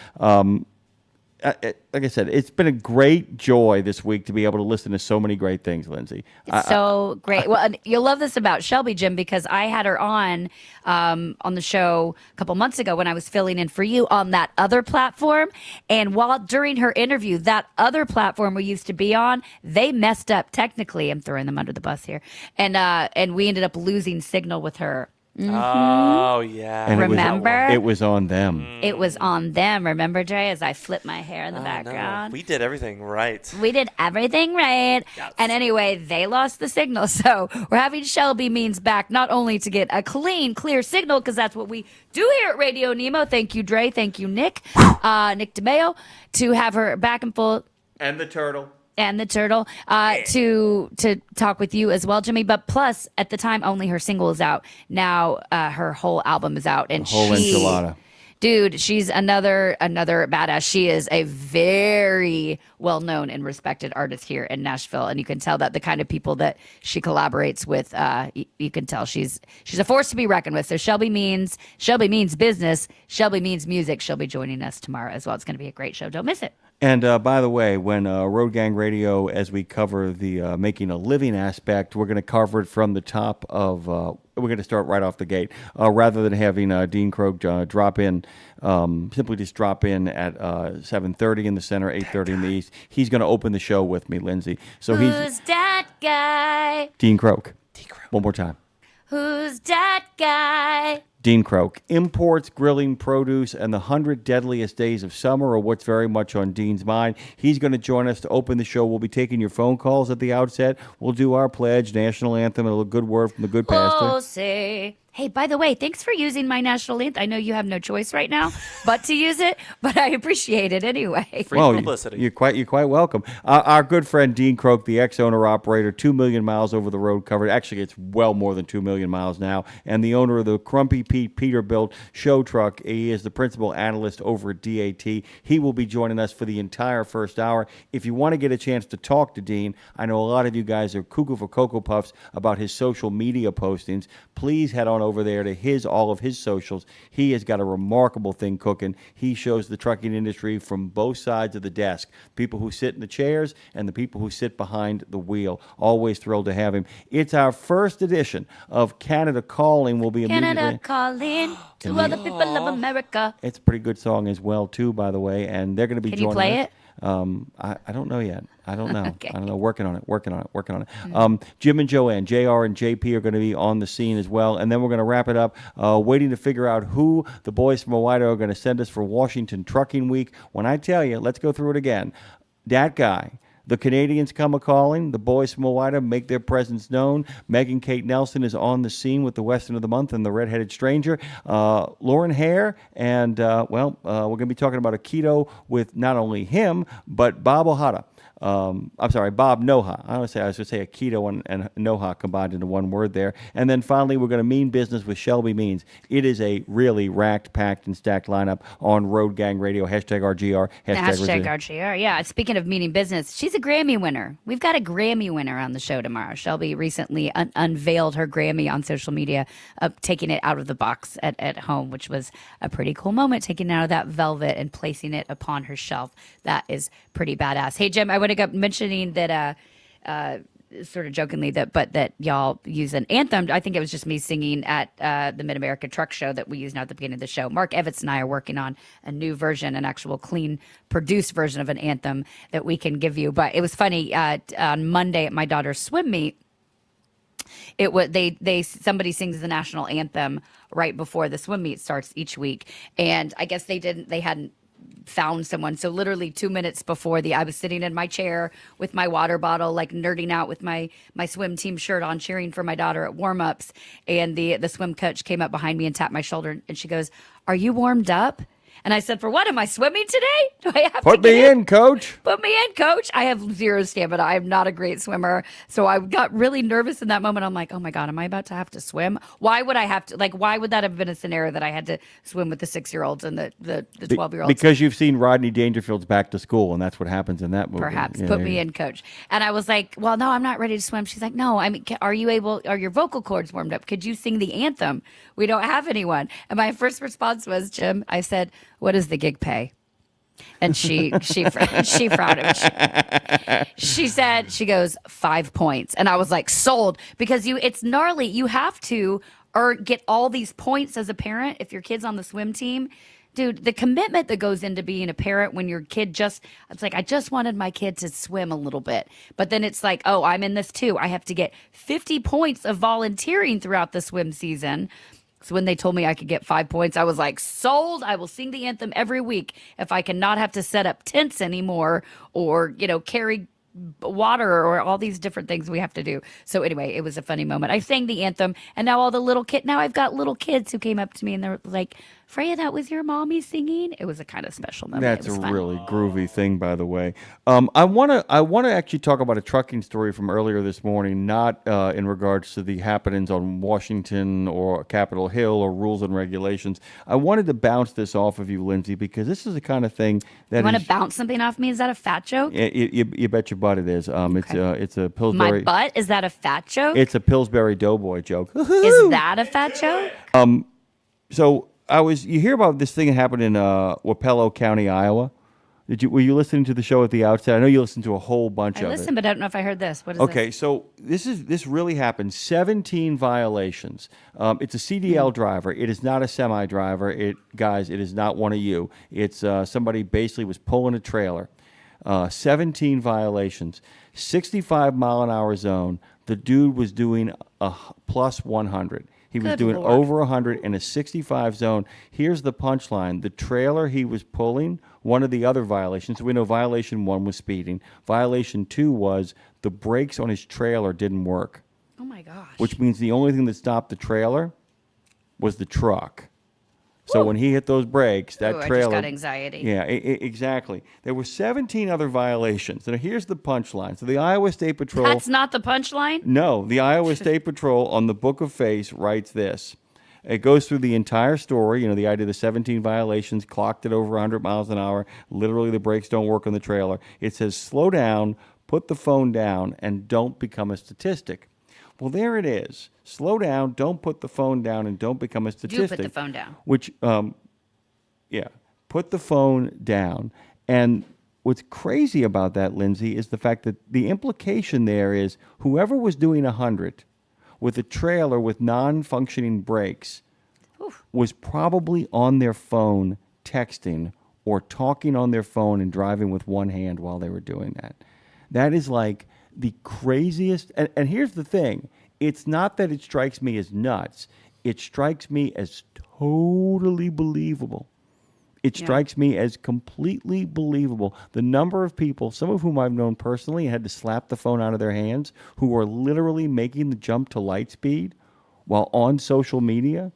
Like I said, it's been a great joy this week to be able to listen to so many great things, Lindsay. It's so great. Well, and you'll love this about Shelby, Jim, because I had her on the show a couple months ago when I was filling in for you on that other platform. And during her interview, that other platform we used to be on, they messed up technically. I'm throwing them under the bus here, and we ended up losing signal with her. Oh, yeah. And remember? It was on them. It was on them. Remember, Dre, as I flipped my hair in the background? No. We did everything right. We did everything right. Yes. And anyway, they lost the signal. So we're having Shelby Means back, not only to get a clean, clear signal, because that's what we do here at Radio Nemo. Thank you, Dre. Thank you, Nick. Nick DeMeo, to have her back in full. And the turtle. To talk with you as well, Jimmy. But plus, at the time, only her single is out. Now her whole album is out, and The whole enchilada. Dude, she's another badass. She is a very well-known and respected artist here in Nashville, and you can tell that the kind of people that she collaborates with, you can tell she's a force to be reckoned with. So Shelby Means Business, Shelby Means Music. She'll be joining us tomorrow as well. It's going to be a great show. Don't miss it. And by the way, when Road Gang Radio, as we cover the making a living aspect, we're going to cover it from the top of. We're going to start right off the gate, rather than having Dean Croak drop in. Simply just drop in at 7:30 in the center, 8:30 in the east. He's going to open the show with me, Lindsay. So Who's that guy? Dean Croak. One more time. Who's that guy? Dean Croak. Imports, grilling, produce, and the 100 deadliest days of summer are what's very much on Dean's mind. He's going to join us to open the show. We'll be taking your phone calls at the outset. We'll do our pledge, national anthem, and a good word from the good pastor. Oh, say. Hey, by the way, thanks for using my national anthem. I know you have no choice right now but to use it, but I appreciate it anyway. Free publicity. You're quite welcome. Our good friend Dean Croak, the ex-owner-operator, 2 million miles over the road covered. Actually, it's well more than 2 million miles now. And the owner of the Crumpy Pete Peterbilt show truck. He is the principal analyst over at DAT. He will be joining us for the entire first hour. If you want to get a chance to talk to Dean, I know a lot of you guys are cuckoo for Cocoa Puffs about his social media postings. Please head on over there to all of his socials. He has got a remarkable thing cooking. He shows the trucking industry from both sides of the desk. People who sit in the chairs and the people who sit behind the wheel. Always thrilled to have him. It's our first edition of Canada Calling. Will be Canada immediately calling to other people of America. It's a pretty good song as well, too, by the way. And they're going to be Can joining you play us. it? I don't know yet. I don't know. Okay. I don't know. Working on it. Jim and Joanne, JR and JP are going to be on the scene as well. And then we're going to wrap it up, waiting to figure out who the boys from Hawaii are going to send us for Washington Trucking Week. When I tell you, let's go through it again. That guy. The Canadians come a-calling. The boys from Hawaii make their presence known. Megan Kate Nelson is on the scene with the Western of the Month and the Redheaded Stranger. Lauren Hare, and, we're going to be talking about Aikido with not only him, but Bob Ohata. Bob Noha. I was going to say Aikido and Noha combined into one word there. And then finally, we're going to mean business with Shelby Means. It is a really racked, packed, and stacked lineup on Road Gang Radio. #RGR. Hashtag RGR. Yeah. Speaking of meaning business, she's a Grammy winner. We've got a Grammy winner on the show tomorrow. Shelby recently unveiled her Grammy on social media, taking it out of the box at home, which was a pretty cool moment, taking it out of that velvet and placing it upon her shelf. That is pretty badass. Hey, Jim, I want to go mentioning that sort of jokingly that y'all use an anthem. I think it was just me singing at the Mid-America Truck Show that we use now at the beginning of the show. Mark Evitz and I are working on a new version, an actual clean produced version of an anthem that we can give you. But it was funny, on Monday at my daughter's swim meet, it was somebody sings the national anthem right before the swim meet starts each week, and I guess they hadn't found someone. So literally 2 minutes before I was sitting in my chair with my water bottle, like nerding out with my swim team shirt on, cheering for my daughter at warm-ups. And the swim coach came up behind me and tapped my shoulder, and she goes, "Are you warmed up?" And I said, "For what? Am I swimming today? Do I have to Put get me in, coach. Put me in, coach." I have zero stamina. I'm not a great swimmer. So I got really nervous in that moment. I'm like, oh my God, am I about to have to swim? Why would I have to, why would that have been a scenario that I had to swim with the 6-year-olds and the 12-year-olds? Because you've seen Rodney Dangerfield's Back to School, and that's what happens in that movie. Perhaps. Yeah, Put there me you in, coach. And I was like, well, no, I'm not ready to swim. She's like, no, I mean, are your vocal cords warmed up? Could you sing the anthem? We don't have anyone. And my first response was, Jim, I said, what does the gig pay? And she frowned at me. She said, she goes, 5 points. And I was like, sold, because it's gnarly. You have to get all these points as a parent if your kid's on the swim team. Dude, the commitment that goes into being a parent when your kid it's like, I just wanted my kid to swim a little bit. But then it's like, oh, I'm in this too. I have to get 50 points of volunteering throughout the swim season. So when they told me I could get 5 points, I was like, sold. I will sing the anthem every week if I can not have to set up tents anymore or, carry water or all these different things we have to do. So anyway, it was a funny moment. I sang the anthem, and now now I've got little kids who came up to me and they're like, "Freya, that was your mommy singing?" It was a kind of special moment. That's It was a fun. really groovy thing, by the way. I wanna actually talk about a trucking story from earlier this morning, not in regards to the happenings on Washington or Capitol Hill or rules and regulations. I wanted to bounce this off of you, Lindsay, because this is the kind of thing that You want to bounce something off me? Is that a fat joke? You bet your butt it is. It's a Pillsbury. My butt? Is that a fat joke? It's a Pillsbury Doughboy joke. Is that a fat joke? So you hear about this thing that happened in Wapello County, Iowa. Were you listening to the show at the outset? I know you listened to a whole bunch of it. I listened, but I don't know if I heard this. What is Okay, this? so this really happened. 17 violations. It's a CDL driver. It is not a semi driver. Guys, it is not one of you. It's somebody basically was pulling a trailer. 17 violations. 65 mile an hour zone. The dude was doing a plus 100. He was Good doing Lord. over 100 in a 65 zone. Here's the punchline. The trailer he was pulling, one of the other violations, so we know violation 1 was speeding. Violation 2 was the brakes on his trailer didn't work. Oh my gosh. Which means the only thing that stopped the trailer was the truck. So when he hit those brakes, that Ooh, I trailer... just got anxiety. Yeah, exactly. There were 17 other violations. Now, here's the punchline. So the Iowa State Patrol... That's not the punchline? No, the Iowa State Patrol on the Book of Face writes this. It goes through the entire story, the idea of the 17 violations, clocked at over 100 miles an hour. Literally, the brakes don't work on the trailer. It says, slow down, put the phone down, and don't become a statistic. Well, there it is. Slow down, don't put the phone down, and don't become a statistic. Do put the phone down. Which, put the phone down. And what's crazy about that, Lindsay, is the fact that the implication there is whoever was doing 100 with a trailer with non-functioning brakes was probably on their phone texting or talking on their phone and driving with one hand while they were doing that. That is like the craziest. And here's the thing. It's not that it strikes me as nuts. It strikes me as totally believable. It strikes me as completely believable. The number of people, some of whom I've known personally, had to slap the phone out of their hands, who are literally making the jump to light speed while on social media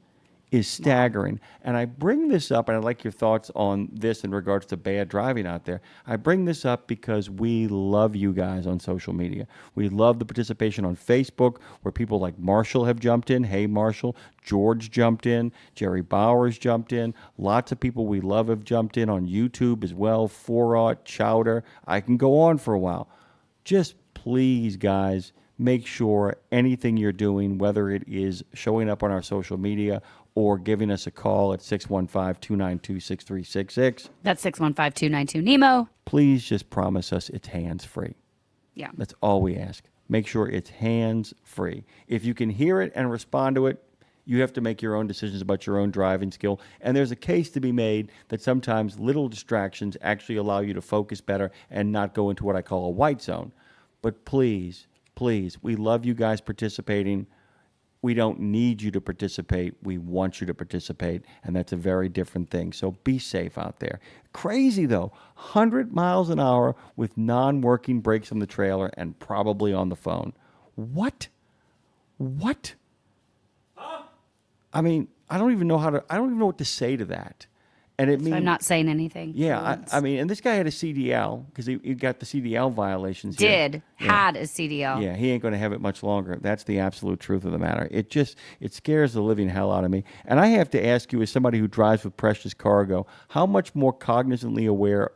is staggering. And I bring this up, and I'd like your thoughts on this in regards to bad driving out there. I bring this up because we love you guys on social media. We love the participation on Facebook, where people like Marshall have jumped in. Hey, Marshall. George jumped in. Jerry Bowers jumped in. Lots of people we love have jumped in on YouTube as well. Foraught, Chowder. I can go on for a while. Just please, guys, make sure anything you're doing, whether it is showing up on our social media or giving us a call at 615-292-6366. That's 615-292-NEMO. Please just promise us it's hands-free. Yeah. That's all we ask. Make sure it's hands-free. If you can hear it and respond to it, you have to make your own decisions about your own driving skill. And there's a case to be made that sometimes little distractions actually allow you to focus better and not go into what I call a white zone. But please, we love you guys participating. We don't need you to participate. We want you to participate, and that's a very different thing. So be safe out there. Crazy, though. 100 miles an hour with non-working brakes on the trailer and probably on the phone. What? I mean, I don't even know what to say to that. And it So means I'm not saying anything. Yeah, I mean, and this guy had a CDL because he got the CDL violations. here. Had a CDL. Yeah, he ain't going to have it much longer. That's the absolute truth of the matter. It scares the living hell out of me. And I have to ask you, as somebody who drives with precious cargo, how much more cognizantly aware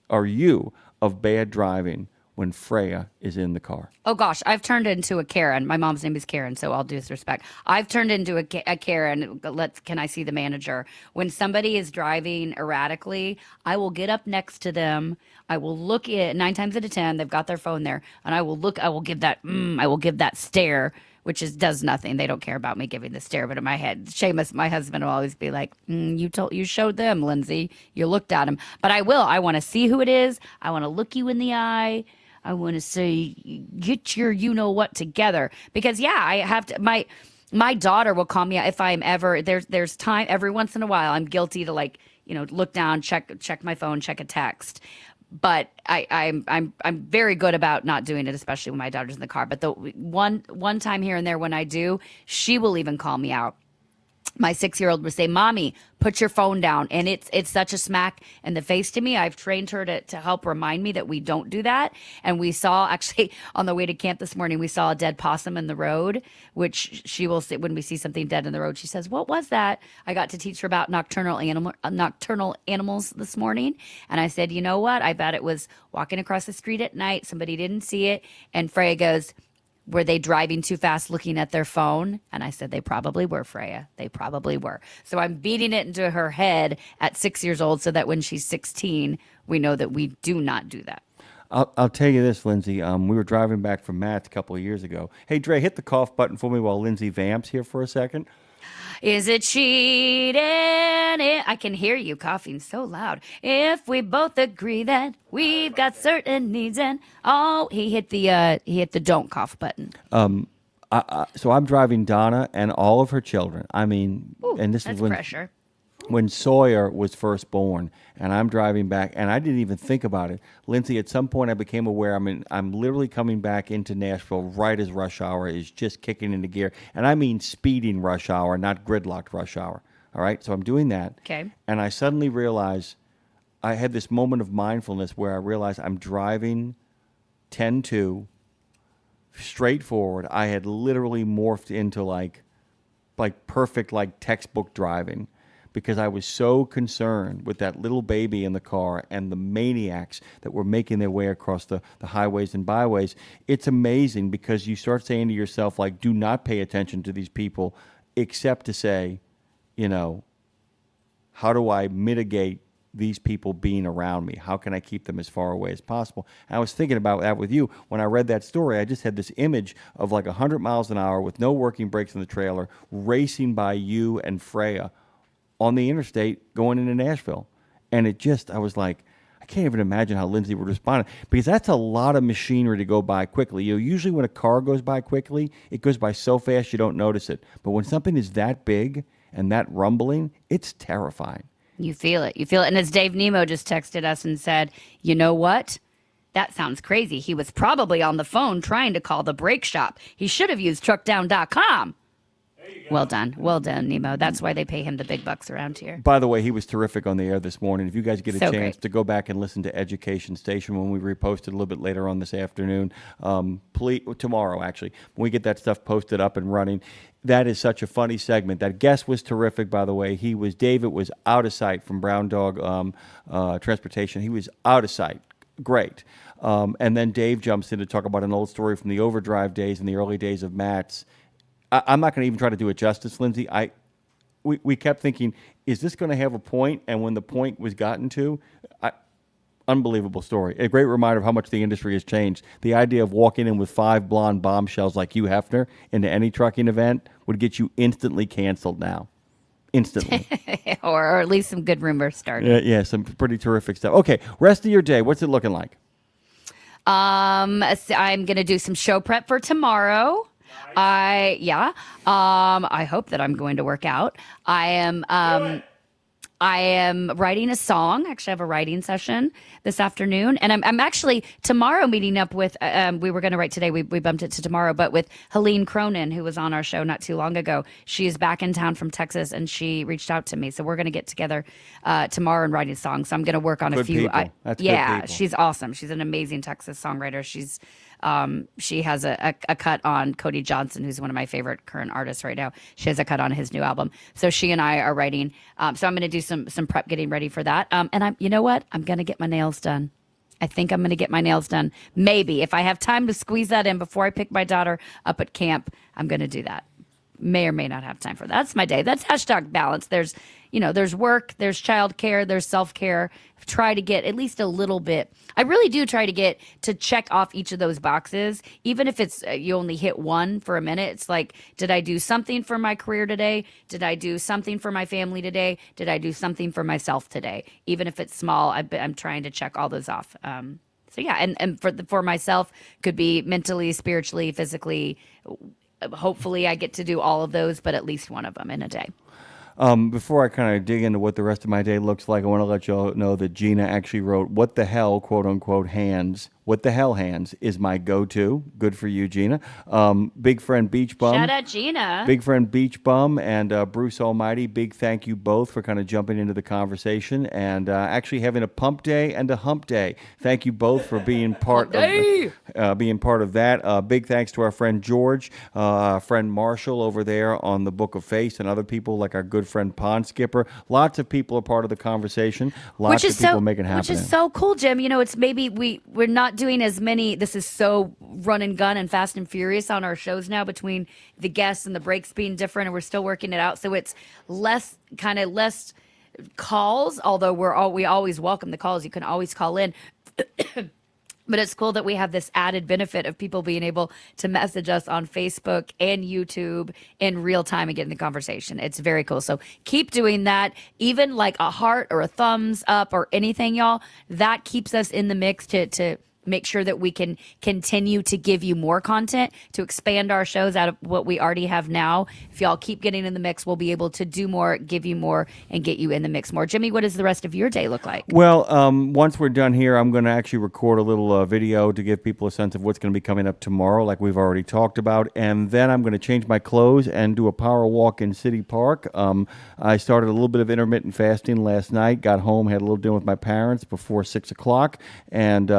are you of bad driving when Freya is in the car? Oh gosh, I've turned into a Karen. My mom's name is Karen, so all due respect, I've turned into a Karen. Can I see the manager? When somebody is driving erratically, I will get up next to them. I will look at 9 times out of 10, they've got their phone there, and I will look. I will give that stare, which does nothing. They don't care about me giving the stare, but in my head, Seamus, my husband, will always be like, "You showed them, Lindsay. You looked at him." But I will. I want to see who it is. I want to look you in the eye. I want to say, get your you-know-what together. Because, yeah, I have to, my daughter will call me out if I'm ever, there's time, every once in a while, I'm guilty to, like, look down, check my phone, check a text. But I'm very good about not doing it, especially when my daughter's in the car. But the one time here and there when I do, she will even call me out. My 6-year-old would say, "Mommy, put your phone down." And it's such a smack in the face to me. I've trained her to help remind me that we don't do that. And we saw, actually, on the way to camp this morning, we saw a dead possum in the road, which she will say, when we see something dead in the road, she says, "What was that?" I got to teach her about nocturnal animals this morning. And I said, "You know what? I bet it was walking across the street at night. Somebody didn't see it." And Freya goes, "Were they driving too fast looking at their phone?" And I said, "They probably were, Freya. They probably were." So I'm beating it into her head at 6 years old so that when she's 16, we know that we do not do that. I'll tell you this, Lindsay. We were driving back from Matt's a couple of years ago. Hey, Dre, hit the cough button for me while Lindsay vamps here for a second. Is it cheating? I can hear you coughing so loud. If we both agree that we've got certain needs, and he hit the don't cough button. So I'm driving Donna and all of her children. I mean, and this That's is when pressure. when Sawyer was first born, and I'm driving back, and I didn't even think about it. Lindsay, at some point I became aware, I'm literally coming back into Nashville right as rush hour is just kicking into gear. And I mean speeding rush hour, not gridlocked rush hour. All right? So I'm doing that. Okay. And I suddenly realized, I had this moment of mindfulness where I realized I'm driving 10-2, straight forward. I had literally morphed into like perfect, like textbook driving, because I was so concerned with that little baby in the car and the maniacs that were making their way across the highways and byways. It's amazing, because you start saying to yourself, like, do not pay attention to these people, except to say, how do I mitigate these people being around me? How can I keep them as far away as possible? And I was thinking about that with you. When I read that story, I just had this image of like 100 miles an hour with no working brakes in the trailer, racing by you and Freya on the interstate going into Nashville. And I was like, I can't even imagine how Lindsay would respond, because that's a lot of machinery to go by quickly. Usually when a car goes by quickly, it goes by so fast you don't notice it. But when something is that big and that rumbling, it's terrifying. You feel it. And as Dave Nemo just texted us and said, "You know what? That sounds crazy. He was probably on the phone trying to call the brake shop. He should have used truckdown.com. Well done, Nemo. That's why they pay him the big bucks around here. By the way, he was terrific on the air this morning. If you guys get a So chance great. to go back and listen to Education Station when we repost it a little bit later on this afternoon, tomorrow actually, when we get that stuff posted up and running, that is such a funny segment. That guest was terrific, by the way. David was out of sight from Brown Dog Transportation. He was out of sight. Great. And then Dave jumps in to talk about an old story from the Overdrive days and the early days of Matt's. I'm not going to even try to do it justice, Lindsay. We kept thinking, is this going to have a point? And when the point was gotten to, unbelievable story. A great reminder of how much the industry has changed. The idea of walking in with 5 blonde bombshells like Hugh Hefner into any trucking event would get you instantly canceled now. Instantly. or at least some good rumors started. Yeah, some pretty terrific stuff. Okay, rest of your day, what's it looking like? I'm going to do some show prep for tomorrow. I hope that I'm going to work out. I am writing a song. Actually, I have a writing session this afternoon, and I'm actually tomorrow meeting up with. We were going to write today. We bumped it to tomorrow, but with Helene Cronin, who was on our show not too long ago. She is back in town from Texas, and she reached out to me. So we're going to get together tomorrow and write a song. So I'm going to work on a Good few. people. That's good yeah, people. she's awesome. She's an amazing Texas songwriter. She has a cut on Cody Johnson, who's one of my favorite current artists right now. She has a cut on his new album. So she and I are writing. So I'm going to do some prep getting ready for that. And you know what? I'm going to get my nails done. I think I'm going to get my nails done. Maybe if I have time to squeeze that in before I pick my daughter up at camp, I'm going to do that. May or may not have time for that. That's my day. That's hashtag balance. There's work, there's childcare, there's self-care. Try to get at least a little bit. I really do try to get to check off each of those boxes, even if it's you only hit one for a minute. It's like, did I do something for my career today? Did I do something for my family today? Did I do something for myself today? Even if it's small, I'm trying to check all those off. So yeah, and for myself, could be mentally, spiritually, physically. Hopefully I get to do all of those, but at least one of them in a day. Before I kind of dig into what the rest of my day looks like, I want to let you all know that Gina actually wrote, "What the hell, quote unquote, hands. What the hell hands is my go-to." Good for you, Gina. Big friend Beach Bum. Shout out Gina. Big friend Beach Bum and Bruce Almighty. Big thank you both for kind of jumping into the conversation and actually having a pump day and a hump day. Thank you both for being part of that. Big thanks to our friend George, friend Marshall over there on the Book of Face, and other people like our good friend Pond Skipper. Lots of people are part of the conversation. Lots of people make it happen. Which is so cool, Jim. It's maybe we're not doing as many. This is so run and gun and fast and furious on our shows now, between the guests and the breaks being different, and we're still working it out. So it's less calls, although we always welcome the calls. You can always call in. But it's cool that we have this added benefit of people being able to message us on Facebook and YouTube in real time and get in the conversation. It's very cool. So keep doing that. Even like a heart or a thumbs up or anything, y'all, that keeps us in the mix to make sure that we can continue to give you more content, to expand our shows out of what we already have now. If y'all keep getting in the mix, we'll be able to do more, give you more, and get you in the mix more. Jimmy, what does the rest of your day look like? Well, once we're done here, I'm going to actually record a little video to give people a sense of what's going to be coming up tomorrow, like we've already talked about. And then I'm going to change my clothes and do a power walk in City Park. I started a little bit of intermittent fasting last night, got home, had a little dinner with my parents before 6 o'clock, and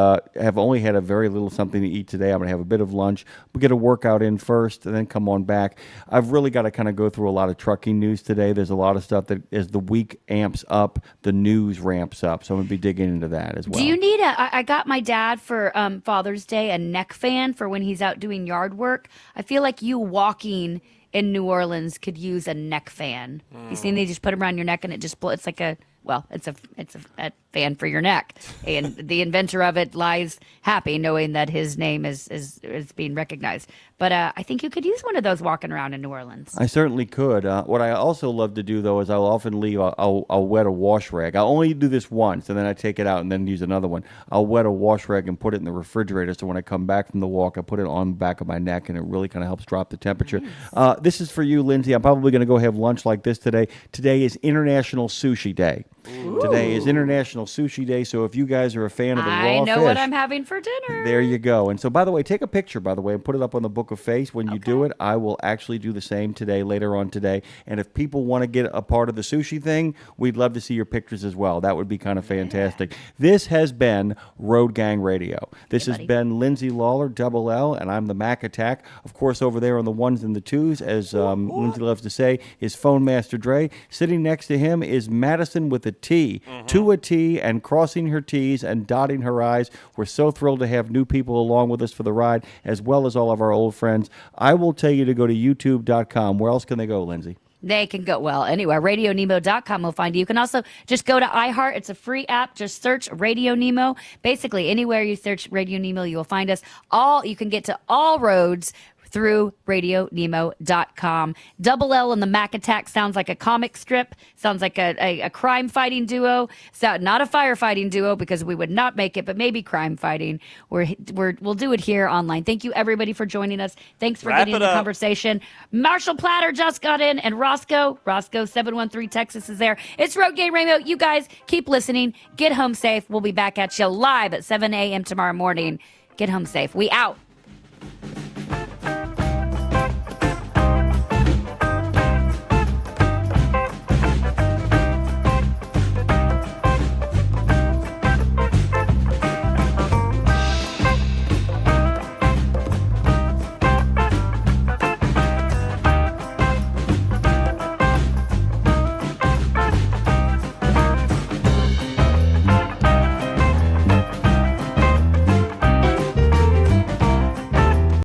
have only had a very little something to eat today. I'm going to have a bit of lunch. We'll get a workout in first and then come on back. I've really got to kind of go through a lot of trucking news today. There's a lot of stuff that as the week amps up, the news ramps up. So I'm going to be digging into that as well. Do you need I got my dad for Father's Day a neck fan for when he's out doing yard work. I feel like you walking in New Orleans could use a neck fan. You seen they just put them around your neck and it just it's like it's a fan for your neck, and the inventor of it lies happy knowing that his name is being recognized. But I think you could use one of those walking around in New Orleans. I certainly could. What I also love to do, though, is I'll often leave, I'll wet a wash rag. I'll only do this once, and then I take it out and then use another one. I'll wet a wash rag and put it in the refrigerator, so when I come back from the walk, I put it on the back of my neck, and it really kind of helps drop the temperature. Nice. This is for you, Lindsay. I'm probably going to go have lunch like this today. Today is International Sushi Day. Ooh. Today is International Sushi Day, so if you guys are a fan of the raw fish... I know what I'm having for dinner. There you go. And so, by the way, take a picture, and put it up on the Book of Face. When you do it, I will actually do the same today, later on today. And if people want to get a part of the sushi thing, we'd love to see your pictures as well. That would be kind of fantastic. Yeah. This has been Road Gang Radio. This has been Lindsay Lawler, Double L, and I'm the Mac Attack. Of course, over there on the ones and the twos, as Lindsay loves to say, is Phone Master Dre. Sitting next to him is Madison with a T, to a T, and crossing her T's and dotting her I's. We're so thrilled to have new people along with us for the ride, as well as all of our old friends. I will tell you to go to youtube.com. Where else can they go, Lindsay? They can go, anywhere. RadioNemo.com will find you. You can also just go to iHeart. It's a free app. Just search Radio Nemo. Basically, anywhere you search Radio Nemo, you will find us. You can get to all roads through RadioNemo.com. Double L in the Mac Attack sounds like a comic strip, sounds like a crime fighting duo. So not a firefighting duo because we would not make it, but maybe crime fighting. We'll do it here online. Thank you everybody for joining us. Thanks for getting in the conversation. Marshall Platter just got in, and Roscoe 713 Texas is there. It's Road Game Radio. You guys keep listening. Get home safe. We'll be back at you live at 7 a.m. tomorrow morning. Get home safe. We out.